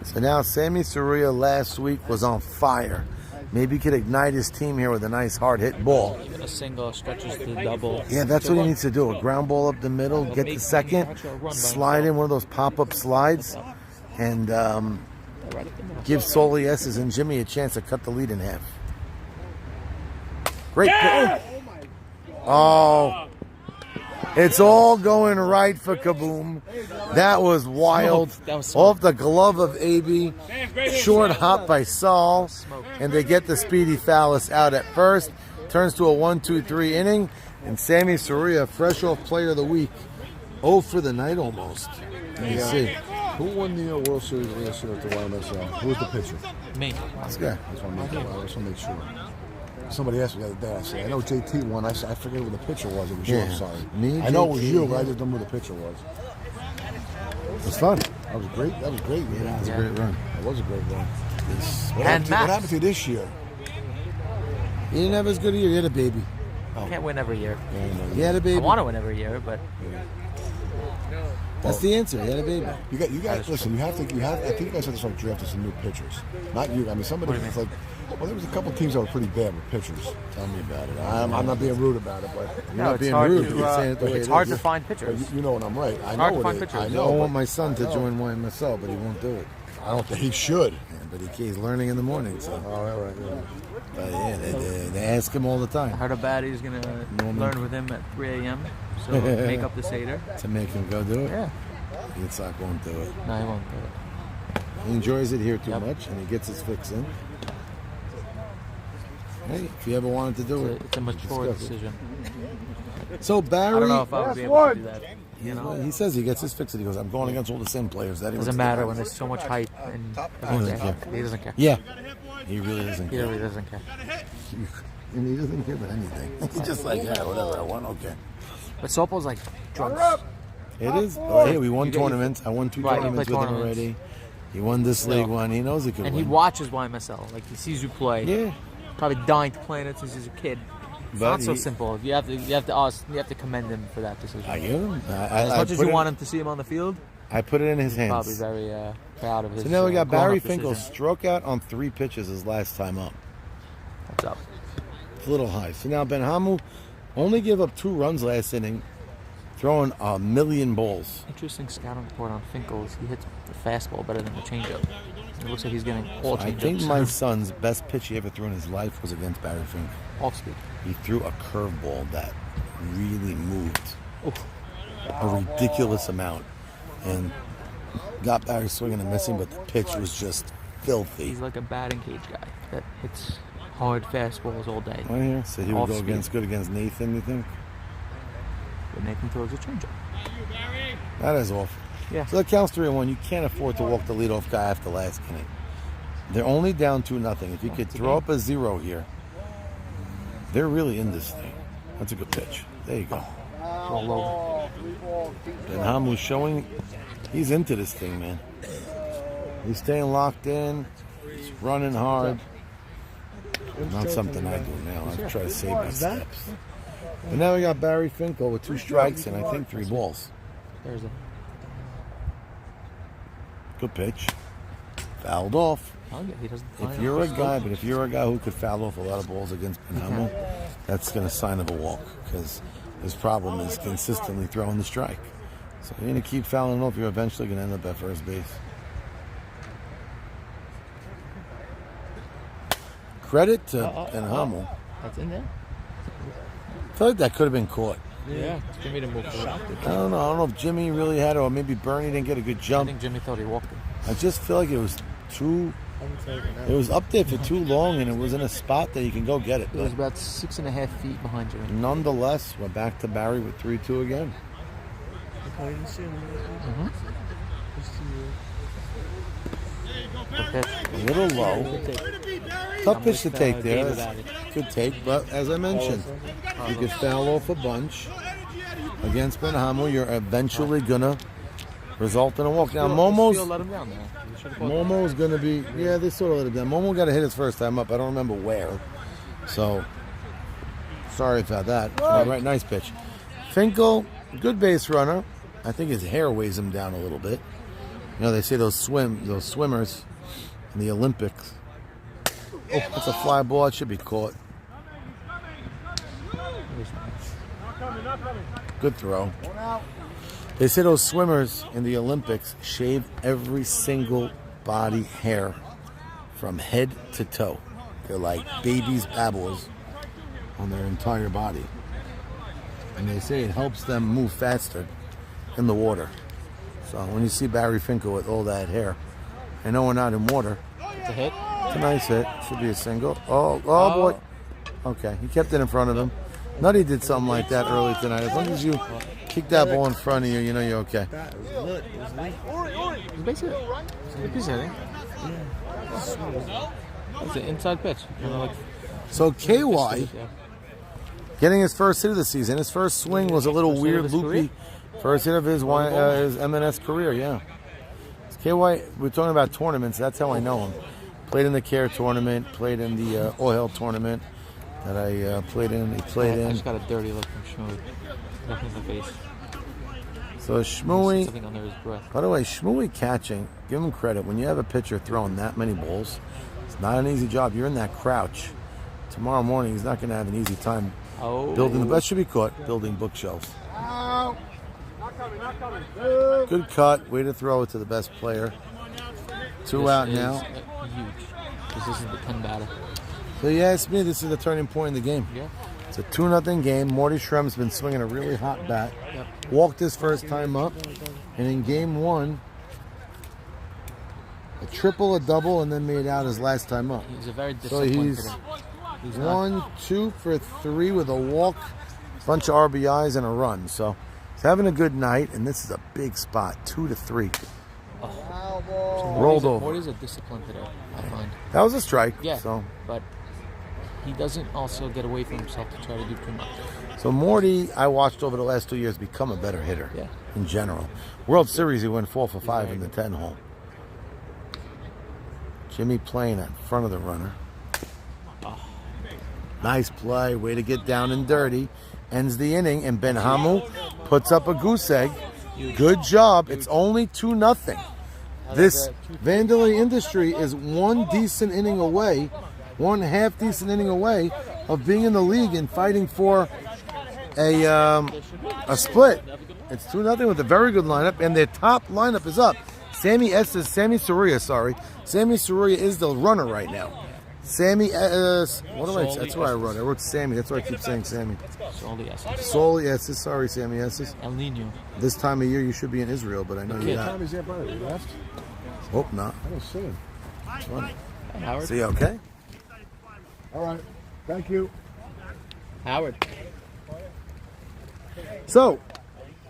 So now Sammy Soria last week was on fire. Maybe he could ignite his team here with a nice hard hit ball. Even a single stretches the double. Yeah, that's what he needs to do. A ground ball up the middle, get the second, slide in one of those pop-up slides, and give Solieses and Jimmy a chance to cut the lead in half. Great pitch. Oh, it's all going right for Kaboom. That was wild. That was Off the glove of AB. Short hop by Saul. And they get the Speedy Phallus out at first. Turns to a 1-2-3 inning. And Sammy Soria, fresh off player of the week. 0 for the night almost. Let me see. Who won the World Series last year at the YMSL? Who was the pitcher? Me. This guy. I just want to make sure. Somebody asked me the other day. I said, I know JT won. I said, I forget who the pitcher was. It was you. I'm sorry. Me, I know it was JT, you, but I just don't know who the pitcher was. It was fun. That was great. That was great. Man. It was a great run. It was a great run. What And happened to you this year? He didn't have as good a year. He had a baby. Can't win every year. He had a I baby. want to win every year, but That's the answer. He had a baby. You guys, listen. I think you guys have to start drafting some new pitchers. Not you. I mean, somebody was like, well, there was a couple teams that were pretty bad with pitchers. Tell me about it. I'm not being rude about it, but You're not being rude. You're saying it the way it's it hard is. to find pitchers. you know what I'm right. I hard know to find it is. pitchers. I I know. want my son to join YMSL, but he won't do it. I don't think he should. Yeah, but he's learning in the morning, so. Oh, all right. Yeah. But yeah, they ask him all the I time heard a baddie's going to learn with him at 3 a.m. So make up the Seder. to make him go do it. Yeah. Yitzhak won't do it. No, he won't do it. He enjoys it here too Yep. much, and he gets his fix in. Hey, if you ever wanted to do it, It's a mature discuss it. decision. So Barry, I don't know if I would be able to do that. You know? he says he gets his fix, and he goes, "I'm going against all the same players." That he wants Doesn't to matter do. when there's so much hype and doesn't care. he doesn't care. Yeah, he really doesn't He care. really doesn't care. And he doesn't care about anything. He's just like, yeah, whatever I want, okay. But softball's like drugs. It is. Oh, hey, we won You get- tournaments. I won 2 Right, you tournaments play with him tournaments. already. He won this league one. He knows he could And win. he watches YMSL. Like he sees you play. Yeah. Probably dying to play in it since he's a kid. It's But not so he- simple. You have to commend him for that decision. I get him. As much as you want him to see him on the field, I put it in his probably hands. very proud of his. So now we got grown-up Barry decision. Finkel struck out on 3 pitches his last time up. What's up? It's a little high. So now Ben Hamu only gave up 2 runs last inning, throwing a million balls. Interesting scouting report on Finkel's. He hits the fastball better than the changeup. It looks like he's getting all I changeups. think my son's best pitch he ever threw in his life was against Barry Finkel. Off speed. He threw a curveball that really moved a ridiculous amount and got Barry swinging and missing, but the pitch was just filthy. He's like a batting cage guy that hits hard fastballs all day. Oh, yeah. So he would Off go speed. good against Nathan, you think? But Nathan throws a changeup. That is awful. Yeah. So that counts 3-1. You can't afford to walk the leadoff guy after last inning. They're only down 2-0. If you could throw up a 0 here, they're really in this thing. That's a good pitch. There you go. All over. And Hamu's showing he's into this thing, man. He's staying locked in. He's running hard. Not something I do now. I try to save my steps. But now we got Barry Finkel with 2 strikes and I think 3 balls. There's a Good pitch. Fouled off. he doesn't. If you're a guy who could foul off a lot of balls against Benhamo, that's going to sign of a walk because his problem is consistently throwing the strike. So you're going to keep fouling off. You're eventually going to end up at first base. Credit to Benhamo. That's in there. I feel like that could have been caught. Yeah, Jimmy didn't move forward. I don't know if Jimmy really had it, or maybe Bernie didn't get a good I jump. think Jimmy thought he walked it. I just feel like it was too. It was up there for too long, and it was in a spot that you can go get it. It was about 6.5 feet behind Jimmy. Nonetheless, we're back to Barry with 3-2 again. A little low. Tough pitch to take there. Good take, but as I mentioned, you could foul off a bunch against Benhamo. You're eventually gonna result in a walk. Now Momo's gonna be they sort of let it down. Momo got to hit his first time up. I don't remember where. So sorry about that. Right, nice pitch. Finkel, good base runner. I think his hair weighs him down a little bit. You know, they say those swimmers in the Olympics. Oh, it's a fly ball. It should be caught. Good throw. They say those swimmers in the Olympics shave every single body hair from head to toe. They're like babies' babbles on their entire body. And they say it helps them move faster in the water. So when you see Barry Finkel with all that hair, I know we're not in water. It's a hit. It's a nice hit. Should be a single. Oh boy. Okay, he kept it in front of him. Nutty did something like that early tonight. As long as you kick that ball in front of you, you know you're okay. It's basically a piece, I think. It's an inside pitch. So KY getting his first hit of the season. His first swing was a little weird, loopy. First hit of his MNS career, yeah. KY, we're talking about tournaments. That's how I know him. Played in the CARE tournament. Played in the Oil tournament that I played in. He played in. I just got a dirty look from Shmooey. Look in the face. So Shmooey, Something under his breath. by the way, Shmooey catching, give him credit. When you have a pitcher throwing that many balls, it's not an easy job. You're in that crouch. Tomorrow morning, he's not going to have an easy time building. That should be caught. Building bookshelves. Good cut. Way to throw it to the best player. 2 out now. Huge. This isn't the 10 batter. So you asked me, this is the turning point in the game. Yeah. It's a 2-0 game. Morty Shrem's been swinging a really hot bat. Yep. Walked his first time up. And in game 1, a triple, a double, and then made out his last time up. He's a very So disappointed. he's 1, 2 for 3 with a walk, bunch of RBIs, and a run. So he's having a good night, and this is a big spot, 2-3. Rolled over. Morty's a disciplined hitter, I find. That was a strike. Yeah, So but he doesn't also get away from himself to try to do too much. So Morty, I watched over the last 2 years become a better hitter. Yeah. In general. World Series, he went 4 for 5 in the 10 hole. Jimmy playing in front of the runner. Nice play. Way to get down and dirty. Ends the inning, and Benhamo puts up a goose egg. Good job. It's only 2-0. This Vandelay Industry is one decent inning away, one half decent inning away of being in the league and fighting for a split. It's 2-0 with a very good lineup, and their top lineup is up. Sammy Soria, Sammy Soria is the runner right now. Sammy, that's why I wrote. I wrote Sammy. That's why I keep saying Sammy. Soli Esses. Sorry, Sammy Esses. El Nino. This time of year, you should be in Israel, but I know you're not. What time is that, brother? You left? Hope not. I don't see him. It's funny. Howard. See you okay? All right. Thank you. Howard. So,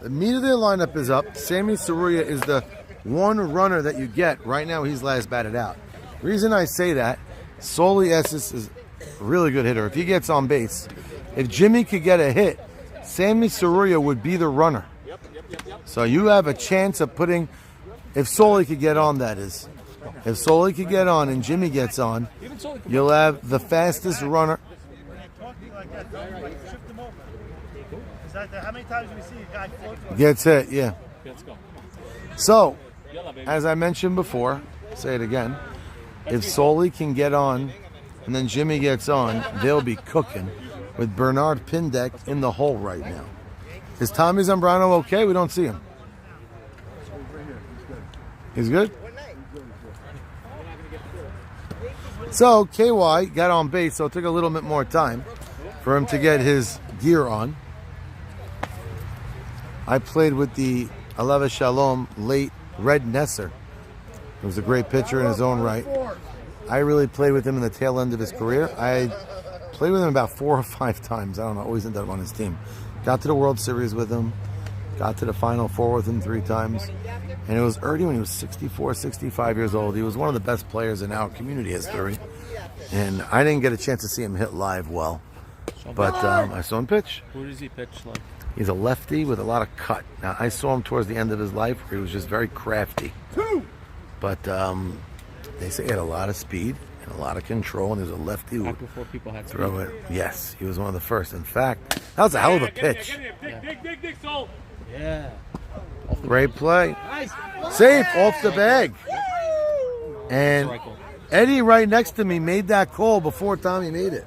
the meat of their lineup is up. Sammy Soria is the one runner that you get. Right now, he's last batted out. Reason I say that, Soli Esses is a really good hitter. If he gets on base, if Jimmy could get a hit, Sammy Soria would be the runner. So you have a chance of putting, if Soli could get on, that is, If Soli could get on and Jimmy gets on, you'll have the fastest runner. How many times do we see a guy float? Gets hit, yeah. Let's go. So, as I mentioned before, say it again. If Soli can get on and then Jimmy gets on, they'll be cooking with Bernard Pindek in the hole right now. Is Tommy Zambrano okay? We don't see him. He's good? So, KY got on base, so it took a little bit more time for him to get his gear on. I played with the Aleva Shalom late Red Nesser. He was a great pitcher in his own right. I really played with him in the tail end of his career. I played with him about 4 or 5 times. I don't know, always ended up on his team. Got to the World Series with him. Got to the Final Four with him 3 times. And it was early when he was 64, 65 years old. He was one of the best players in our community history. And I didn't get a chance to see him hit live well. But I saw him pitch. Who does he pitch like? He's a lefty with a lot of cut. Now, I saw him towards the end of his life where he was just very crafty. But they say he had a lot of speed and a lot of control, and there's a lefty who Back before people had throw speed. it. Yes, he was one of the first. In fact, that was a hell of a pitch. Dig, Sol. Yeah. Great play. Safe off the bag. And Eddie right next to me made that call before Tommy made it.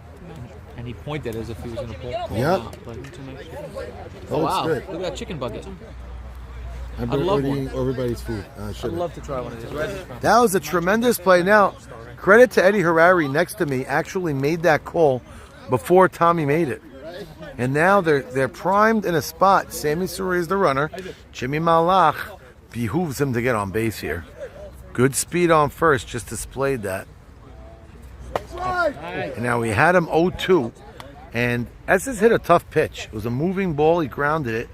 And he pointed as if he was going to pull. Yep. Oh, wow. Good. Look at that chicken bucket. I've I'd been love eating one. everybody's food. I'd love to try one of these. Where's this from? That was a tremendous play. Now, credit to Eddie Harari next to me actually made that call before Tommy made it. And now they're primed in a spot. Sammy Suri is the runner. Jimmy Malach behooves him to get on base here. Good speed on first, just displayed that. And now we had him 0-2. And Esses hit a tough pitch. It was a moving ball. He grounded it.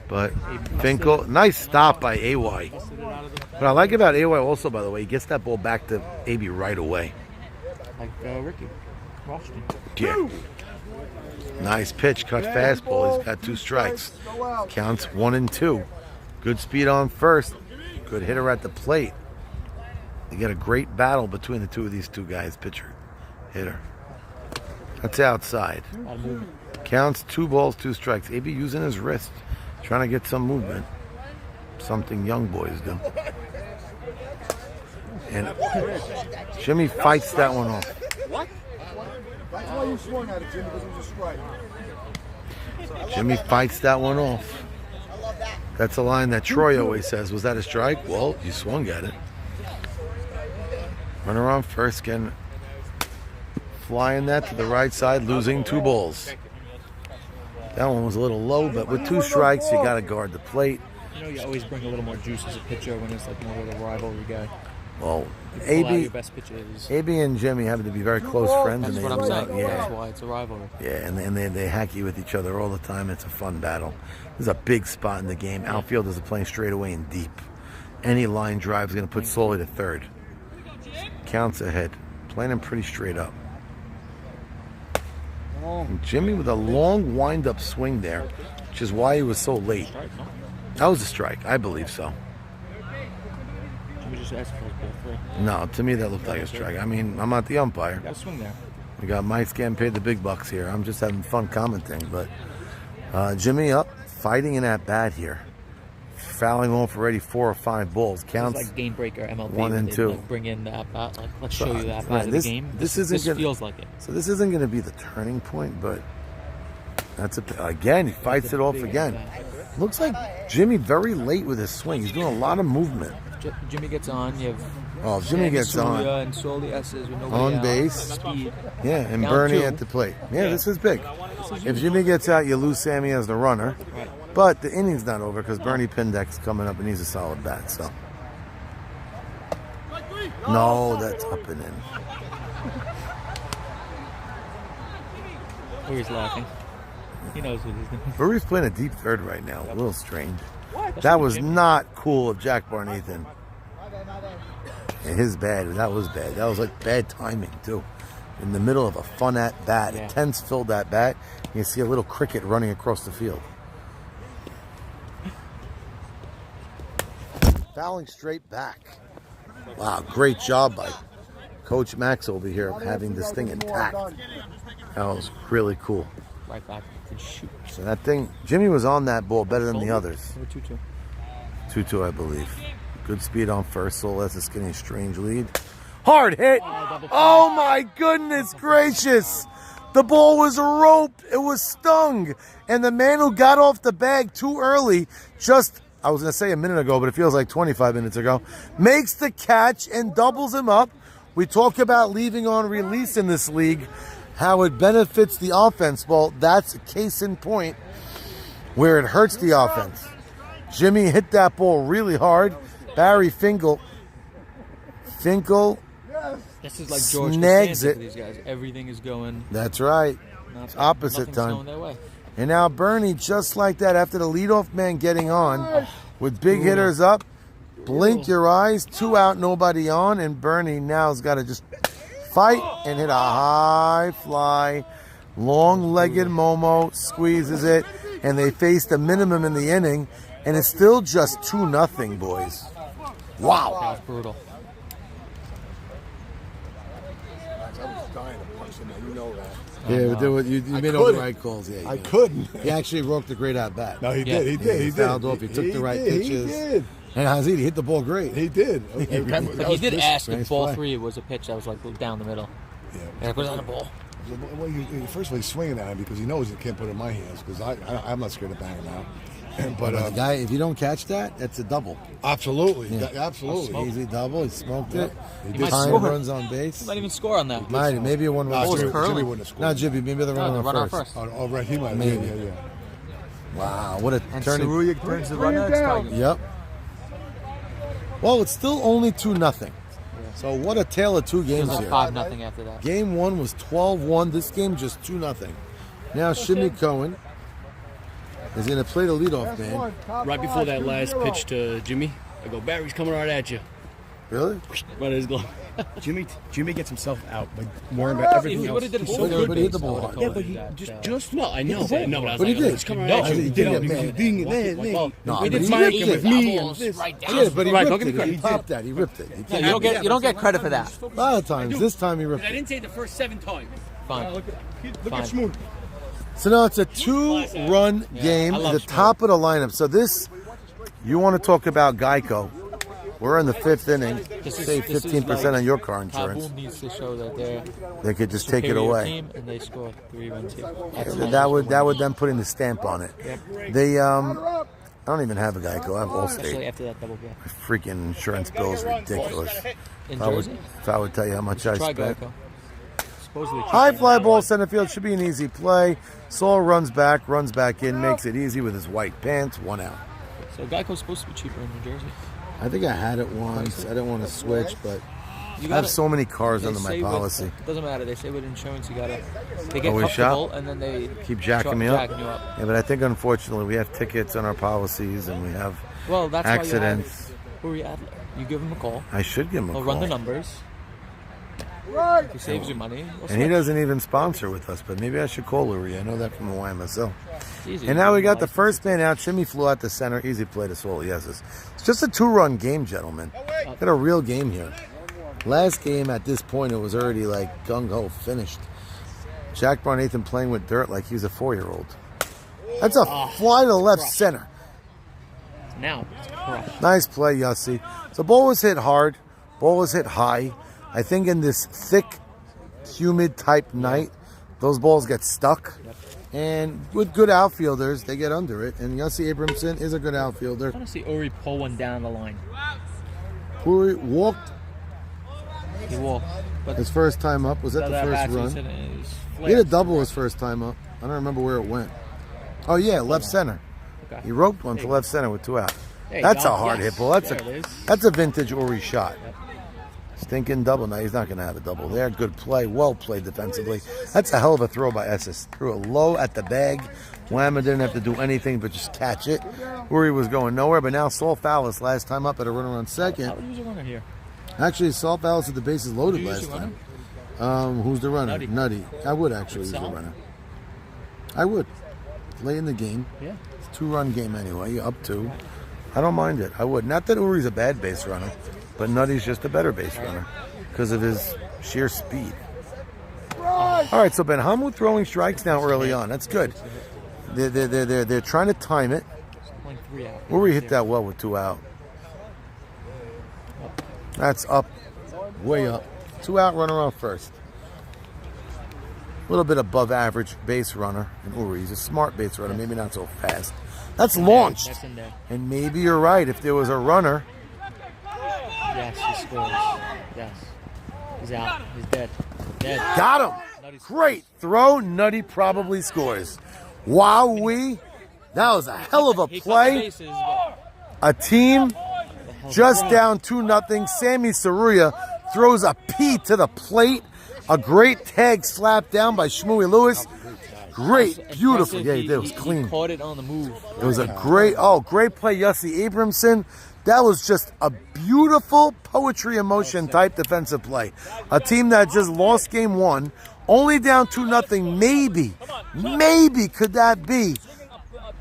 But Finkel, nice stop by AY. What I like about AY also, by the way, he gets that ball back to AB right away. Like Ricky. Washington. Yeah. Nice pitch, cut fastball. He's got 2 strikes. Counts 1 and 2. Good speed on first. Good hitter at the plate. You get a great battle between the two of these two guys, pitcher, hitter. That's outside. Counts 2 balls, 2 strikes. AB using his wrist, trying to get some movement. Something young boys do. And Jimmy fights that one off. What? That's why you swung at it, Jimmy, because it was a strike. Jimmy fights that one off. That's a line that Troy always says. Was that a strike? Well, you swung at it. Runner on first, again. Flying that to the right side, losing 2 balls. That one was a little low, but with 2 strikes, you got to guard the plate. You know, you always bring a little more juice as a pitcher when it's like more of a rivalry guy. Well, Pull out AB your best pitches. and Jimmy happen to be very close friends. That's and what they I'm saying. Yeah. That's why it's a rivalry. Yeah, and they hack you with each other all the time. It's a fun battle. There's a big spot in the game. Outfielders are playing straight away and deep. Any line drive is going to put Solly to third. Counts ahead. Playing him pretty straight up. And Jimmy with a long wind-up swing there, which is why he was so late. That was a strike. I believe so. We just asked for both, right? No, to me that looked like a strike. I mean, I'm not the umpire. Got a swing there. We got Mike's getting paid the big bucks here. I'm just having fun commenting. But Jimmy up, fighting in at bat here. Fouling off already 4 or 5 balls. Counts it's like game breaker MLB. 1 and 2. Like bring in the at bat. Like, let's So, show you that right, bat of this- the game. this This isn't gonna- feels like it. So this isn't going to be the turning point, but that's again he fights it off again. Looks like Jimmy very late with his swing. He's doing a lot of movement. Jimmy gets on. You have Oh, Jimmy gets on. and Soli S's with nobody On out, base. Speed. Yeah, and Down Bernie 2. at the plate. Yeah, Yeah. this is big. If Jimmy gets out, you lose Sammy as the runner. Right. But the inning's not over because Bernie Pindek's coming up and he's a solid bat. So no, that's up and in. He's laughing. He knows what he's doing. Brewery's playing a deep third right now. A little strange. That was not cool of Jack Barnathan. And his bad. That was bad. That was like bad timing too. In the middle of a fun at bat, a tense filled at bat, you see a little cricket running across the field. Fouling straight back. Wow, great job by Coach Max over here having this thing intact. That was really cool. Right back to shoot. So that thing, Jimmy was on that ball better than the others. 2-2. 2-2, I believe. Good speed on first. Scoreless is getting a strange lead. Hard hit. Oh my goodness gracious. The ball was roped. It was stung. And the man who got off the bag too early, I was going to say a minute ago, but it feels like 25 minutes ago, makes the catch and doubles him up. We talk about leaving on release in this league, how it benefits the offense. Well, that's a case in point where it hurts the offense. Jimmy hit that ball really hard. Barry Finkel this is like George snags Costanza it. For these guys. Everything is going. That's right. It's opposite time. Going their way. And now Bernie, just like that, after the leadoff man getting on, with big hitters up, blink your eyes, 2 out, nobody on, and Bernie now's got to just fight and hit a high fly. Long-legged Momo squeezes it, and they face the minimum in the inning, and it's still just 2-0, boys. Wow. That was brutal. I was dying to punch him, you know that. Yeah, but you made all the right calls. Yeah, I couldn't. He actually broke the great at bat. No, he did. He did. He fouled off. He took the right pitches. He did. And Hazid, he hit the ball great. He did. But he did ask if nice ball play. 3 was a pitch that was like down the middle. Yeah. And put it on the ball. Well, first of all, he's swinging at him because he knows he can't put it in my hands because I'm not scared to bang him out. But the guy, if you don't catch that, that's a double. Absolutely. Yeah. Absolutely. Easy double. He smoked it. He might Time score. runs on base. He might even score on that. Maybe a one-run Oh, score. it's curling. Jimmy wouldn't have scored. Not Jimmy. Maybe the No, run run on on first. first. Oh, right. He might. Maybe. Yeah. Wow, what a And turning. Saruya turns the runner. It's tight. Yep. Well, it's still only 2-0. So what a tale of two It games was like here. 5-0 after that. Game 1 was 12-1. This game just 2-0. Now Shimmy Cohen is going to play the leadoff man. Right before that last pitch to Jimmy, I go, Barry's coming right at you. Really? Right at his glove. Jimmy gets himself out by worrying about everything He else. would have did it So so good, but he hit the base. ball I hard. would've Yeah, told but you he that, just No, I know. No, but I was But he like, did. he's coming No, right at he you. did. No, Man. because being there, No, he but did he Mike ripped and with it. me and this. Yeah, but he Right, ripped don't give me it. credit. He popped that. He ripped it. He No, can't- you don't get credit for that. A lot of times. This time he ripped I it. didn't say it the first 7 times. Fine. Look Fine. at Schmoon. So now it's a 2-run game I at love the top of the lineup. So this, you want to talk about Geico. We're in the 5th inning. Save 15% on your car insurance. Kaboom needs to show that They could just take it superior away. team, and they score 3 runs here. That would then put in the stamp on it. They I don't even have a Geico. I have Especially Allstate. after that double play. Freaking insurance bill is ridiculous. In If I would, Jersey? if I would tell you how much I Try spent. Geico. Supposedly High cheaper. fly ball center field should be an easy play. Saul runs back in, makes it easy with his white pants. 1 out. So Geico's supposed to be cheaper in New Jersey. I think I had it once. I didn't want to switch, but You I have so many cars they under my say policy. Doesn't matter. They say with insurance, you gotta. They get Always comfortable, shop? and then they Keep jacking me up. jacking you up. Yeah, but I think unfortunately we have tickets on our policies and we have Well, that's accidents. why you have Uri Adler. You give him a call. I should give him a He'll call. run the numbers. He saves you money. And he doesn't even sponsor with us, but maybe I should call Uri. I know that from the YMSL. It's easy. And now we got the first man out. Shimmy flew out the center. Easy play to Saul. Yes, it's just a 2-run game, gentlemen. Got a real game here. Last game at this point, it was already like gung-ho finished. Jack Barnathan playing with dirt like he's a 4-year-old. That's a fly to left center. Now, it's crushed. Nice play, Yossi. So ball was hit hard. Ball was hit high. I think in this thick, humid type night, those balls get stuck. And with good outfielders, they get under it. And Yossi Abramson is a good outfielder. I want to see Uri pull one down the line. Uri walked He walked. But his first time up. Was that the first run? He had a double his first time up. I don't remember where it went. Oh, yeah, left center. Okay. He roped one to left center with 2 out. There you That's go. a hard Yes. hit ball. That's a vintage Uri shot. Stinking double. Now he's not going to have a double there. Good play. Well played defensively. That's a hell of a throw by Esses. Threw it low at the bag. Whammer didn't have to do anything but just catch it. Uri was going nowhere, but now Saul Fallis last time up at a runner on second. How would you use a runner here? Actually, Saul Fallis at the bases loaded Would you use last a time. Who's the runner? Nutty. I would actually use the Sal? runner. I would. Late in the game. Yeah. It's a 2-run game anyway. You're up 2. I don't mind it. I would. Not that Uri's a bad base runner. but Nutty's just a better base runner because of his sheer speed. All right, so Ben Hamu throwing strikes now early on. That's good. They're trying to time it. Uri hit that well with 2 out. That's up, way up. 2 out, runner on first. A little bit above average base runner. And Uri, he's a smart base runner, maybe not so fast. That's launched. That's in there. And maybe you're right. If there was a runner. Yes, he scores. Yes. He's out. He's dead. Dead. Got him. Great throw. Nutty probably scores. Wowee. That was a hell of a play. A team just down 2-0. Sammy Saruya throws a P to the plate. A great tag slap down by Shmooey Lewis. Great, beautiful. Yeah, he did. It was clean. He caught it on the move. It was a great play, Yossi Abramson. That was just a beautiful poetry in motion type defensive play. A team that just lost game 1, only down 2-0. Maybe could that be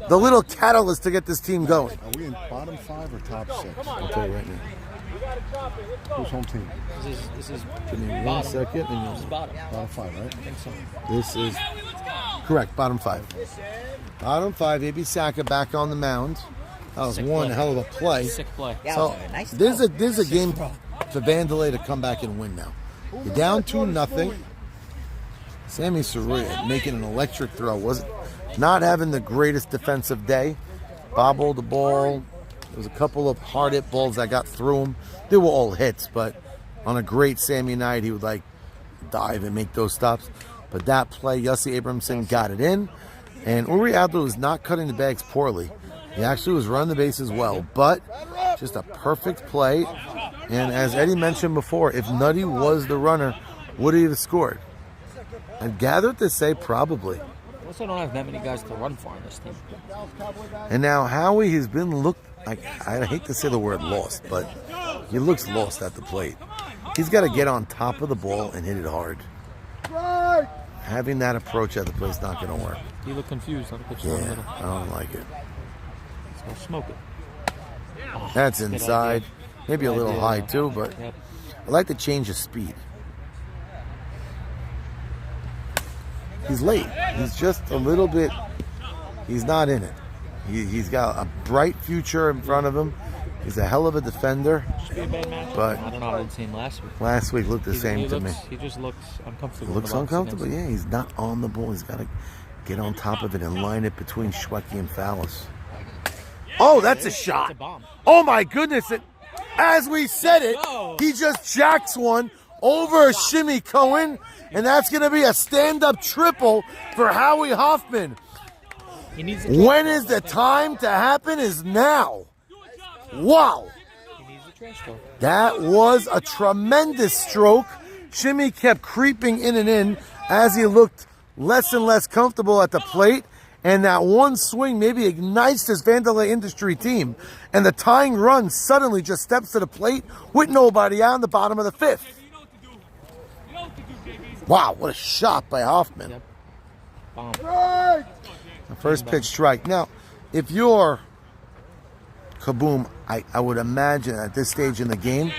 the little catalyst to get this team going? Are we in bottom 5 or top 6? I'll tell you right now. Who's home team? This is Give me one bottom. second. This is bottom. Bottom 5, right? I think so. This is correct, bottom 5. Bottom 5, AB Saka back on the mound. That was Sick one play. hell of a play. Sick play. So there's a game for Vandelay to come back and win now. You're down 2-0. Sammy Saruya making an electric throw. Was not having the greatest defensive day. Bobbled the ball. There was a couple of hard hit balls that got through him. They were all hits, but on a great Sammy night, he would like dive and make those stops. But that play, Yossi Abramson got it in. And Uri Adler was not cutting the bags poorly. He actually was running the bases well, but just a perfect play. And as Eddie mentioned before, if Nutty was the runner, would he have scored? I'd gather to say probably. Also, don't have that many guys to run for on this team. And now Howie has been looked like, I hate to say the word lost, but he looks lost at the plate. He's got to get on top of the ball and hit it hard. Having that approach at the plate is not going to work. You look confused on the pitch in the Yeah, middle. I don't like it. So smoke it. Oh, That's good inside. idea. Maybe a Good little idea, high though. too, but Yep. I like the change of speed. He's late. He's just a little bit, he's not in it. He's got a bright future in front of him. He's a hell of a defender. Should be a bad match. But I don't know. I didn't see him last week. Last week looked the same to me. He just looks uncomfortable. He looks in the box uncomfortable. against Yeah, he's not on the ball. He's got to get on top of it and line it between Schwecke and Fallis. Oh, that's a shot. That's a bomb. Oh, my goodness. As we said it, he just jacks one over Shimmy Cohen, and that's going to be a stand-up triple for Howie Hoffman. He needs When is the time to happen is now. Wow. He needs a trash talk. That was a tremendous stroke. Shimmy kept creeping in and in as he looked less and less comfortable at the plate. And that one swing maybe ignites this Vandelay Industry team. And the tying run suddenly just steps to the plate with nobody out in the bottom of the 5th. Wow, what a shot by Hoffman. Yep. Bomb. The first pitch strike. Now, if you're Kaboom, I would imagine at this stage in the game,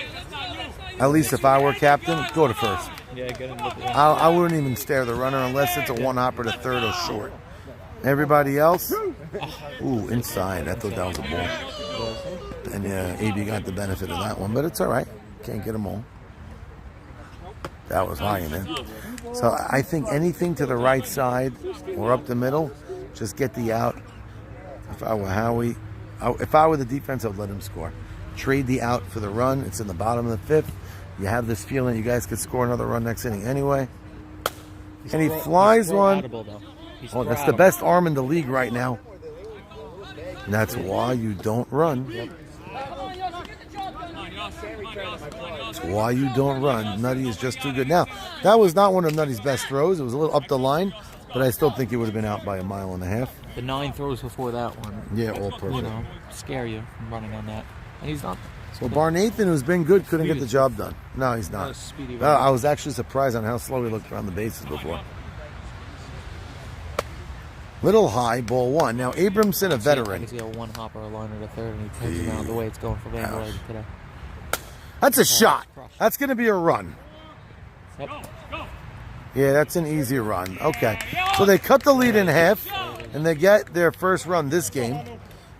at least if I were captain, go to first. Yeah, get him with the I wouldn't even stare the runner unless it's a one-hopper to third or short. Everybody else, ooh, inside. I thought that was a ball. And AB got the benefit of that one, but it's all right. Can't get them all. That was high in there. So I think anything to the right side or up the middle, just get the out. If I were Howie, if I were the defense, I would let him score. Trade the out for the run. It's in the bottom of the 5th. You have this feeling you guys could score another run next inning anyway. And he flies one. Oh, that's the best arm in the league right now. And that's why you don't run. That's why you don't run. Nutty is just too good. Now, that was not one of Nutty's best throws. It was a little up the line, but I still think he would have been out by 1.5 miles. The 9 throws before that one. Yeah, all perfect. You know, scare you from running on that. And he's not. So Barnathan, who's been good, couldn't get the job done. No, he's not. I was actually surprised on how slow he looked around the bases before. Little high, ball 1. Now, Abramson, a veteran. I can see a one-hopper, a liner to third, and he turns it around the way it's going for Vanderlay today. That's a shot. That's going to be a run. Yep. Yeah, that's an easy run. Okay. So they cut the lead in half, and they get their first run this game.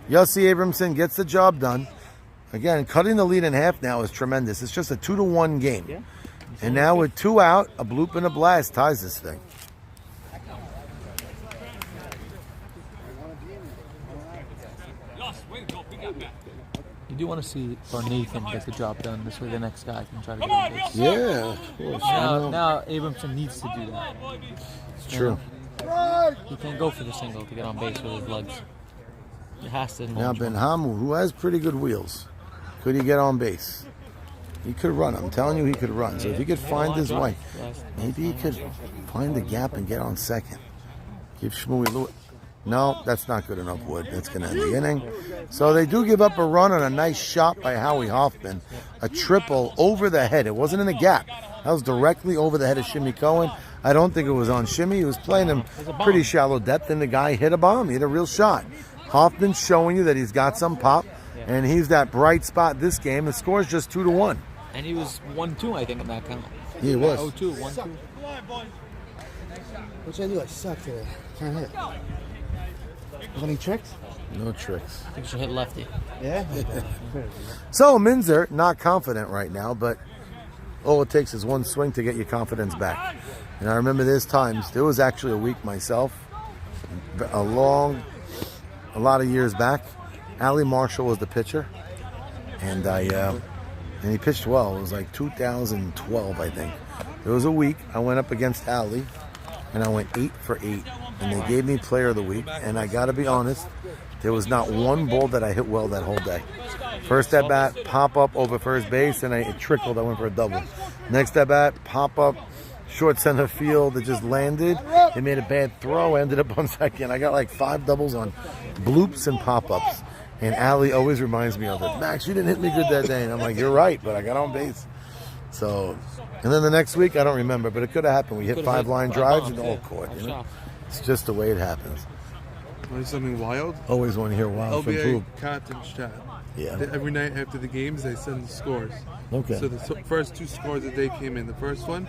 Yossi Abramson gets the job done. Again, cutting the lead in half now is tremendous. It's just a 2-1 game. And now with 2 out, a bloop and a blast ties this thing. You do want to see Nathan get the job done. This way the next guy can try to get on base. Yeah, of course. Now Abramson needs to do that. It's true. He can't go for the single to get on base with his legs. He has to. Now Ben Hamu, who has pretty good wheels, could he get on base? He could run. I'm telling you, he could run. So if he could find his way, maybe he could find the gap and get on second. Give Shmooey Lewis. No, that's not good enough, Wood. That's going to end the inning. So they do give up a run on a nice shot by Howie Hoffman. A triple over the head. It wasn't in the gap. That was directly over the head of Shimmy Cohen. I don't think it was on Shimmy. He was playing him pretty shallow depth, and the guy hit a bomb. He hit a real shot. Hoffman's showing you that he's got some pop, and he's that bright spot this game. The score is just 2-1. And he was 1-2, I think, in that count. He was. 0-2, 1-2. What should I do? I suck today. Can't hit. Any tricks? No tricks. I think you should hit lefty. Yeah? So Minzer, not confident right now, but all it takes is one swing to get your confidence back. And I remember there's times, there was actually a week myself, a lot of years back. Ali Marshall was the pitcher, and he pitched well. It was like 2012, I think. There was a week I went up against Ali, and I went 8 for 8, and they gave me Player of the Week. And I got to be honest, there was not one ball that I hit well that whole day. First at bat, pop up over first base, and it trickled. I went for a double. Next at bat, pop up, short center field. It just landed. It made a bad throw. Ended up on second. I got like 5 doubles on bloops and pop ups. And Ali always reminds me of it. Max, you didn't hit me good that day. And I'm like, you're right, but I got on base. So, and then the next week, I don't remember, but it could have happened. We hit 5 line drives and all caught. You know? It's just the way it happens. Want something wild? Always want to hear wild from LBA Proof. Cat and Chat. Yeah. Every night after the games, they send the scores. Okay. So the first 2 scores that they came in. The first one,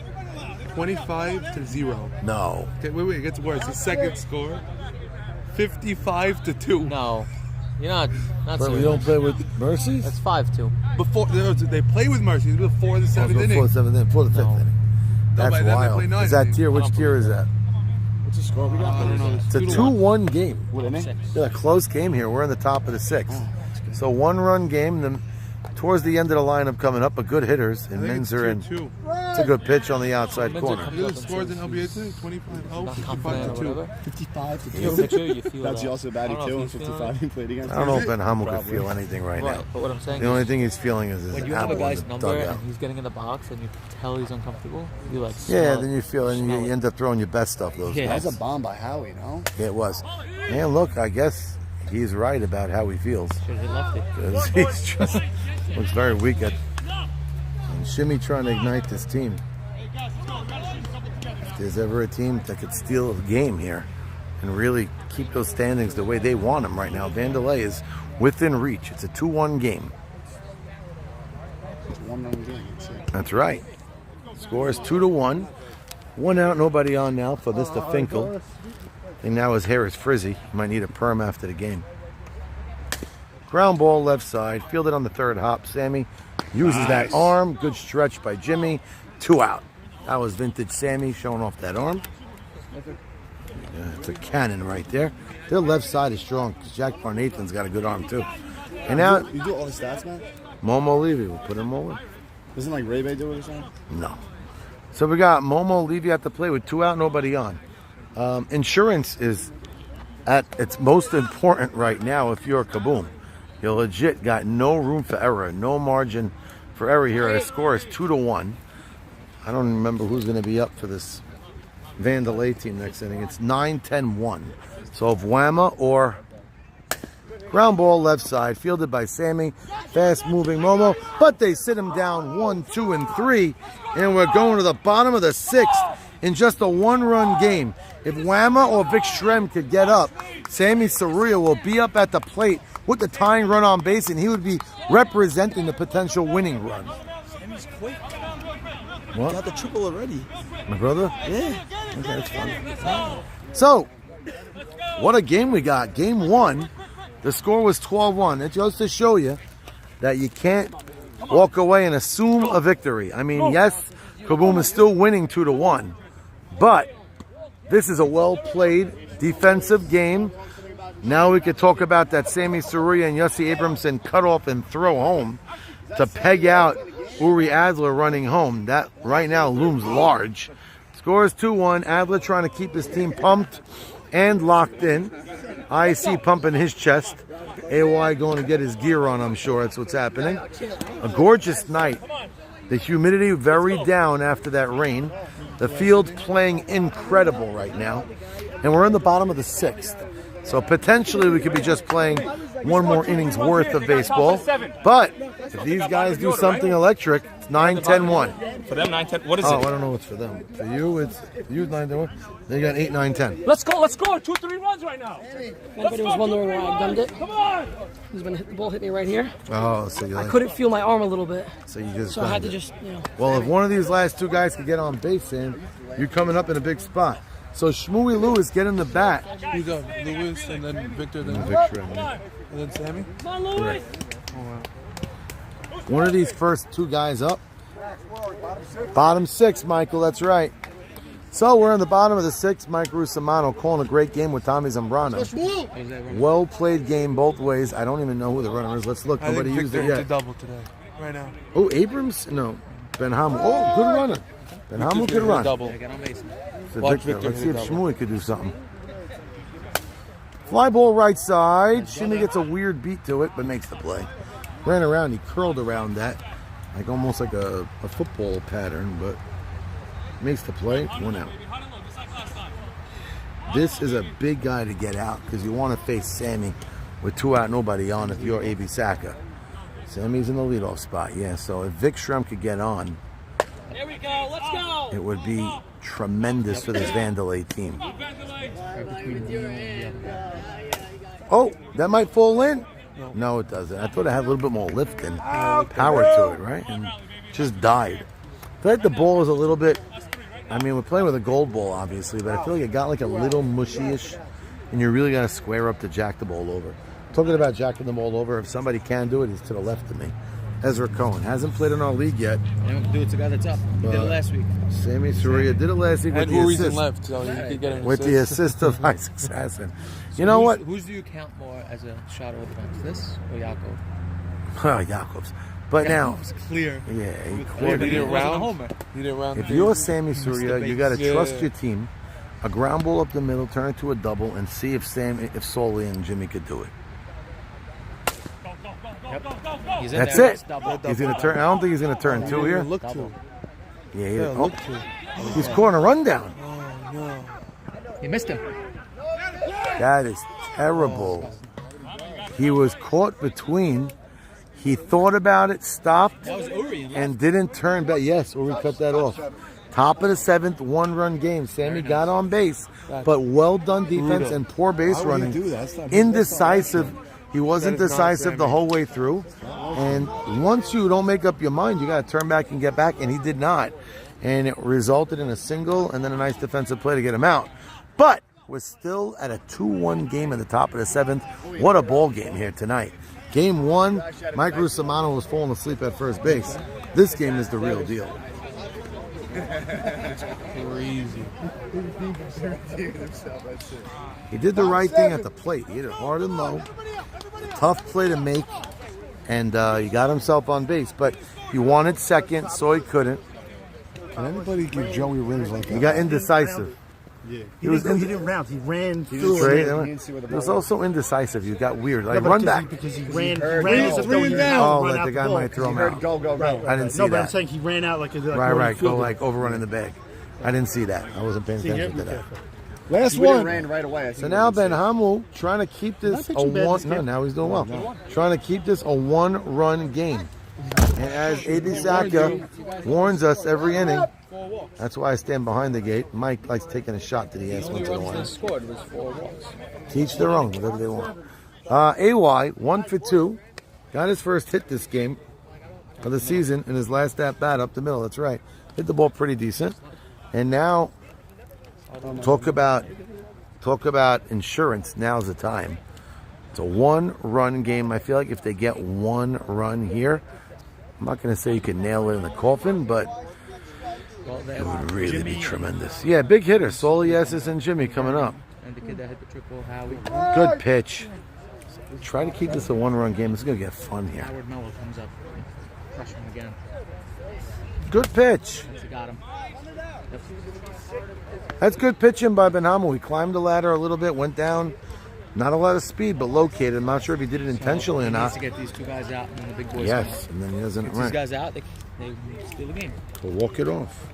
25-0. No. Okay, wait, it gets worse. The second score, 55-2. No. You're not But serious. we don't play with Mercies? That's 5-2. Before they play with Mercies before the 7th inning. Before the 7th inning, before the 5th inning. That's by then they wild. play 9 Is that innings. tier? Which tier is that? What's the score we got? I don't know. It's a 2-1 game. What inning? Yeah, a close game here. We're in the top of the 6th. So 1-run game. Then towards the end of the lineup coming up, but good hitters in I think it's Minzer and 2-2. it's a good pitch on the outside Minzer corner. comes You know up the and scores in says LBA today? 25-0, not confident or 55-2. whatever. 55-2. Your picture, you feel That's that. also I batting don't know 2 if and he's feeling 55 he played against. I don't know if us. Ben Hummel could Probably. feel anything right Right, now. but what I'm saying The only is, thing he's feeling is his when you have a apple in guy's the number dugout. and he's getting in the box and you can tell he's uncomfortable, you like Yeah, smell then it. you feel, and Smell you it. end up throwing your best stuff those Yeah. days. That was a bomb by Howie, no? Yeah, it was. And look, I guess he's right about how he feels. Should hit lefty. 'Cause he's just looks very weak at. And Shimmy trying to ignite this team. If there's ever a team that could steal a game here and really keep those standings the way they want them right now, Vandelay is within reach. It's a 2-1 game. It's a 1-run game. That's it. That's right. Score is 2-1. 1 out, nobody on now for Mr. Finkel. And now his hair is frizzy. He might need a perm after the game. Ground ball left side, fielded on the 3rd hop. Sammy uses that arm. Good stretch by Jimmy. 2 out. That was vintage Sammy showing off that arm. Yeah, it's a cannon right there. Their left side is strong because Jack Barnathan's got a good arm too. And now You do all the stats, man? Momo Levy, we'll put him over. Doesn't like Ray Bay do it or something? No. So we got Momo Levy at the plate with 2 out, nobody on. Insurance is at its most important right now if you're Kaboom. You legit got no room for error, no margin for error here. The score is 2-1. I don't remember who's going to be up for this Vandelay team next inning. It's 9-10-1. So if Whamma or ground ball left side, fielded by Sammy, fast moving Momo, but they sit him down 1, 2, and 3, and we're going to the bottom of the 6th in just a 1-run game. If Whamma or Vic Shrem could get up, Sammy Saruya will be up at the plate with the tying run on base, and he would be representing the potential winning run. Sammy's quick. What? Got the triple already. My brother? Yeah. Okay, that's fun. So, what a game we got. Game 1, the score was 12-1. It goes to show you that you can't walk away and assume a victory. I mean, yes, Kaboom is still winning 2-1, but this is a well-played defensive game. Now we could talk about that Sammy Surya and Yossi Abramson cut off and throw home to peg out Uri Adler running home. That right now looms large. Score is 2-1. Adler trying to keep his team pumped and locked in. IC pumping his chest. AY going to get his gear on, I'm sure. That's what's happening. A gorgeous night. The humidity very down after that rain. The field playing incredible right now. And we're in the bottom of the 6th. So potentially we could be just playing one more innings worth of baseball. But if these guys do something electric, it's 9-10-1. For them, 9-10. What is it? Oh, I don't know what's for them. For you, it's 9-10-1. They got 8-9-10. Let's go. Let's go. 2-3 runs right now. Anybody was wondering why I gunned it? Come on. He's been the ball hit me right here. Oh, so you I couldn't feel my arm a little bit. So you just. So I had to gunned it. just, you know. Well, if one of these last two guys could get on base, Sam, you're coming up in a big spot. So Shmooey Lewis get in the bat. Who's up? Lewis and then Victor, then Victor, and then Sammy. Come on, Louis. Oh, wow. One of these first two guys up. Bottom 6, Michael, that's right. So we're in the bottom of the 6th. Mike Rusamano calling a great game with Tommy Zambrano. Well played game both ways. I don't even know who the runner is. Let's look. I think Nobody used Victor it hit yet. the double today, right now. Oh, Abrams? No. Ben Hamel. Oh, good runner. Ben Hamel could run. Double. So Watch Victor, Victor let's see hit if a double. Shmooey could do something. Fly ball right side. Shimmy gets a weird beat to it, but makes the play. Ran around. He curled around that. Like almost like a football pattern, but makes the play. 1 out. This is a big guy to get out because you want to face Sammy with 2 out, nobody on if you're A.B. Saka. Sammy's in the leadoff spot, yeah. So if Vic Shrem could get on, Here we go. Let's go. it would be tremendous for this Vandelay team. Oh, that might fall in. No, it doesn't. I thought it had a little bit more lift and power to it, right? And just died. I feel like the ball is a little bit, I mean, we're playing with a gold ball, obviously, but I feel like it got like a little mushy-ish, and you really got to square up to jack the ball over. Talking about jacking the ball over, if somebody can do it, he's to the left of me. Ezra Cohen hasn't played in our league yet. You don't do it to the guy that's up. He did it last week. Sammy Surya did it last week with And the Uri's in assist. left, so you can get an With the assist of Isaac Sasson. You know what? Who's do you count more as a shot over the fence? This or Yaakov? Jakobs. But now, It's clear. yeah, he He cleared it. didn't round. homer. He didn't round. If you're Sammy Surya, you got to Yeah. trust your team. A ground ball up the middle, turn it to a double, and see if Solly and Jimmy could do it. He's in That's there. it. He's gonna turn. I don't think he's gonna turn 2 here. Look to. Yeah, Yeah, oh, look to. he's calling a rundown. Oh no. He missed him. That is terrible. He was caught between. He thought about it, stopped, That was Uri. and didn't turn back. Yes, Uri cut that off. Top of the 7th, 1-run game. Sammy got on base, but well done defense and poor base Why would he running. do that? That's not- Indecisive. He wasn't That is not decisive the Sammy. whole way through. And once you don't make up your mind, you got to turn back and get back, and he did not. And it resulted in a single and then a nice defensive play to get him out. But we're still at a 2-1 game at the top of the 7th. What a ball game here tonight. Game 1, Mike Rusamano was falling asleep at first base. This game is the real deal. Crazy. He did the right thing at the plate. He hit it hard and low. Tough play to make, and he got himself on base. But he wanted second, so he couldn't. Can anybody give Joey rings like that? He got indecisive. Yeah. He was He didn't round. He ran through Straight. it. He was also indecisive. You got weird. Like, No, but run because back. Because he ran as if Bring though it he down. Oh, run like out the guy ball. might throw him Heard out. go, go, go. I didn't see No, but I'm that. saying he ran out like Right. Go fielder. like overrunning the bag. I didn't see that. I wasn't paying See, here, attention to look that. at Last He would've one. ran right away. I think So he now would've Ben said- Hamel trying to keep this Not a pitching bad one. this No, game. now he's doing well. Trying to keep this a 1-run game. And as A.B. Saka warns us every inning, that's why I stand behind the gate. Mike likes taking a shot to the ass once in a while. Scored was 4 walks. Teach their own, whatever they want. AY, 1 for 2. Got his first hit this game. of the season in his last at bat up the middle. That's right. Hit the ball pretty decent. And now, talk about insurance. Now's the time. It's a 1-run game. I feel like if they get 1 run here, I'm not going to say you can nail it in the coffin, but it would really be tremendous. Yeah, big hitter. Scoreless and Jimmy coming up. And the kid that hit the triple, Howie. Good pitch. Try to keep this a 1-run game. It's going to get fun here. Howard Mello comes up. Pressure him again. Good pitch. He got him. Yep. That's good pitching by Benhamu. He climbed the ladder a little bit, went down. Not a lot of speed, but located. I'm not sure if he did it intentionally or not. He needs to get these 2 guys out and then the big boys. Yes, and then he doesn't. Get these guys out, they steal the game. He'll walk it off.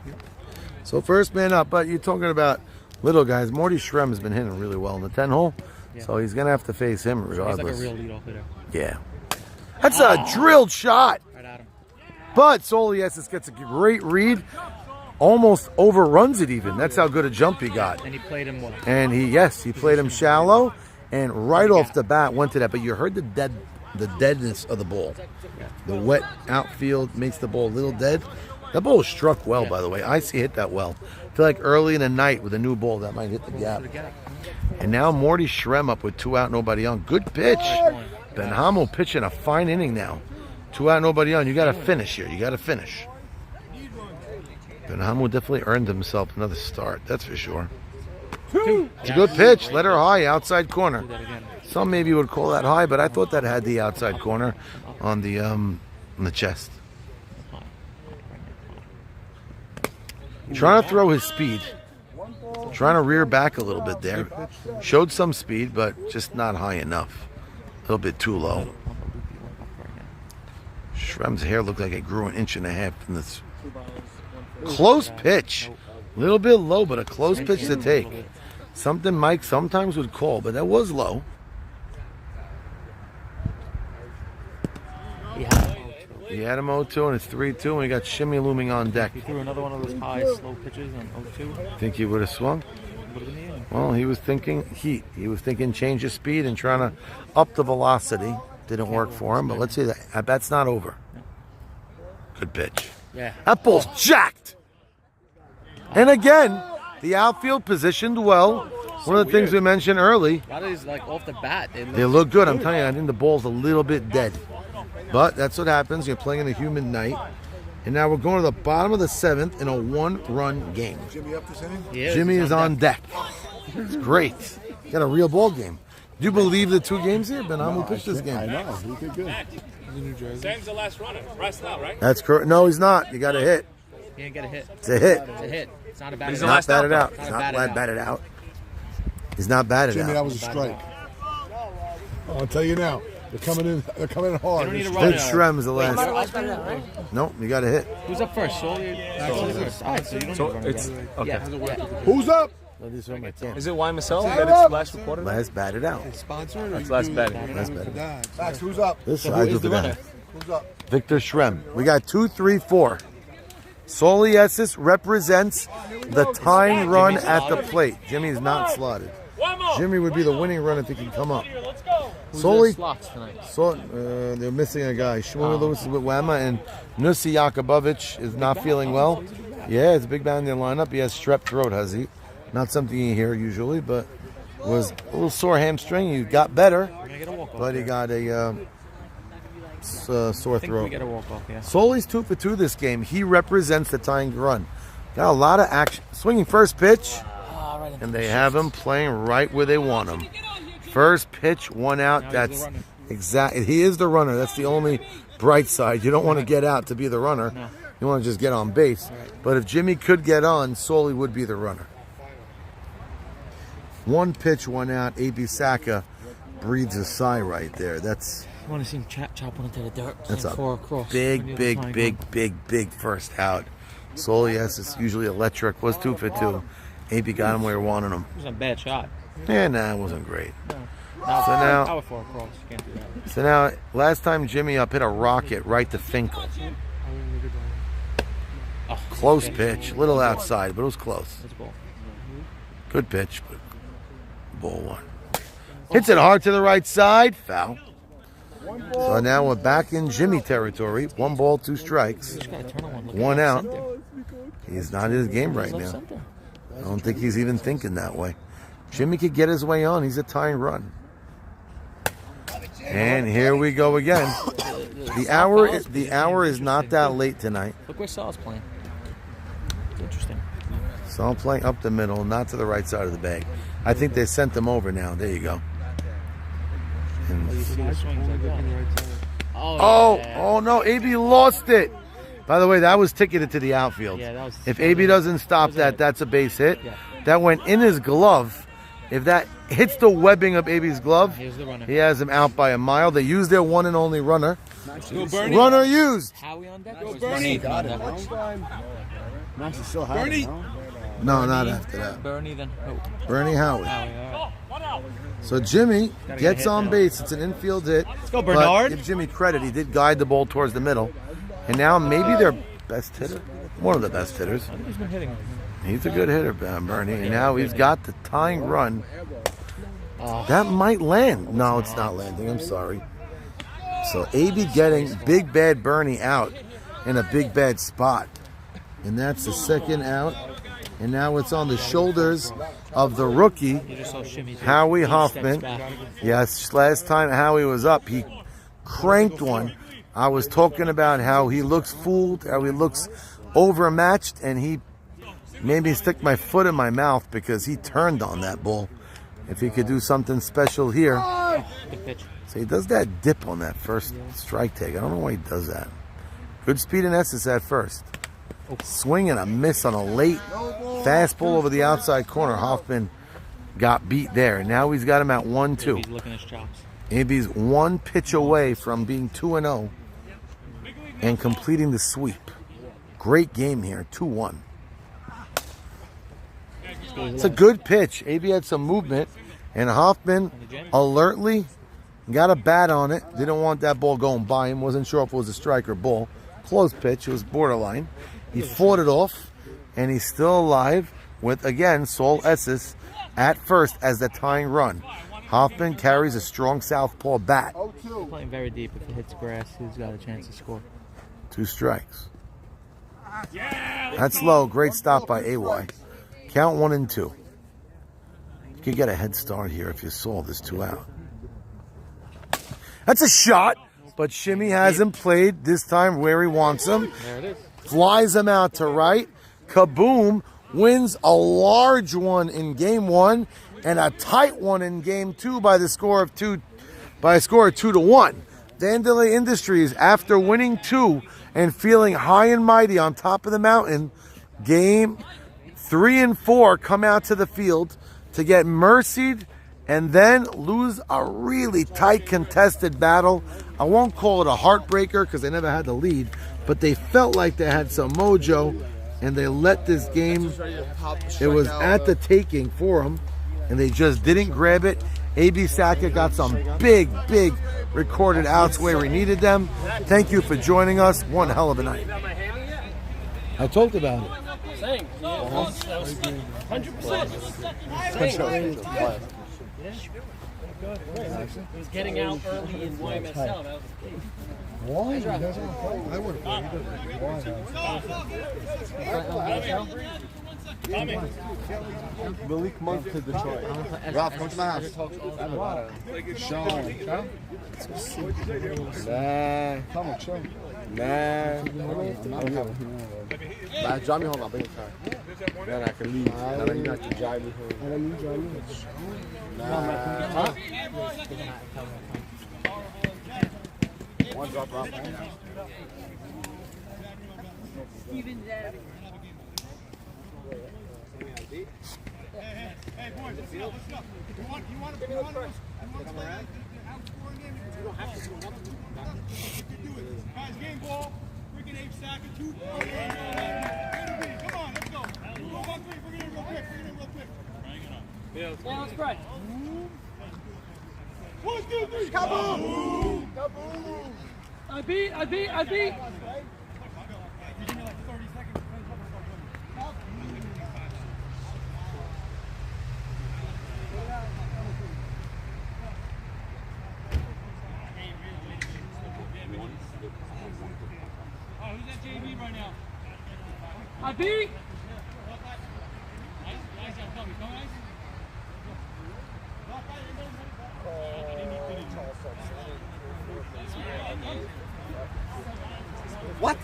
So first man up, but you're talking about little guys. Morty Shrem has been hitting really well in the 10 hole, so he's going to have to face him regardless. He's like a real leadoff hitter. Yeah. That's a drilled shot. Right at him. But Scoreless gets a great read. Almost overruns it even. That's how good a jump he got. And he played him well. And he played him shallow, and right off the bat went to that. But you heard the deadness of the ball. The wet outfield makes the ball a little dead. That ball was struck well, by the way. I see hit that well. I feel like early in the night with a new ball that might hit the gap. And now Morty Shrem up with 2 out, nobody on. Good pitch. Benhamu pitching a fine inning now. 2 out, nobody on. You got to finish here. You got to finish. Benhamu definitely earned himself another start. That's for sure. It's a good pitch. Let her high, outside corner. Some maybe would call that high, but I thought that had the outside corner on the chest. Trying to throw his speed. Trying to rear back a little bit there. Showed some speed, but just not high enough. A little bit too low. Shrem's hair looked like it grew 1.5 inches from this. Close pitch. A little bit low, but a close pitch to take. Something Mike sometimes would call, but that was low. He had him 0-2, and it's 3-2, and we got Shimmy looming on deck. He threw another one of those high, slow pitches on 0-2. Think he would have swung? Well, he was thinking heat. He was thinking change of speed and trying to up the velocity. Didn't work for him, but let's see that. I bet it's not over. Good pitch. Yeah. That ball's jacked. And again, the outfield positioned well. One of the things we mentioned early. A lot of these, like off the bat, they look good. I'm telling you, I think the ball's a little bit dead. But that's what happens. You're playing in a humid night. And now we're going to the bottom of the 7th in a 1-run game. Jimmy up this inning? Yeah, Jimmy is on deck. It's great. Got a real ball game. Do you believe the 2 games here? Benhamu pitched this game. I know. He did good. Sam's the last runner. Rest out, right? That's correct. No, he's not. You got a hit. He didn't get a hit. It's a hit. It's a hit. It's not a bad He's not batted out. He's not batted out. He's not batted out. Jimmy, that was a strike. I'll tell you now. They're coming in. They're coming in hard. They don't need to run Big Shrem's the last. Nope, you got a hit. Who's up first? Solely first. All right, so you don't need to run It's again. okay. Who's up? Is it Y Marcel that it's last reported? Last batted out. Sponsor? That's last batting. Last batted. Max, who's up? This side's with the guy. Who's up? Victor Shrem. We got 2, 3, 4. Scoreless represents the tying run at the plate. Jimmy is not slotted. Jimmy would be the winning run if he can come up. Who's slots tonight? They're missing a guy. Shmuel Lewis is with Wama, and Nussi Yakubovich is not feeling well. Yeah, it's a big man in their lineup. He has strep throat, has he? Not something you hear usually, but was a little sore hamstring. He got better, but he got a sore throat. We get a walk-off, yeah. Soli's 2 for 2 this game. He represents the tying run. Got a lot of action. Swinging first pitch, and they have him playing right where they want him. First pitch, 1 out. That's exactly. He is the runner. That's the only bright side. You don't want to get out to be the runner. No. You want to just get on base. But if Jimmy could get on, Soli would be the runner. 1 pitch, 1 out. A.B. Saka breathes a sigh right there. That's. I want to see him chop one into the dirt. That's a across. big first out. Soli, yes, it's usually electric. Was 2 for 2. A.B. got him where he wanted him. It was a bad shot. Yeah, nah, it wasn't great. No. So now, power four across. Can't do that. So now, last time Jimmy up hit a rocket right to Finkel. Close pitch, little outside, but it was close. Good pitch, but ball 1. Hits it hard to the right side, foul. So now we're back in Jimmy territory. 1 ball, 2 strikes. 1 out. He's not in his game right now. I don't think he's even thinking that way. Jimmy could get his way on. He's a tying run. And here we go again. The hour is not that late tonight. Look where Sal's playing. It's interesting. Saul playing up the middle, not to the right side of the bag. I think they sent them over now. There you go. Oh no, AB lost it. By the way, that was ticketed to the outfield. Yeah, if AB doesn't stop that, that's a base hit. Yeah. That went in his glove. If that hits the webbing of AB's glove, he has him out by a mile. They used their one and only runner. Runner used. Howie on deck? Go Bernie. Max is still Howie. No, not after that. Bernie then. Bernie Howie. Howie. So Jimmy gets on base. It's an infield hit. Let's go, Bernard. But give Jimmy credit. He did guide the ball towards the middle. And now maybe their best hitter. One of the best hitters. He's been hitting. He's a good hitter, Bernie. And now he's got the tying run. That might land. No, it's not landing. I'm sorry. So AB getting Big Bad Bernie out in a big bad spot. And that's the second out. And now it's on the shoulders of the rookie, Howie Hoffman. Yes, last time Howie was up, he cranked one. I was talking about how he looks fooled, how he looks overmatched, and he made me stick my foot in my mouth because he turned on that ball. If he could do something special here. So he does that dip on that first strike take. I don't know why he does that. Good speed and essence at first. Swing and a miss on a late fastball over the outside corner. Hoffman got beat there. Now he's got him at 1-2. He's licking his chops. AB's 1 pitch away from being 2-0 and completing the sweep. Great game here, 2-1. It's a good pitch. AB had some movement, and Hoffman alertly got a bat on it. Didn't want that ball going by him. Wasn't sure if it was a strike or ball. Close pitch. It was borderline. He fought it off, and he's still alive with, again, Saul Esses at first as the tying run. Hoffman carries a strong southpaw bat. He's playing very deep. If he hits grass, he's got a chance to score. 2 strikes. That's low. Great stop by AY. Count 1-2. You could get a head start here if you saw this 2 out. That's a shot, but Shimmy hasn't played this time where he wants him. There it is. Flies him out to right. Kaboom wins a large one in game 1 and a tight one in game 2 by a score of 2-1. Vandelay Industries, after winning 2 and feeling high and mighty on top of the mountain, game 3 and 4 come out to the field to get mercied and then lose a really tight contested battle. I won't call it a heartbreaker because they never had the lead, but they felt like they had some mojo and they let this game, it was at the taking for them, and they just didn't grab it. AB Sackett got some big recorded outs where he needed them. Thank you for joining us. One hell of a night. I talked about it. Same. 100%. He was getting out early in YMSL. That was key. Why? He doesn't play. I would play. Malik Monk to Detroit. Ralph, come to my house. Sean. Nah. Come on, Sean. Nah. Drive me home. I'll bring a car. Then I can leave. Then you have to drive me home. Nah. One drop off. Hey, boys, let's go. You want to be one of us? You want to play an outscoring game? You don't have to do nothing. You can do it. Guys, game ball. Freaking 8 sack and 2. Come on, let's go. Go 1-3. Bring it in real quick. Yeah, let's try. 1, 2, 3. Kaboom! Kaboom! I beat. Adi! What?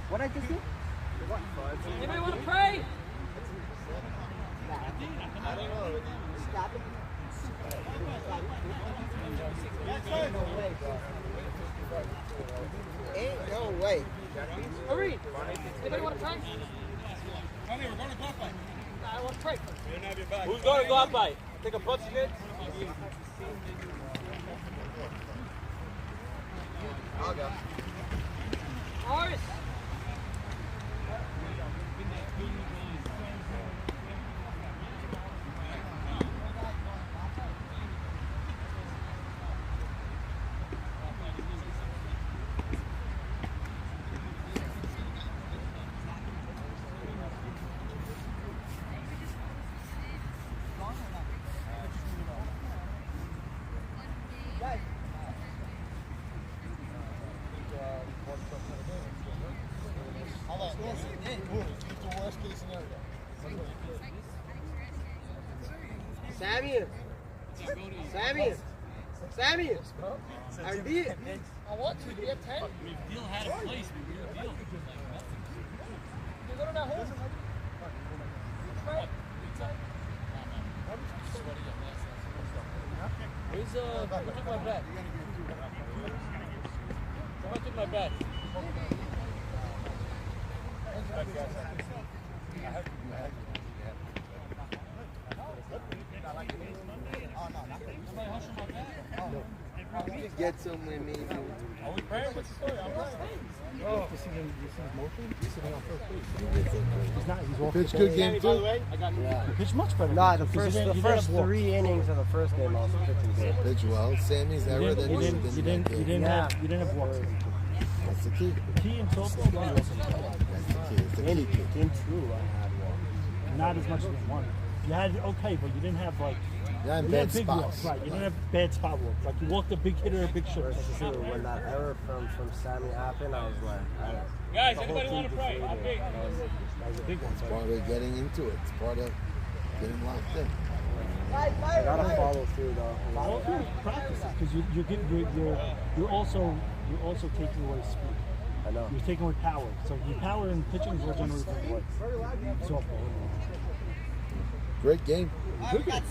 What I just did? Anybody want to pray? I don't know. Stop it. Ain't no way. Hurry! Anybody want to pray? Honey, we're going to golf fight. I want to pray. You don't have your back. Who's going to go up by? Take a punch in it. I'll go. Horace! Sammy! Sammy! Sammy! I did. I want to. Do you have 10? Deal had a place. We were deal. You go to that hole? Pray. Where's someone took my bat? Someone took my bat. Get somewhere, maybe. Are we praying? What's the story? I'm praying. Oh, you see his motion? He's sitting on first base. He's not. He's off. Pitch good game By the too. way, I got He pitched much better. Nah, the Because first he didn't have walks. 3 innings of the first game I was pitching good. Pitch well. Sammy's You error didn't, that you he didn't, you didn't didn't, you didn't Yeah. have, you didn't have walks. That's the key. The key in softball, but he also That's the key. It's the In, key. in 2, I had one. not as much as in one. You had okay, but you didn't have like Yeah, in you bad had big spots. walks, right? You didn't have bad spot walks. Like you walked a big hitter, a big short. First two, when that error from Sammy happened, I was like, Guys, the whole anybody team want to pray? deflated. I'll pray. That was a big one. It's part of getting into it. It's part of getting locked in. I gotta follow through though. Follow through, practice it because you're also taking away speed. I know. You're taking away power. So your power in pitching is generally from what? Softball. Great game. Good game.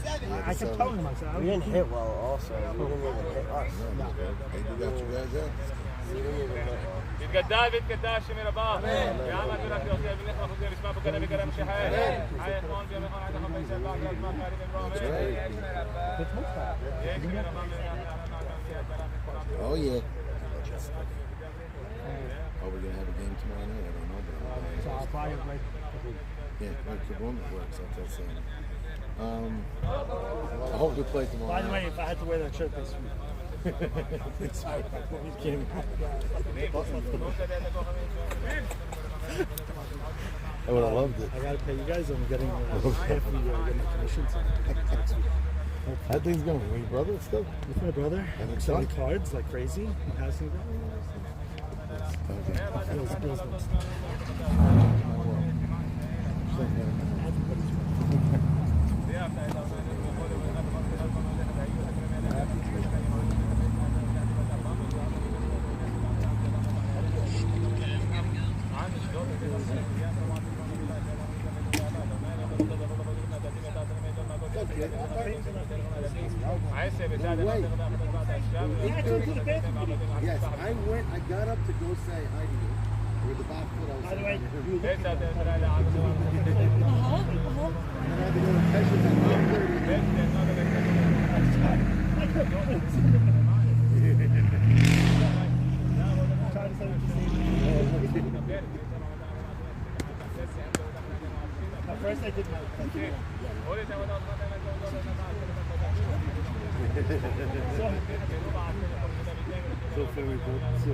I kept telling myself. We didn't hit well also. We didn't even hit us. Hey, you got you guys out. We didn't even hit well. يتقدى يتقدى شمير الله يا عم أقول لك يا أخي بنخلص وزي بسمع بكلام بكلام شحال هاي إخوان في مكان عندهم بيسال بعض ما كارين Oh yeah. Oh, we're gonna have a game tomorrow night. I don't know, but So I'll probably like. yeah, like Kaboom works. That's saying. I hope we play tomorrow. By the way, if I had to wear that shirt this week. It's fine. He's kidding. I would have loved it. I gotta pay you guys. I'm getting half of getting commissions next week. That thing's gonna win, brother. Still. With my brother, And I'm selling cards like crazy. I'm passing it out. Feels nice. Yes, I went. I got up to go say hi to you. With the back foot, I was. By the way, And I had to go to Texas at first I did my So funny, bro. So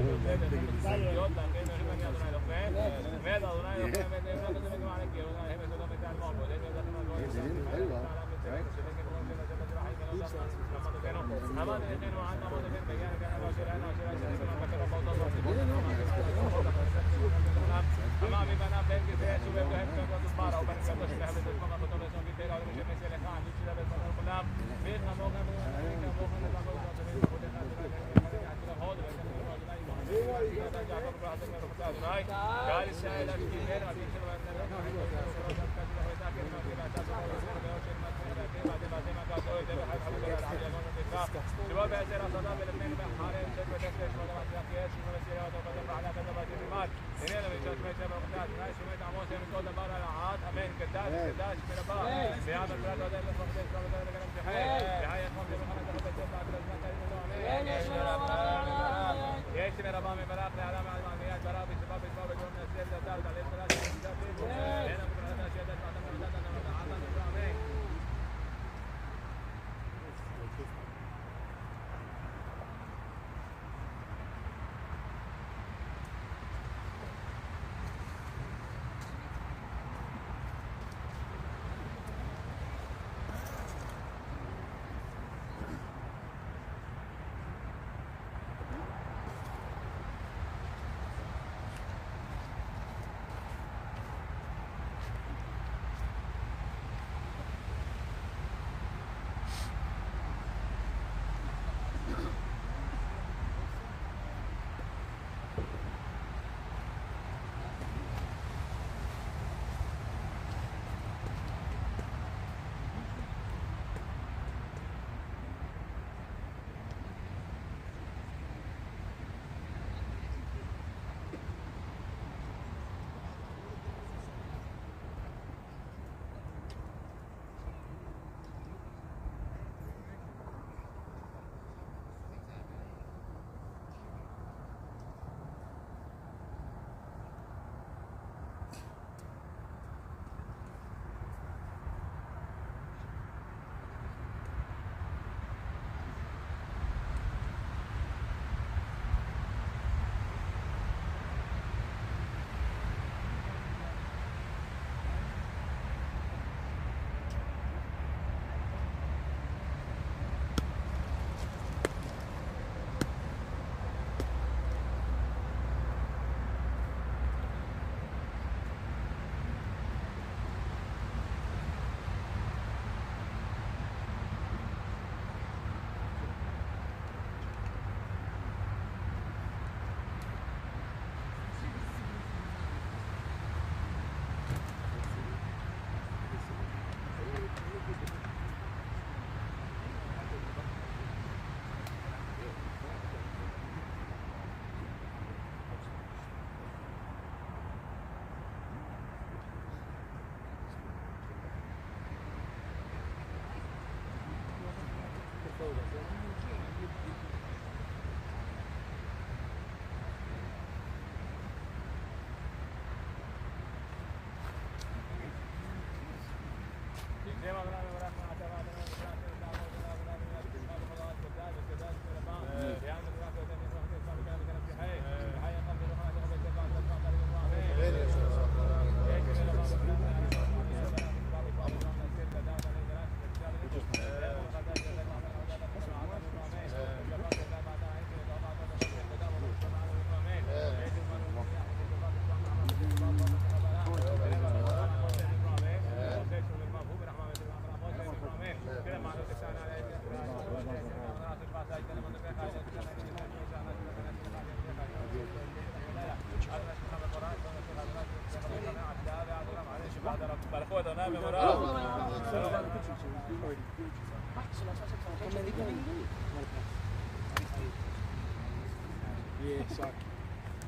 Yeah, sorry.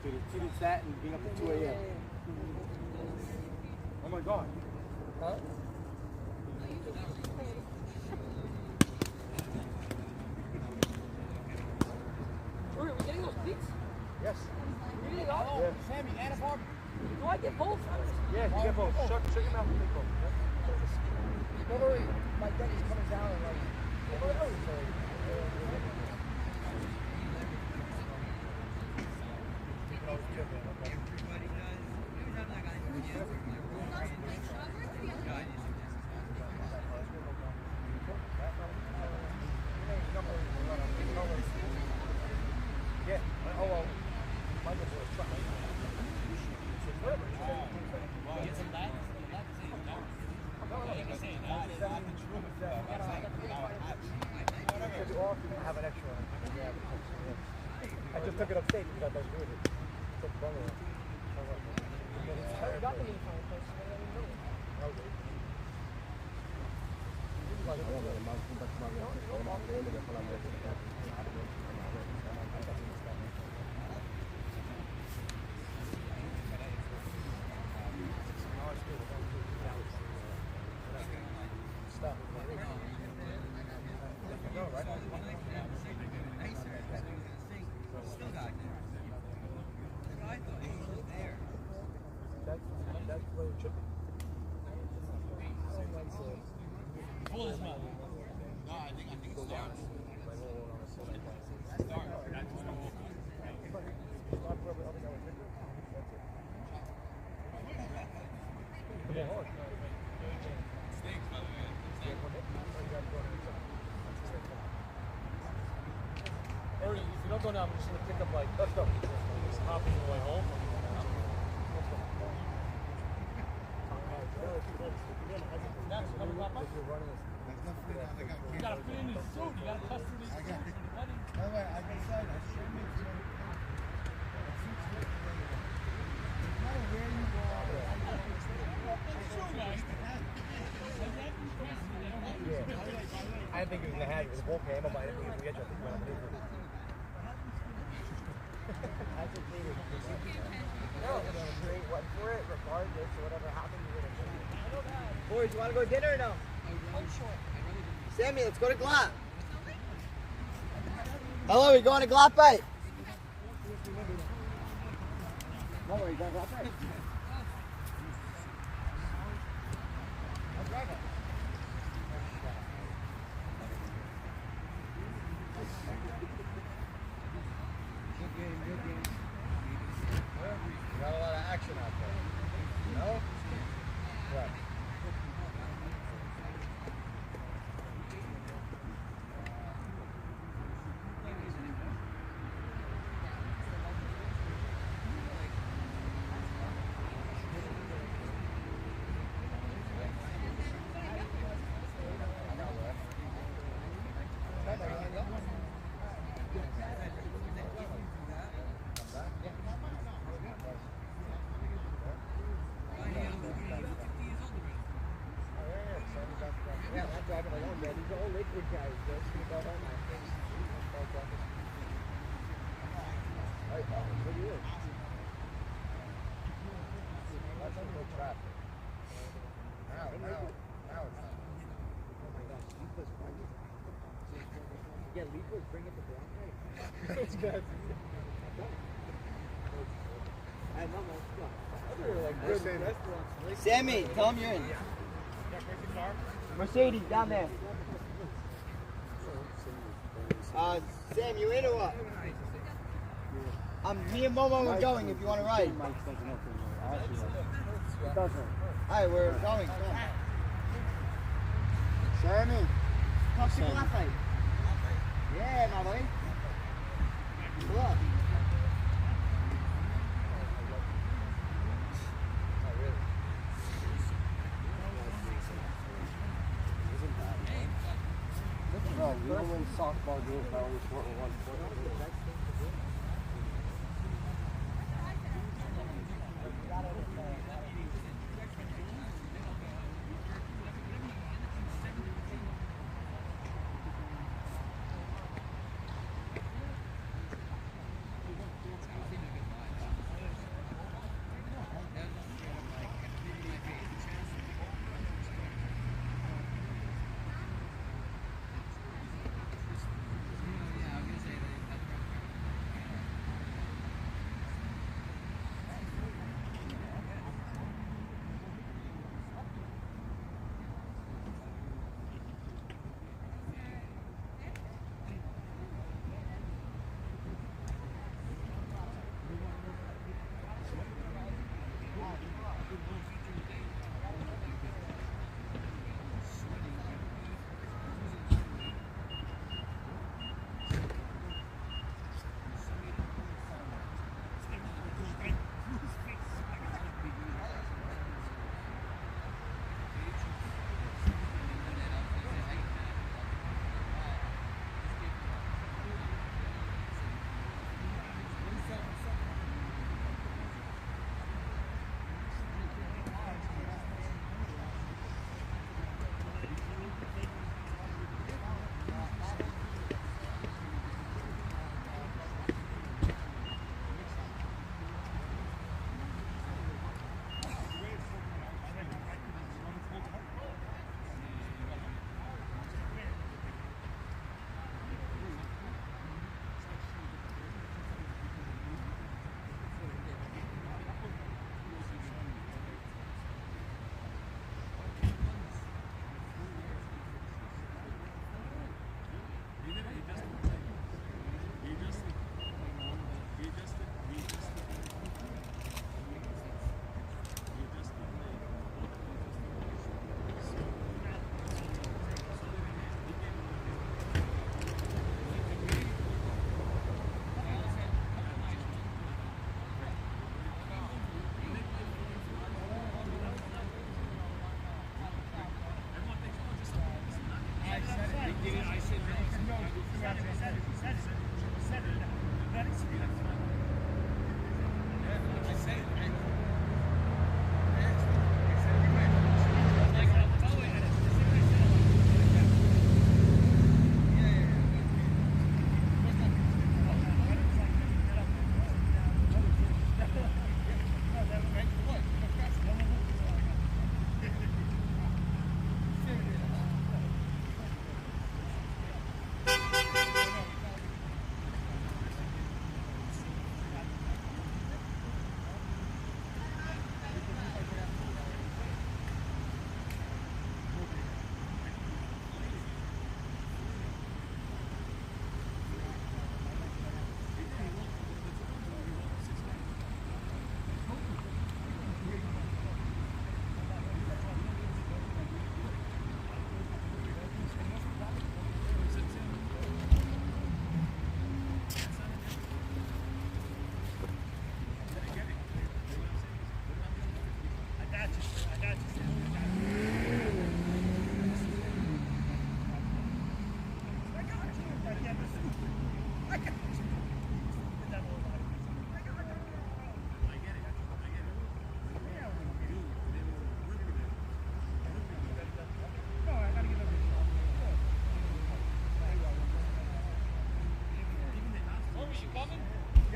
Dude, it's that and being up at 2 a.m. Oh my God. Huh? Are we getting those beats? Yes. Really? Oh, Yeah. Sammy, and a bar. Do I get both? Yeah, you get both. Shut your mouth and take both. Don't worry, my dad is coming down and like. Yeah. Oh well. I have an extra one. I just took it upstate because I was doing it. Took the bungalow. I got the info, but I didn't know. Okay. Or if you don't go now, I'm just going to pick up like, let's go. Just hopping on the way home. You gotta fit in his suit. You gotta test his suit. By the way, I decided I should make sure. No matter where you are, I didn't think he was going to have it. It was a ball camera, but I didn't think he was going to get you. No, we're going to trade one for it, regardless of whatever happens, we're going to trade. Boys, you want to go to dinner or no? Oh, sure. Sammy, let's go to Glop. Hello, we going to Glop Bite? No, we're going to Glop Bite. Not a lot of action out there. No? Right. Yeah, I'm not driving alone, man. These are all liquid guys. They're just going to go home after this. Hey, what are you doing? That's some good traffic. Now it's not. Oh my gosh, Lipa's running. Yeah, Lipa's bringing the brown guy. It's good. I know, man. Sammy, tell him you're in. Mercedes, down there. Sam, you in or what? Me and Momo are going if you want to ride. It doesn't. Alright, we're going. Sammy. Come to Lafayette. Yeah, my boy. Look. Bro, we don't win softball games by only 4-1.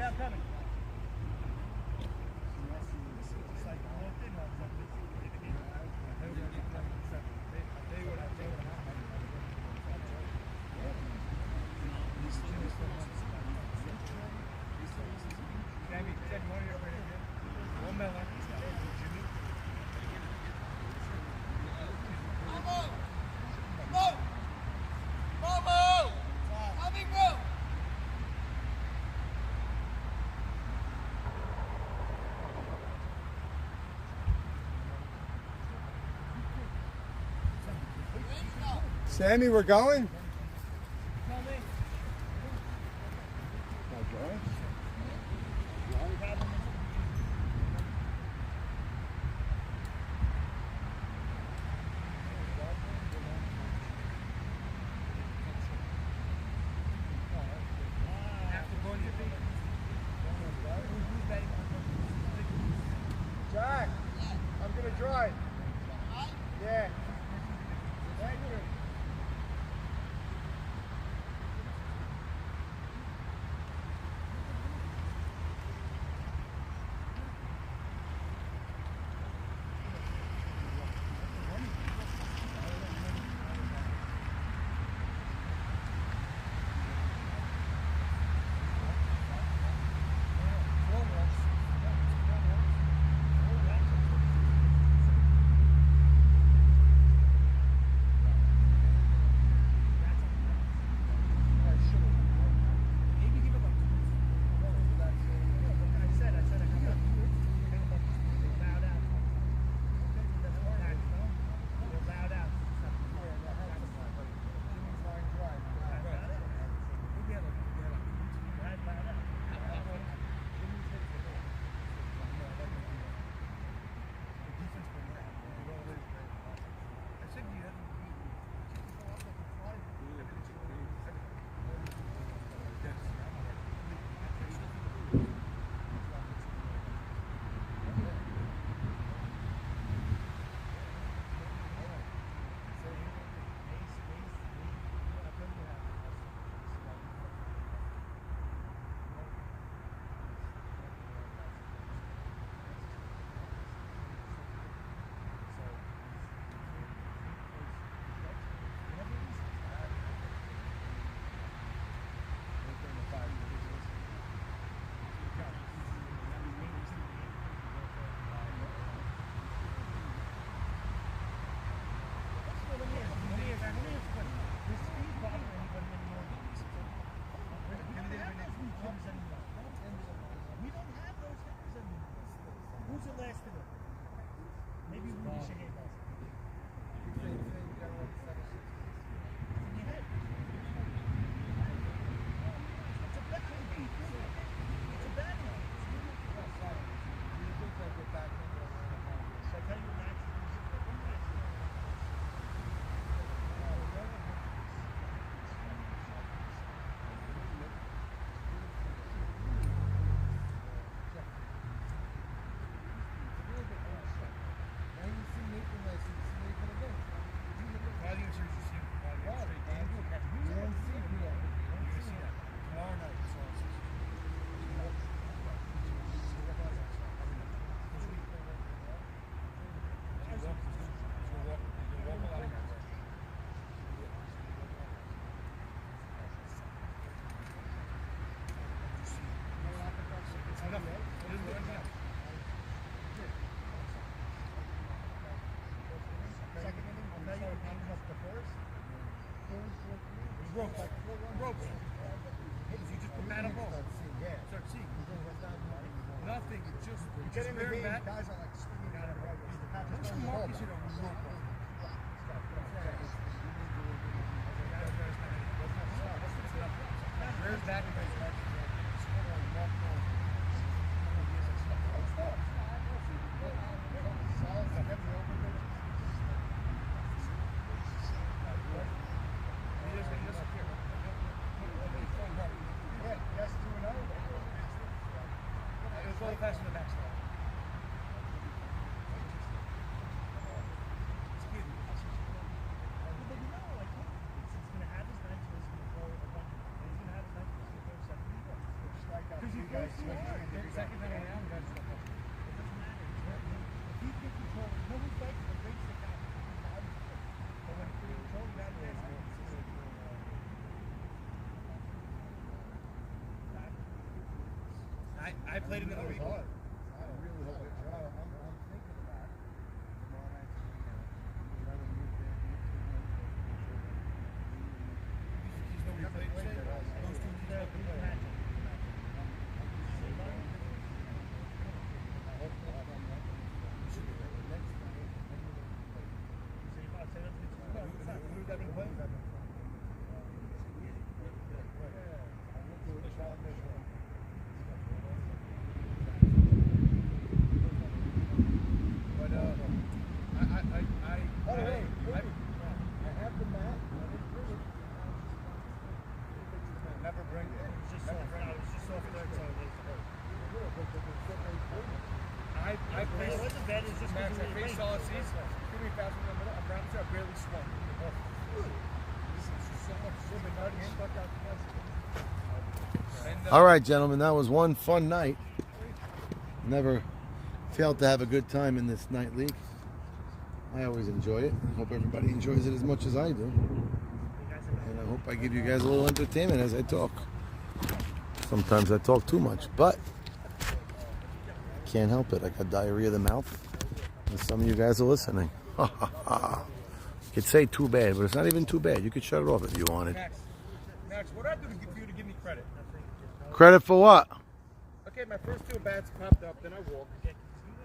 Yeah, I'm coming. Sammy, we're going? Jack, I'm going to drive. Yeah. Thank you. Ropes. Ropes. You just put that up all. Start seeing. Nothing. It's just bare back. Guys are like swinging out of it. What's the market you don't rope? Where's back? I played in the league. All right, gentlemen, that was one fun night. Never failed to have a good time in this night league. I always enjoy it. I hope everybody enjoys it as much as I do. And I hope I give you guys a little entertainment as I talk. Sometimes I talk too much, but can't help it. I got diarrhea of the mouth, and some of you guys are listening. You could say too bad, but it's not even too bad. You could shut it off if you wanted. Max, what do I do for you to give me credit? Credit for what? Okay, my first two bats popped up, then I walked.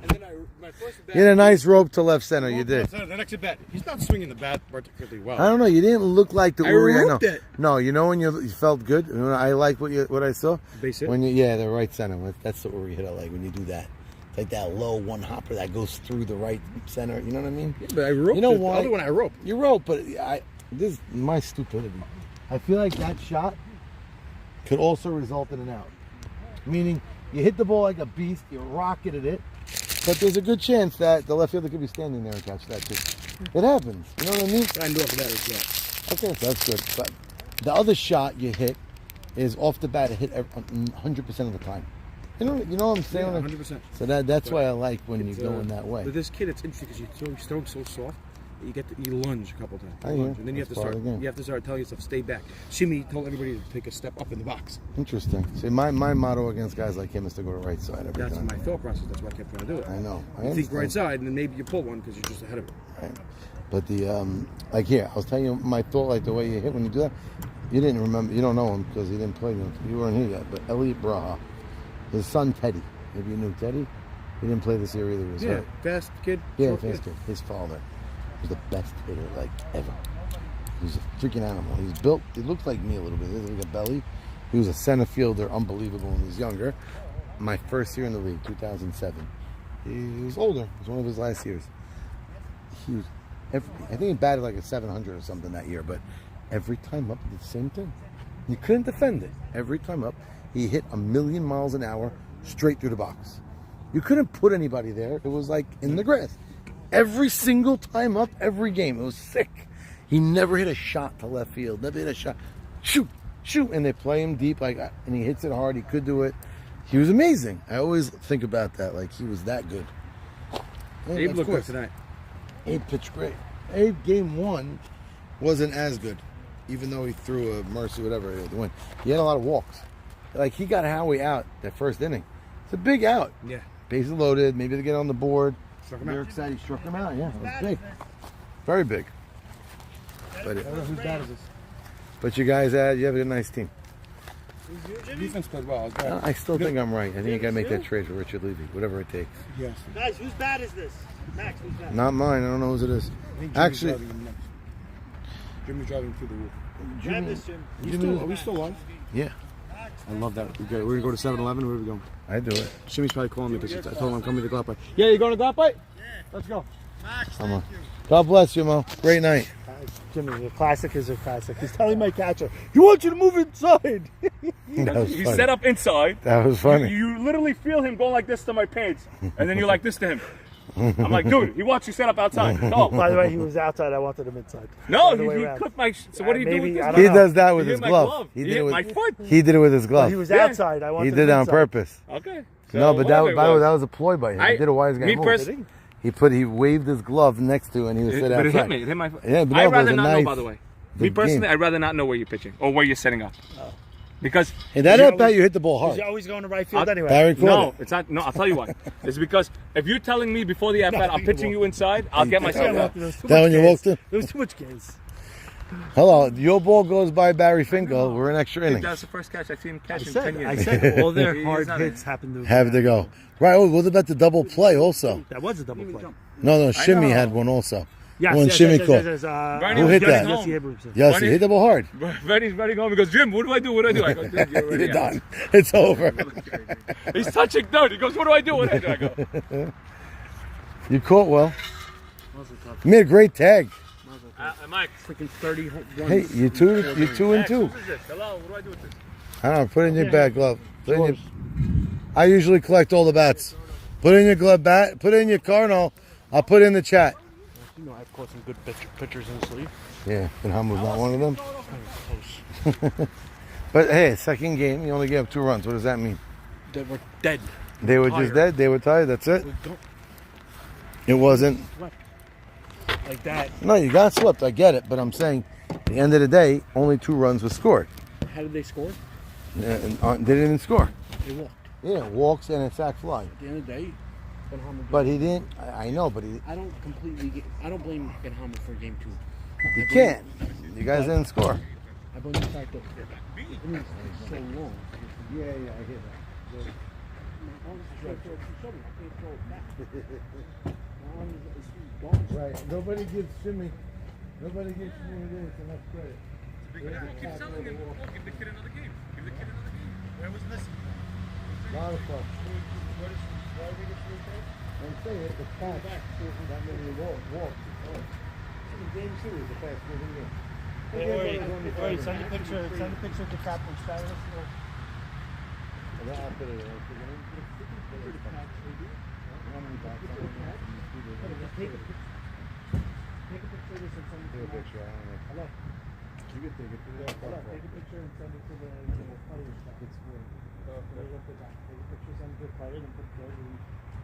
And then my first bat. You had a nice rope to left center, you did. The next at bat. He's not swinging the bat particularly well. I don't know. You didn't look like the Uri I know. roped it. No, you know when you felt good. I like what I saw. Base hit? When the right center. That's the Uri hit I like when you do that. It's like that low one hopper that goes through the right center. You know what I mean? Yeah, but I roped. You know it. why? The other one I roped. You roped, but this is my stupidity. I feel like that shot could also result in an out. Meaning, you hit the ball like a beast, you rocketed it, but there's a good chance that the left fielder could be standing there and catch that too. It happens. You know what I mean? I knew after that as well. Okay, so that's good. But the other shot you hit is off the bat, it hit 100% of the time. You know what I'm saying? Yeah, 100%. So that's why I like when you go in that way. With this kid, it's interesting because he's throwing so soft. You lunge a couple times, And then you have to start telling yourself, stay back. Shimmy told everybody to take a step up in the box. Interesting. See, my motto against guys like him is to go to right side every That's time. my thought process. That's why I kept trying to do it. I know. You think right side, and then maybe you pull one because you're just ahead of it. Right. But like here, I was telling you my thought, like the way you hit when you do that. You didn't remember. You don't know him because he didn't play. You weren't here yet. But Elliot Braha, his son Teddy. Maybe you knew Teddy. He didn't play this year either. He was hurt. Fast kid. Yeah, fast kid. His father was the best hitter like ever. He was a freaking animal. He's built. He looks like me a little bit. He has like a belly. He was a center fielder, unbelievable when he was younger. My first year in the league, 2007. He was older. It was one of his last years. He was. I think he batted like a 700 or something that year. But every time up, he did the same thing. You couldn't defend it. Every time up, he hit 1,000,000 miles an hour straight through the box. You couldn't put anybody there. It was like in the grass. Every single time up, every game. It was sick. He never hit a shot to left field. Never hit a shot. Shoot, shoot. And they play him deep, and he hits it hard. He could do it. He was amazing. I always think about that. Like, he was that good. And Abe looked good tonight. Abe pitched great. Abe, game one, wasn't as good. Even though he threw a mercy, whatever, to win. He had a lot of walks. Like, he got Howie out that first inning. It's a big out. Yeah. Bases loaded. Maybe they get on the board. Struck him out. Eric said he struck him out. Yeah, it was big. Very big. But Whose bat is this? you guys, you have a nice team. Defense played well. I still think I'm right. I think you got to make that trade for Richard Levy, whatever it takes. Yes. Guys, whose bat is this? Max, whose bat? Not mine. I don't know whose it is. Actually, Jimmy's driving through the roof. Grab this, Jim. Are we still on? Yeah. I love that. We're going to go to 7-Eleven. Where are we going? I do it. Jimmy's probably calling me because I told him I'm coming to Glop. Yeah, you going to Glop? Yeah. Let's go. Come on. God bless you, Mo. Great night. Jimmy, a classic is a classic. He's telling my catcher, he wants you to move inside. He set up inside. That was funny. You literally feel him going like this to my pants, and then you're like this to him. I'm like, dude, he wants you set up outside. No. By the way, he was outside. I wanted him inside. No, he clipped my. So what are you doing? Maybe, With I this? don't He does that with He his hit my glove. He hit my foot. He did it with his glove. Well, he was outside. I wanted He him did it on inside. purpose. Okay. No, but that, whatever it by the way, was. that was a ploy by him. He did a wise guy Me move. personally, He waved his glove next to, and he was sitting but outside. it hit me. It hit my foot. Yeah, but I'd no, rather it was a not know. nice- By the way, the me personally, game. I'd rather not know where you're pitching or where you're setting up, because Hey, that You're at bat, always- you hit the ball hard. He's always going to right field anyway. Barry caught no, it. it's not. No, I'll tell you why. It's because if you're telling me before the at bat I'm pitching you inside, I'll get myself out. That when you walked in? There was too much gas. Hello, your ball goes by Barry Finkel. We're in extra I think innings. that was the first catch I've seen him I catch in 10 said, years. all their He's hard not hits happened to Have to go. Right, oh, what about the double play also? That was a double play. No, Shimmy know. had one also. Yes, One yes, Shimmy yes, caught. yes, yes, Bernie Who was hit getting that? home. Jesse Abrams. Yes, Bernie- he hit the ball hard. Bernie's home. He goes, Jim, what do I do? What do I do? I go, dude, you're already You're out. done. It's over. He's touching dirt. He goes, what do I do? What do I do? I go, You caught well. You made a great tag. Mike. Freaking 30 runs. Hey, you two and two. Who's this? Hello, what do I do with this? I don't know. Put it in your bag glove. I usually collect all the bats. Put it in your glove bat. Put it in your car. No, I'll put it in the chat. You know, I've caught some good pitchers in the sleeve. Yeah, and Hamu's not one of them. But hey, second game, you only gave up 2 runs. What does that mean? They were dead. They were just dead. They were tired. That's it. It wasn't. Like that. No, you got swept. I get it. But I'm saying, at the end of the day, only 2 runs were scored. How did they score? And they didn't score. They walked. Yeah, walks and a sac fly. At the end of the day, Ben Hammer. But he didn't. I know, but he. I don't blame Ben Hammer for game 2. You can't. You guys didn't score. I blame the fact that it was so long. Yeah, I hear that. Right. Nobody gives Jimmy. Nobody gives Jimmy this enough credit. Keep selling him. Give the kid another game. Give the kid another game. Where was this? A lot of fun. I'm saying it, the catch. That many walks. Game 2 is the fast moving game. Wait, send the picture to Captain Stylus. Take a picture of this and send it to the picture. Hello. You can take it. Take a picture and send it to the player stuff. It's good. Take a picture, send it to the player, and put those in.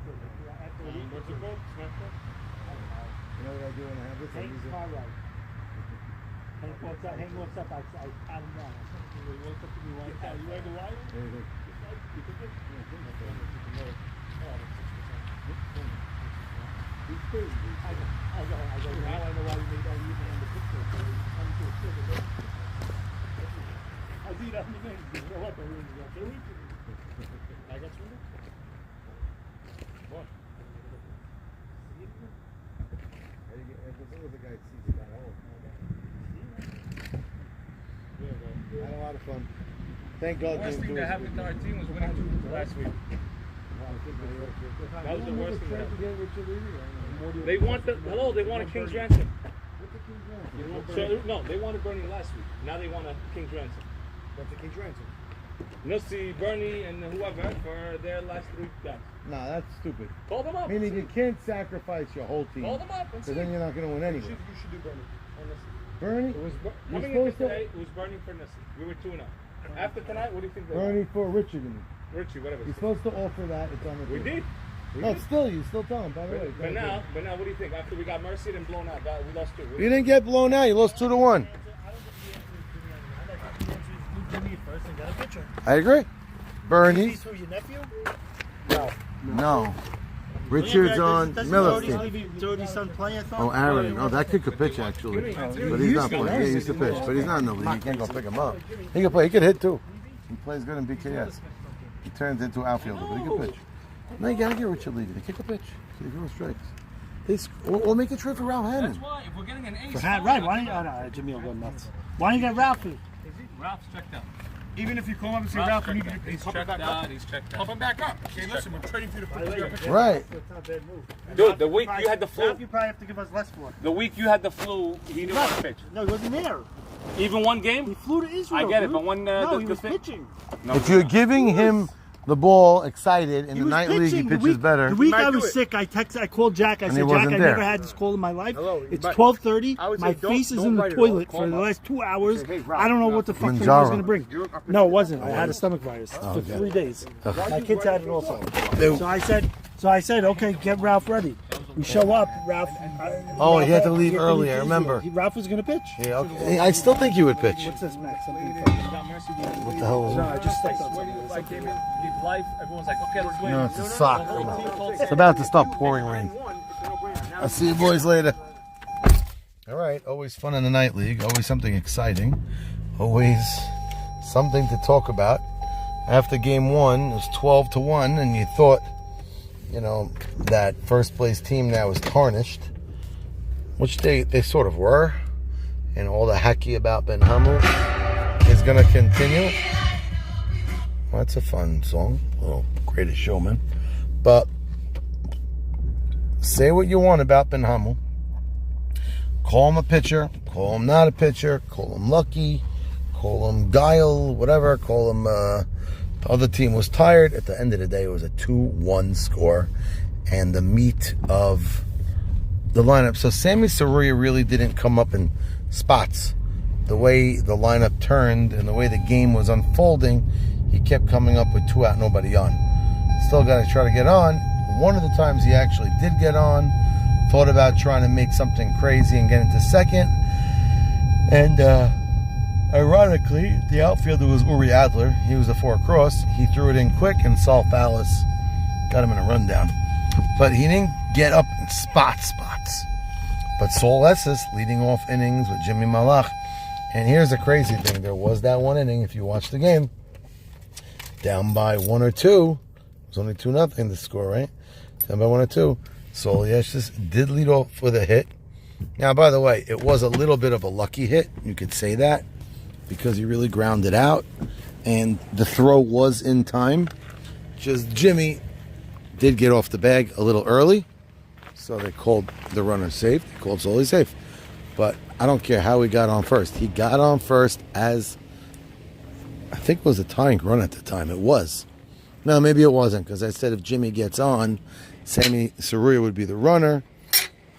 What's it called? Snapchat? You know what I do when I have this? I use it. Cartwright. Hank walks up, I pat him down. He walks up to me, you want to go wire? Anything. I go, now I know why you made all you on the picture. I'm so sure of it. I see that in the name. You know what? I got you. What? I had a lot of fun. Thank God. The worst thing that happened to our team was winning 2 last week. That was the worst thing that happened. They want they want a King's ransom. So, no, they wanted Bernie last week. Now they want a King's ransom. What's the King's ransom? Nussi, Bernie, and whoever for their last 3 guys. Nah, that's stupid. Call them up. Meaning you can't sacrifice your whole team. Call them up and Because see. then you're not going to win anyway. You should do Bernie. Bernie? It was You're coming into supposed to- today, it was Bernie for Nussi. We were 2-0. After tonight, what do you think? Bernie for Richard. Richie, whatever. You're supposed to offer that. It's on the We table. did. No, still, you still tell him, by the way. But now, what do you think? After we got Mercy and blown out, we lost 2. You didn't get blown out. You lost 2-1. Jimmy first and got a picture. I agree. Bernie. He's who, your nephew? No. Richard's on Miller's team. Jody's son playing, I thought. Oh, Aaron. Oh, that kid could pitch actually, but he's not playing. Yeah, he used to pitch, but he's not in the league. You can't go pick him up. He can play. He can hit too. He plays good in BKS. He turns into an outfielder, but he can pitch. No, you gotta get Richard leading. Kick a pitch. So you go strikes. Or make a trade for Ralph Hannon. That's why, if we're getting an ace. Right, why don't you? Oh, no, Jimmy will go nuts. Why don't you get Ralphie? Ralph's checked out. Even if you call him and say, Ralph, you need to He's checked out. He's checked out. pump him back up. Okay, listen, we're trading for you to put together a picture. Right. It's not a bad move. Dude, the week you had the flu. Ralph, you probably have to give us less for it. The week you had the flu, he didn't want to pitch. No, he wasn't there. Even one game? He flew to Israel. I get it, dude. but when no, he the was thing. pitching. No, If you're giving him the ball excited in He the was night league, he pitching. The pitches week- better. The week Might I do was it. sick, I called Jack. I And said, he Jack, wasn't I there. never had this call in my life. It's but 12:30. I would My say don't- face is don't in the write it all. toilet Call for the him up. last 2 hours. Say, hey, Ralph, I don't know what the fuck he was Manjaro. going to bring. No, it wasn't. I had a stomach virus for 3 days. My kids had it also. So I said, okay, get Ralph ready. We show up, Ralph. Oh, he had to leave he early, I leave remember. Ralph was going to pitch. Yeah, okay. I still think you would pitch. What's this, Max? Something What the hell is No, it? I just stepped on when something. I came in, gave life, everyone's like, okay, let's win. No, it's a sock. It's about to stop pouring rain. I'll see you boys later. All right, always fun in the night league. Always something exciting. Always something to talk about. After game one, it was 12-1, and you thought, you know, that first place team now is tarnished, which they sort of were, and all the hacky about Ben Hamu is going to continue. Well, that's a fun song, little Greatest Showman. But say what you want about Ben Hamu. Call him a pitcher, call him not a pitcher, call him lucky, call him guile, whatever, call him the other team was tired. At the end of the day, it was a 2-1 score and the meat of the lineup. So Sammy Saruya really didn't come up in spots. The way the lineup turned and the way the game was unfolding, he kept coming up with 2 out, nobody on. Still got to try to get on. One of the times he actually did get on, thought about trying to make something crazy and get into second. And ironically, the outfielder was Uri Adler. He was the 4 cross. He threw it in quick, and Saul Fallis got him in a rundown. But he didn't get up in spots. But Saul Esses leading off innings with Jimmy Malach. And here's the crazy thing. There was that one inning, if you watch the game, down by 1 or 2. It was only 2-0 the score, right? Down by 1 or 2. Saul Esses did lead off with a hit. Now, by the way, it was a little bit of a lucky hit. You could say that, because he really grounded out, and the throw was in time. Just Jimmy did get off the bag a little early, so they called the runner safe. They called Sully safe. But I don't care how he got on first. He got on first as, I think it was a tying run at the time. It was. No, maybe it wasn't, because I said if Jimmy gets on, Sammy Saruya would be the runner,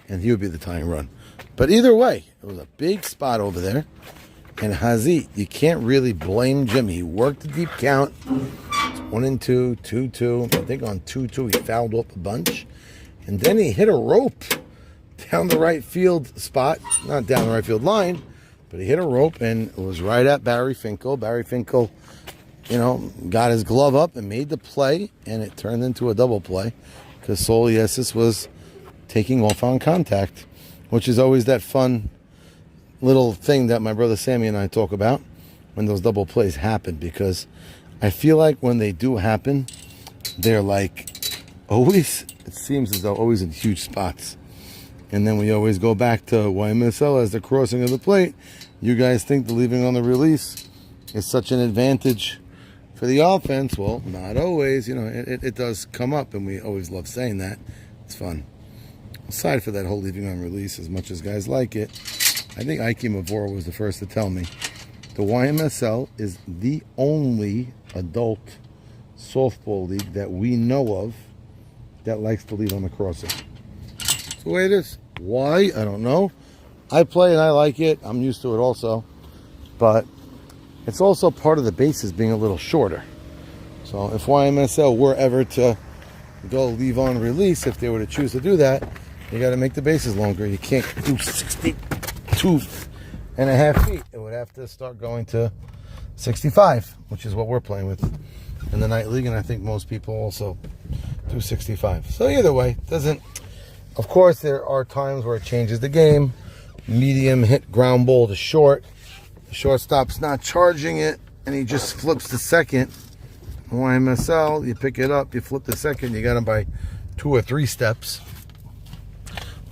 and he would be the tying run. But either way, it was a big spot over there. And Hazi, you can't really blame Jimmy. He worked the deep count. It's 1-2, 2-2. I think on 2-2 he fouled off a bunch. And then he hit a rope down the right field spot. Not down the right field line, but he hit a rope, and it was right at Barry Finkel. Barry Finkel, you know, got his glove up and made the play, and it turned into a double play because Soliesis was taking off on contact, which is always that fun little thing that my brother Sammy and I talk about when those double plays happen, because I feel like when they do happen, they're like always, it seems as though always in huge spots. And then we always go back to YMSL as the crossing of the plate. You guys think the leaving on the release is such an advantage for the offense. Well, not always. You know, it does come up, and we always love saying that. It's fun. Aside for that whole leaving on release, as much as guys like it, I think Ike Mavora was the first to tell me the YMSL is the only adult softball league that we know of that likes to lead on the crossing. That's the way it is. Why? I don't know. I play and I like it. I'm used to it also. But it's also part of the bases being a little shorter. So if YMSL were ever to go leave on release, if they were to choose to do that, you got to make the bases longer. You can't do 62.5 feet. It would have to start going to 65, which is what we're playing with in the night league, and I think most people also 265. So either way, doesn't. Of course, there are times where it changes the game. Medium hit ground ball to short. The shortstop's not charging it, and he just flips the second. YMSL, you pick it up, you flip the second, you got him by 2 or 3 steps.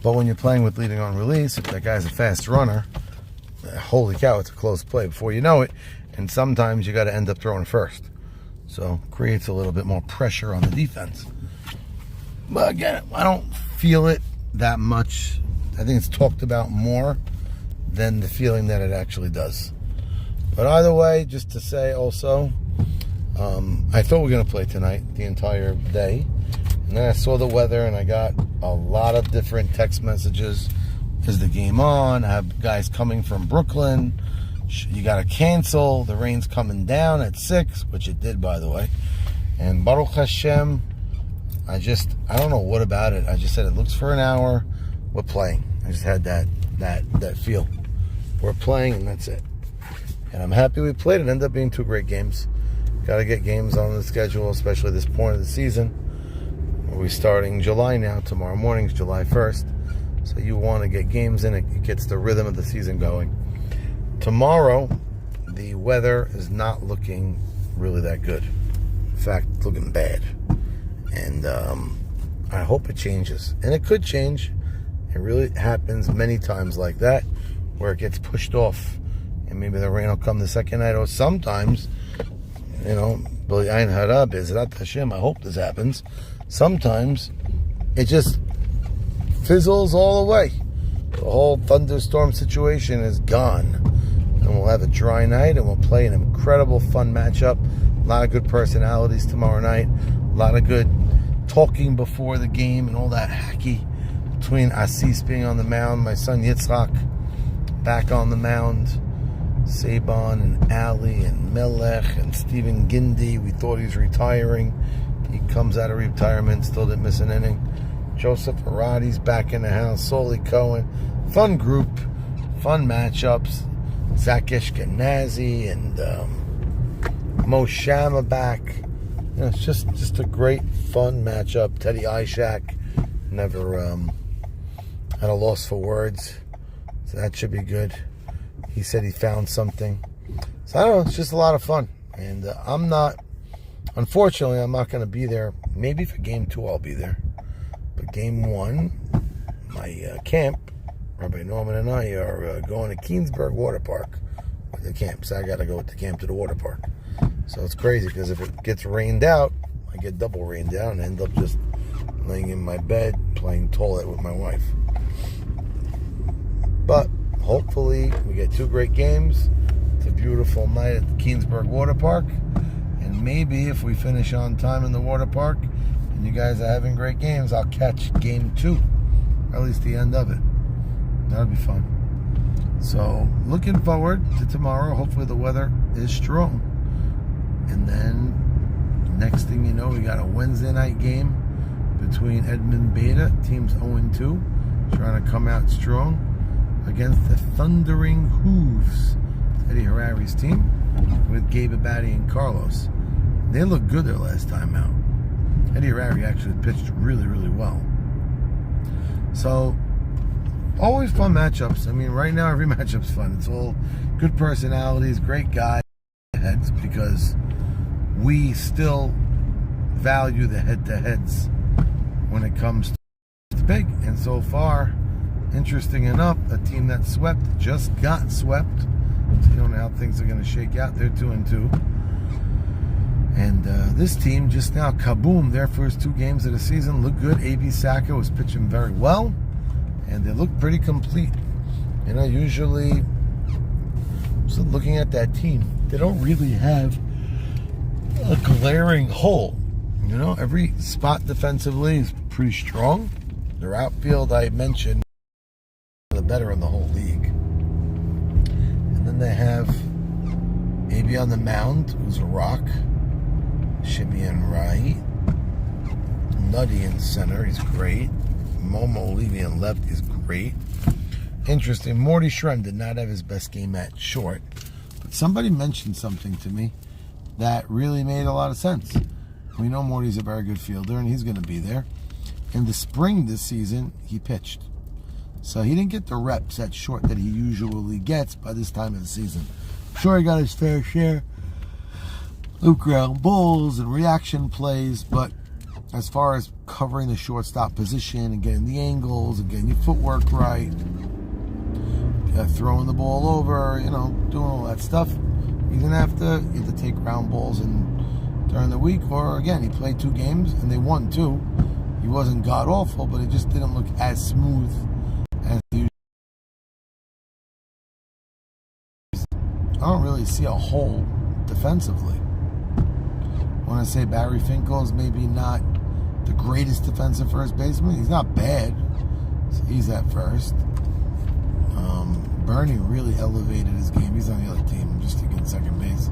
But when you're playing with leading on release, if that guy's a fast runner, holy cow, it's a close play before you know it. And sometimes you got to end up throwing first. So creates a little bit more pressure on the defense. But again, I don't feel it that much. I think it's talked about more than the feeling that it actually does. But either way, just to say also, I thought we were going to play tonight the entire day. And then I saw the weather and I got a lot of different text messages. Is the game on? I have guys coming from Brooklyn. You got to cancel. The rain's coming down at 6, which it did, by the way. And Baruch Hashem, I don't know what about it. I just said it looks for an hour. We're playing. I just had that feel. We're playing and that's it. And I'm happy we played. It ended up being 2 great games. Got to get games on the schedule, especially this point of the season. We're starting July now. Tomorrow morning's July 1st. So you want to get games in. It gets the rhythm of the season going. Tomorrow, the weather is not looking really that good. In fact, it's looking bad. And I hope it changes. And it could change. It really happens many times like that, where it gets pushed off. And maybe the rain will come the second night. Or sometimes, you know, I hope this happens. Sometimes it just fizzles all the way. The whole thunderstorm situation is gone. And we'll have a dry night and we'll play an incredible fun matchup. A lot of good personalities tomorrow night. A lot of good talking before the game and all that hacky between Assis being on the mound, my son Yitzhak back on the mound, Saban and Ali and Melech and Stephen Gindi. We thought he was retiring. He comes out of retirement, still didn't miss an inning. Joseph Arati's back in the house. Soli Cohen. Fun group. Fun matchups. Zach Ashkenazi and Mo Shama back. You know, it's just a great, fun matchup. Teddy Ishak never had a loss for words. So that should be good. He said he found something. So I don't know. It's just a lot of fun. And unfortunately, I'm not going to be there. Maybe for game 2 I'll be there. But game 1, my camp, Rabbi Norman and I are going to Keensburg Water Park with the camp. So I got to go with the camp to the water park. So it's crazy because if it gets rained out, I get double rained out and end up just laying in my bed playing toilet with my wife. But hopefully we get 2 great games. It's a beautiful night at the Keensburg Water Park. And maybe if we finish on time in the water park and you guys are having great games, I'll catch game 2, or at least the end of it. That'll be fun. So looking forward to tomorrow. Hopefully the weather is strong. And then next thing you know, we got a Wednesday night game between Edmund Beta, teams 0-2, trying to come out strong against the Thundering Hooves, Eddie Harari's team, with Gabe Abadi and Carlos. They looked good their last time out. Eddie Harari actually pitched really, really well. So, always fun matchups. I mean, right now every matchup's fun. It's all good personalities, great guys, heads, because we still value the head-to-heads when it comes to it's big. And so far, interesting enough, a team that swept just got swept. So you don't know how things are going to shake out. They're 2-2. And this team just now, Kaboom, their first 2 games of the season looked good. A.B. Saka was pitching very well. And they look pretty complete. You know, usually, so looking at that team, they don't really have a glaring hole. You know, every spot defensively is pretty strong. Their outfield, I mentioned, the better in the whole league. And then they have A.B. on the mound, who's a rock. Shimmy and right. Nutty in center, he's great. Momo Levy in left is great. Interesting, Morty Shrem did not have his best game at short. But somebody mentioned something to me that really made a lot of sense. We know Morty's a very good fielder, and he's going to be there. In the spring this season, he pitched. So he didn't get the reps at short that he usually gets by this time of the season. I'm sure he got his fair share of ground balls and reaction plays, but as far as covering the shortstop position and getting the angles and getting your footwork right, throwing the ball over, doing all that stuff, he's going to have to take ground balls during the week, or again, he played 2 games and they won 2. He wasn't god awful, but it just didn't look as smooth as usual. I don't really see a hole defensively. When I say Barry Finkel's maybe not the greatest defensive first baseman, he's not bad. So he's at first. Bernie really elevated his game. He's on the other team. I'm just thinking second base.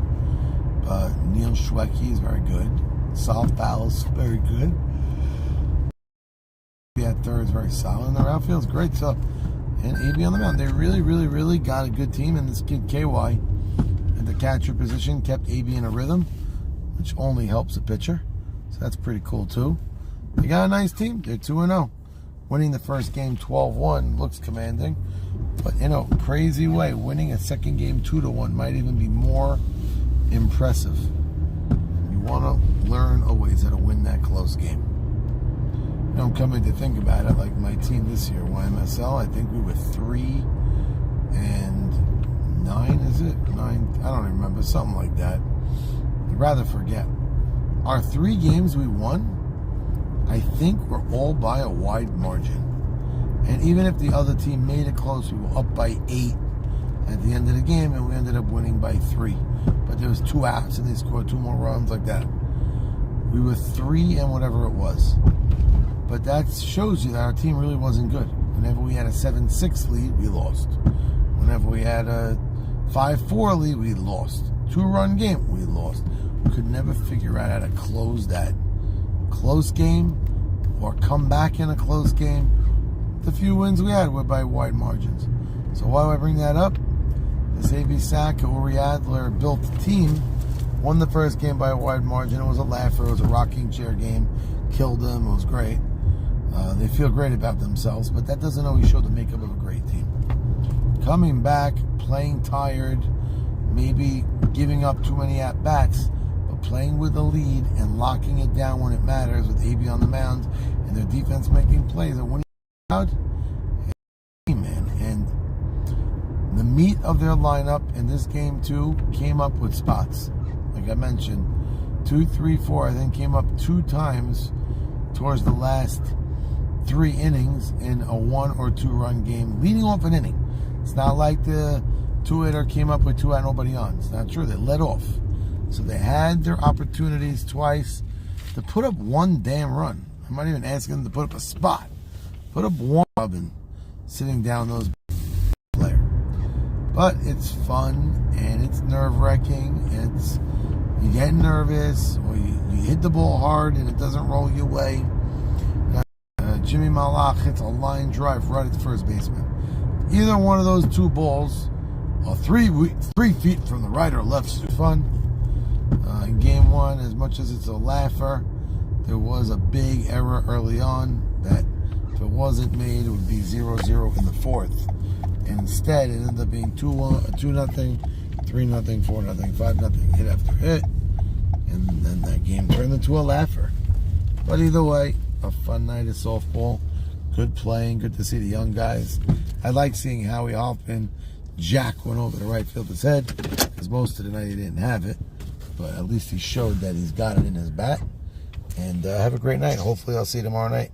Neil Schwecke is very good. Sal Fallis, very good. At third is very solid. And their outfield's great. So, and AB on the mound. They really, really, really got a good team. And this kid KY at the catcher position kept AB in a rhythm, which only helps a pitcher. So that's pretty cool too. They got a nice team. They're 2-0. Winning the first game 12-1 looks commanding. But in a crazy way, winning a second game 2-1 might even be more impressive. You want to learn always how to win that close game. I'm coming to think about it, like my team this year, YMSL, I think we were 3-9, is it? 9, I don't even remember, something like that. I'd rather forget. Our 3 games we won, I think were all by a wide margin. And even if the other team made it close, we were up by 8 at the end of the game, and we ended up winning by 3. But there was 2 outs, and they scored 2 more runs like that. We were 3 and whatever it was. But that shows you that our team really wasn't good. Whenever we had a 7-6 lead, we lost. Whenever we had a 5-4 lead, we lost. 2-run game, we lost. We could never figure out how to close that close game or come back in a close game. The few wins we had were by wide margins. So why do I bring that up? This A.B. Sack, Uri Adler built team, won the first game by a wide margin. It was a laugher. It was a rocking chair game. Killed them. It was great. They feel great about themselves, but that doesn't always show the makeup of a great team. Coming back, playing tired, maybe giving up too many at-bats, but playing with the lead and locking it down when it matters with AB on the mound and their defense making plays and winning out, man. And the meat of their lineup in this game too came up with spots. Like I mentioned, 2, 3, 4, I think came up 2 times towards the last 3 innings in a 1 or 2 run game, leading off an inning. It's not like the 2-hitter came up with 2 out, nobody on. It's not true. They led off. So they had their opportunities twice to put up 1 damn run. I'm not even asking them to put up a spot. Put up 1 and sitting down those players. But it's fun and it's nerve-wracking. You get nervous or you hit the ball hard and it doesn't roll your way. Jimmy Malach hits a line drive right at the first baseman. Either one of those 2 balls are 3 feet from the right or left. It's fun. In game 1, as much as it's a laugher, there was a big error early on that if it wasn't made, it would be 0-0 in the 4th. And instead, it ended up being 2-0, 3-0, 4-0, 5-0, hit after hit. And then that game turned into a laugher. But either way, a fun night of softball. Good playing. Good to see the young guys. I like seeing Howie Hoffman. Jack went over the right fielder's head because most of the night he didn't have it. But at least he showed that he's got it in his bat. And have a great night. Hopefully I'll see you tomorrow night.